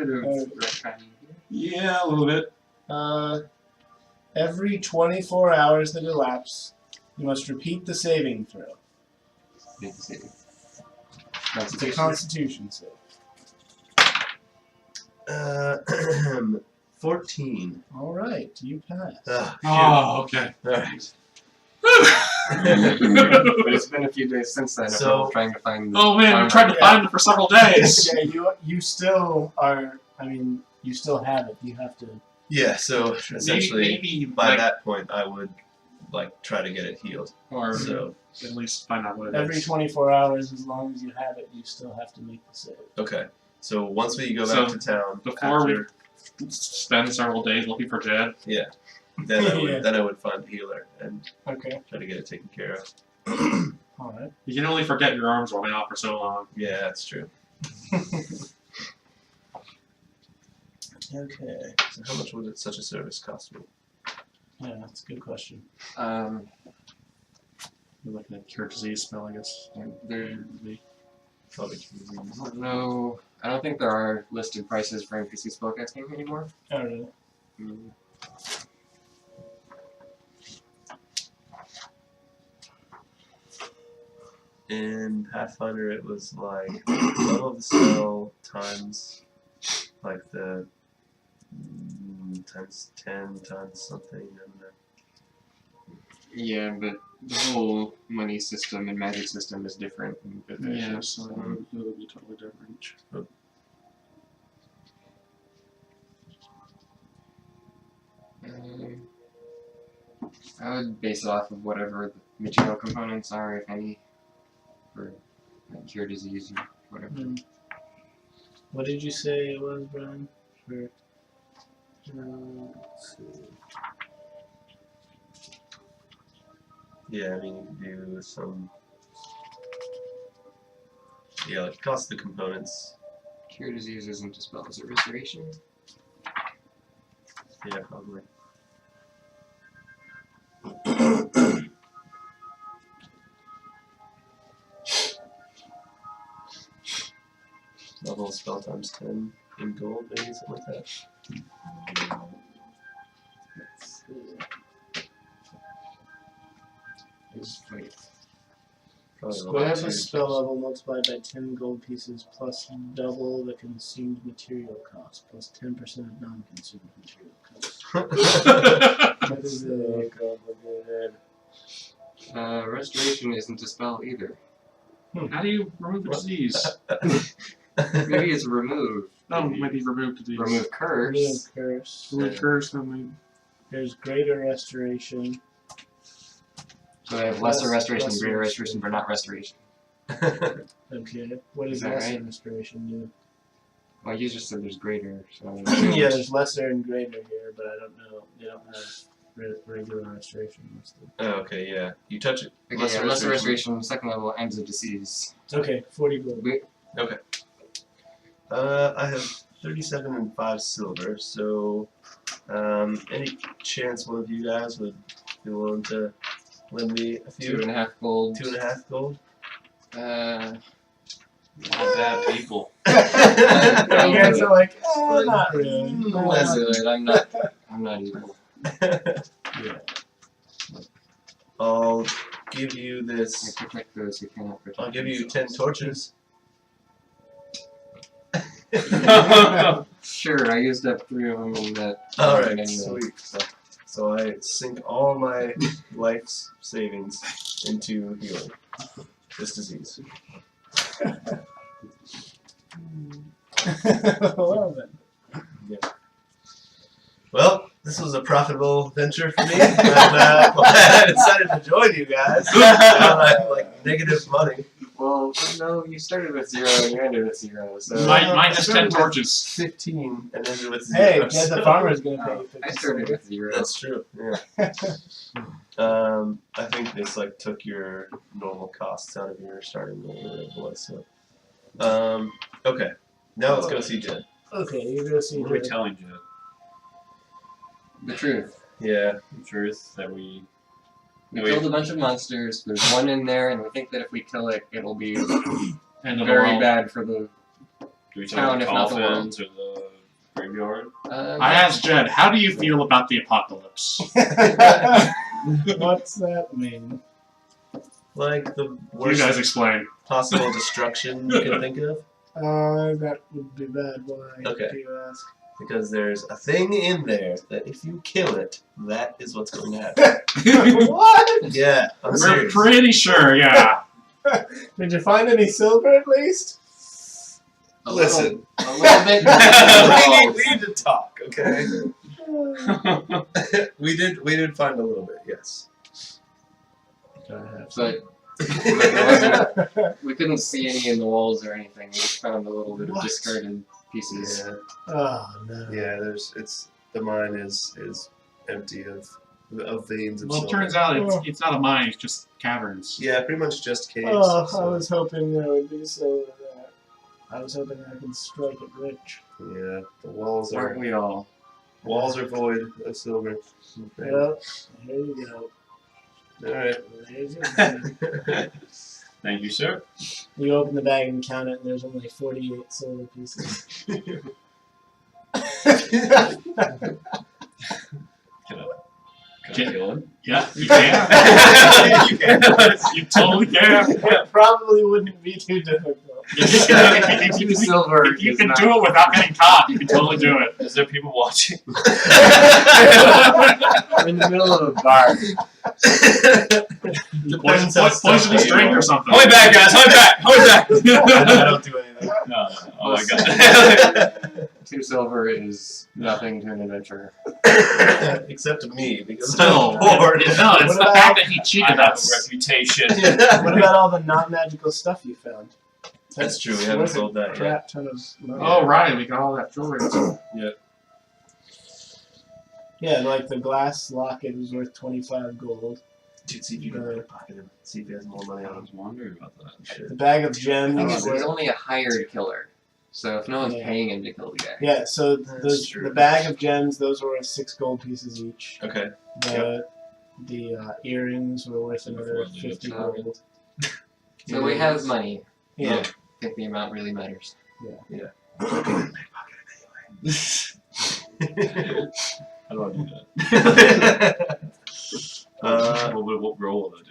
of retconning here. Yeah, a little bit. Every 24 hours that elapse, you must repeat the saving throw. Make the saving. It's a Constitution save. 14. All right, you pass. Oh, okay. Alright. But it's been a few days since then. So- I'm trying to find. Oh man, we tried to Yeah. find it for several days. Yeah, you still are. I mean, you still have it. You have to. Yeah, so essentially, maybe by like, that point, I would try to get it healed. or So, at least find out what it Every is. 24 hours, as long as you have it, you still have to make the save. okay. So once we go back So, to town, before after, Spend several days looking for Jed. then I would Yeah. then I would find a healer and Okay. try to get it taken care of. All right. You can only forget your arms rolling off for so long. Yeah, that's true. Okay. So how much would such a service cost me? Yeah, that's a good question. Um, You're looking at cure disease spell, I guess. there. Probably. I don't know. I don't think there are listed prices for NPC spellcasting anymore. Oh, really? Mm. In Pathfinder, it was like level of the spell times like the times 10 times something. And Yeah, but the whole money system and magic system is different. Yeah, so it would be totally different. I would base it off of whatever the material components are, if any, for cure disease or whatever. What did you say it was, Brian? For let's see. yeah, I mean, you could do some. Yeah, like cost of the components. Cure disease isn't a spell, is it restoration? Yeah, probably. Level of spell times 10 in gold, maybe something like that. Let's see. Wait. Probably What level if a 2. spell level multiplied by 10 gold pieces plus double the consumed material cost plus 10% of non-consumed material cost? What is it? Restoration isn't a spell either. How do you remove the disease? Maybe it's remove. Oh, maybe remove disease. Remove curse. Remove curse. Remove curse, then There's greater restoration. So I have lesser restoration, Lesser greater restoration, but not restoration. Okay. What does Is that lesser right? restoration do? Well, you just said there's greater, so. Yeah, there's lesser and greater here, but I don't know. They don't have regular restoration listed. Oh, okay, yeah. You touch it. Okay, lesser restoration, second level, ends of disease. Okay, 40 gold. I have 37 and 5 silver, so any chance one of you guys would be willing to lend me a few? 2.5 gold. 2.5 gold? Not bad people. You guys are like, not really. Let's do it. I'm not evil. Yeah. I'll give you I this. protect those who cannot protect I'll give you 10 themselves. torches. Sure, I used up 3 of them in that. Alright, anyway. sweet. So I sink all my life's savings into healing this disease. Well then. Well, this was a profitable venture for me. I'm glad I decided to join you guys. Now I have like negative money. Well, no, you started with 0 and you ended with 0, so. minus 10 torches. 15 and ended with 0. Hey, Jed the farmer is going to pay you 50 I started with 0. That's true. Yeah. I think this like took your normal costs out of your starting roll, whatever it was. So, okay. Now let's go see Jed. Okay, you go see What are we her. telling Jed? The truth. Yeah. The truth that we. We Wait. killed a bunch of monsters. There's one in there, and we think that if we kill it, it'll be End of the very world. bad for the. Do we tell Town, the if not the coffins or the graveyard? I asked Jed, how do you feel about the apocalypse? What's that mean? Like the You worst guys explain. possible destruction you can think of. That would be bad. Why Okay. do you ask? Because there's a thing in there that if you kill it, that is what's going to happen. What? Yeah, I'm We're serious. pretty sure, yeah. Did you find any silver at least? Listen. A little bit. we need to talk, okay? we did find a little bit, yes. But there wasn't, we couldn't see any in the walls or anything. We just found a little bit of What? discarded pieces. Yeah, Oh no. yeah. The mine is empty of veins of Well, it silver. turns out it's not a mine, it's just caverns. Yeah, pretty much just caves. Oh, I so, was hoping there would be silver there. I was hoping I could strike it rich. yeah, the walls Weren't are we all? void of silver. Okay. Well, here you go. All right. There's your bag. Thank you, sir. You open the bag and count it, and there's only 48 silver pieces. Can I kill him? Yeah, you can. You can. You totally can. It probably wouldn't be too difficult. If you can- Silver. if you can do it without getting caught, you can totally do it. Is there people watching? I'm in the middle of a bar. Depends how Poison his stuffy drink you or are. something. Hold me back, guys. Hold me back. Hold me back. I don't do anything. No. Oh my god. 2 silver is nothing to an adventurer. Except to me, because Still. I'm bored. No, it's What the about- fact that he I cheated have a us. reputation. What about all the non-magical stuff you found? That's true, we haven't worth a sold that yet. crap ton of money. Oh, right, we got all that jewelry. Yeah, like the glass locket was worth 25 gold. Dude, see if you can pocket him. See if he has more money I on him. was wondering about that. Shit. The bag of The thing is, gems. he's only a hired killer. So if no one's Yeah. paying him to kill the guy. Yeah, so That's true. the bag of gems, those were worth 6 gold pieces each. Okay. The earrings were worth another Before the 50 target. gold. So we have money. Yeah. I think the amount really matters. How do I do that? What role will I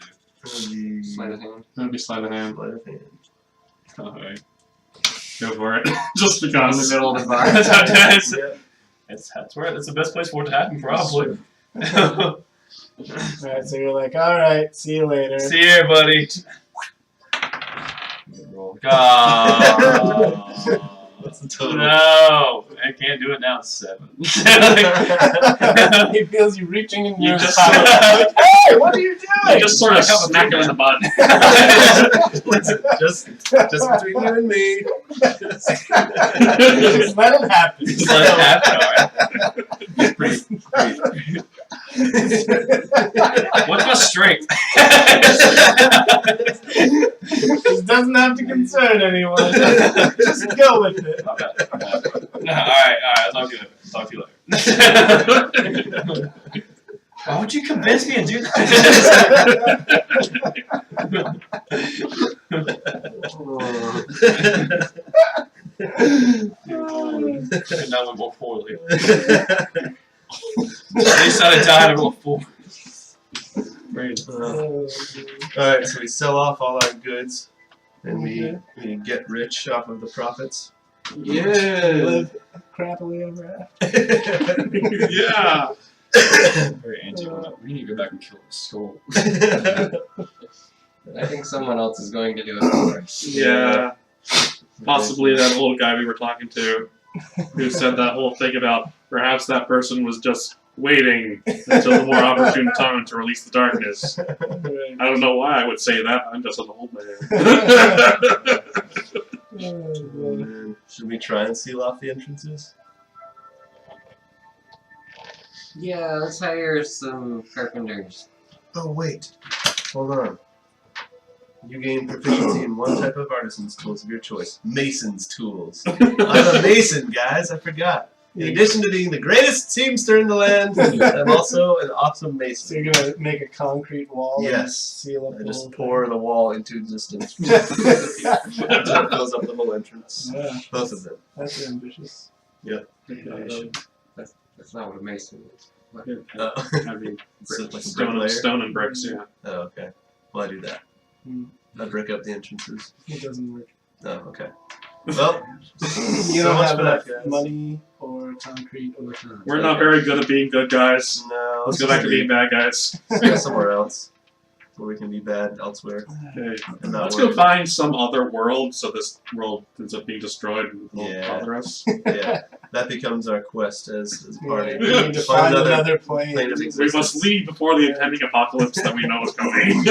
do? Sleight of hand. That'd be sleight of hand. Sleight of hand. Alright. Go for it. Just In the because. middle of the bar. That's how it is. Yeah. That's where it's the best place for it to happen, probably. Alright, so you're like, alright, see you later. See you, buddy. God. What's the total? No, I can't do it now. It's 7. He feels you reaching in You your just- pocket. Like, hey, what are you You doing? just sort of smack him in the butt. Listen, just between you and me. Just let it happen. Just let it happen, alright? Breathe. What's my strength? This doesn't have to concern anyone. Just go with it. Okay. Alright, that's all good. Talk to you later. Why would you convince me and do that? And now we roll poorly. At least I died and rolled 4. Alright, so we sell off all our goods and we get rich off of the profits. Live crappily ever after. Yeah. Very anti-climactic. We need to go back and kill the skull. I think someone else is going to do it for us. Yeah. Possibly that old guy we were talking to who said that whole thing about perhaps that person was just waiting until the more opportune time to release the darkness. I don't know why I would say that. I'm just an old man. Should we try and seal off the entrances? Yeah, let's hire some carpenters. Oh wait, hold on. You gain proficiency in one type of artisan's tools of your choice. Mason's tools. I'm a mason, guys. I forgot. In addition to being the greatest seamster in the land, I'm also an awesome So mason. you're gonna make a concrete wall and Yes. seal up I the just whole pour the wall into existence. Until it fills up the whole entrance. thing? Yeah, Both of them. that's ambitious. That's not what a mason is. Oh. I mean, So it's like a stone, bricklayer? stone and bricks, yeah. Oh, okay. Well, I do that. Hmm. I brick up the entrances. It doesn't work. Oh, okay. Well, You so don't much have for that, enough guys. money or concrete or time. We're not very good at being good guys. No, Let's go back to being bad guys. Let's go somewhere else where we can be bad elsewhere. Okay. And not Let's worry. go find some other world so this world ends up being destroyed and won't Yeah. bother us. Yeah, that becomes our quest as a party. Yeah, we need to Find find another plane. plane of We existence. must leave before the impending apocalypse that we know is coming.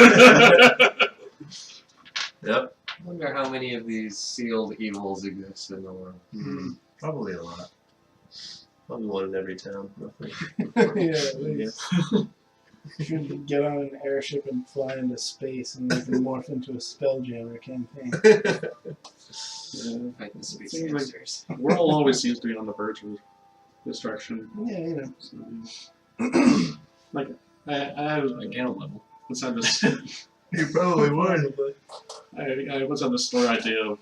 Yep. I wonder how many of these sealed evils exist in the world. Probably a lot. Probably one in every town, roughly. Yeah, at least. You should get on an airship and fly into space and we can morph into a Spelljammer campaign. Fight the space Seems like- hamsters. The world always seems to be on the verge of destruction. Yeah, you know. So, like, I Again, a level. was on this. You probably would. I was on the story idea of,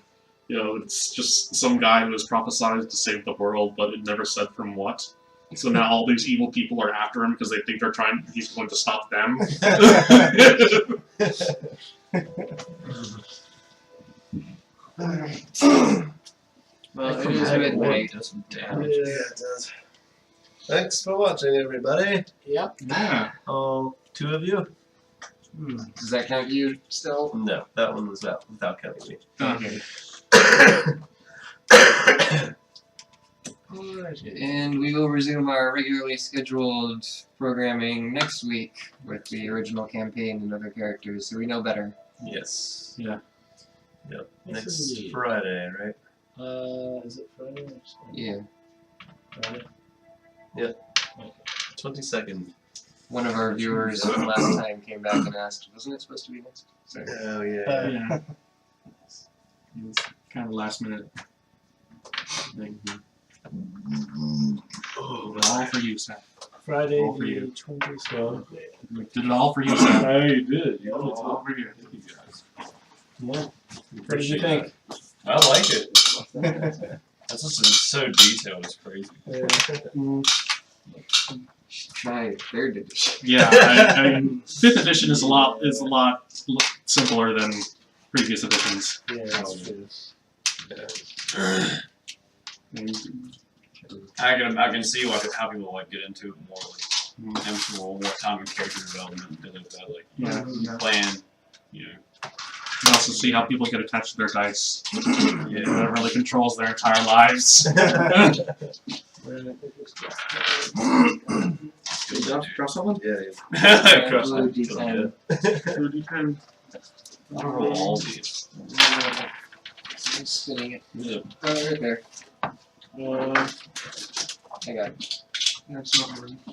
it's just some guy who was prophesied to save the world, but it never said from what. So now all these evil people are after him because they think he's going to stop them. Well, it is midnight. Does some Yeah, damage. it does. Thanks for watching, everybody. Yep. Yeah. All 2 of you? Does that count you still? No, that one was out without counting me. Okay. And we will resume our regularly scheduled programming next week with the original campaign and other characters, so we know better. Yes. Yeah. Yep. Yes, Next indeed. Friday, right? Is it Friday? Yeah. Friday? 22nd. One of our viewers last time came back and asked, wasn't it supposed to be next? Sorry. Oh, yeah. Yeah. It was kind of last minute thing. Oh, All for you, Sam. Friday All for the you. 27th. We did it all for you, Sam. Oh, you did. It's all for you. You guys. Yeah. What did you think? I like it. That's just so detailed. It's crazy. Try third edition. Yeah, I mean, 5th edition is a lot simpler than previous editions. Yeah, that's true. I can see how people like get into it more, like and more time in character development, and like Yeah. plan, You can also see how people get attached to their dice. That really controls their entire lives. Draw someone? Yeah, Cross Blue that. D10. Blue D10. I don't know all these. I'm spinning it. Yeah. Oh, right there. Uh, I got it. that's not right.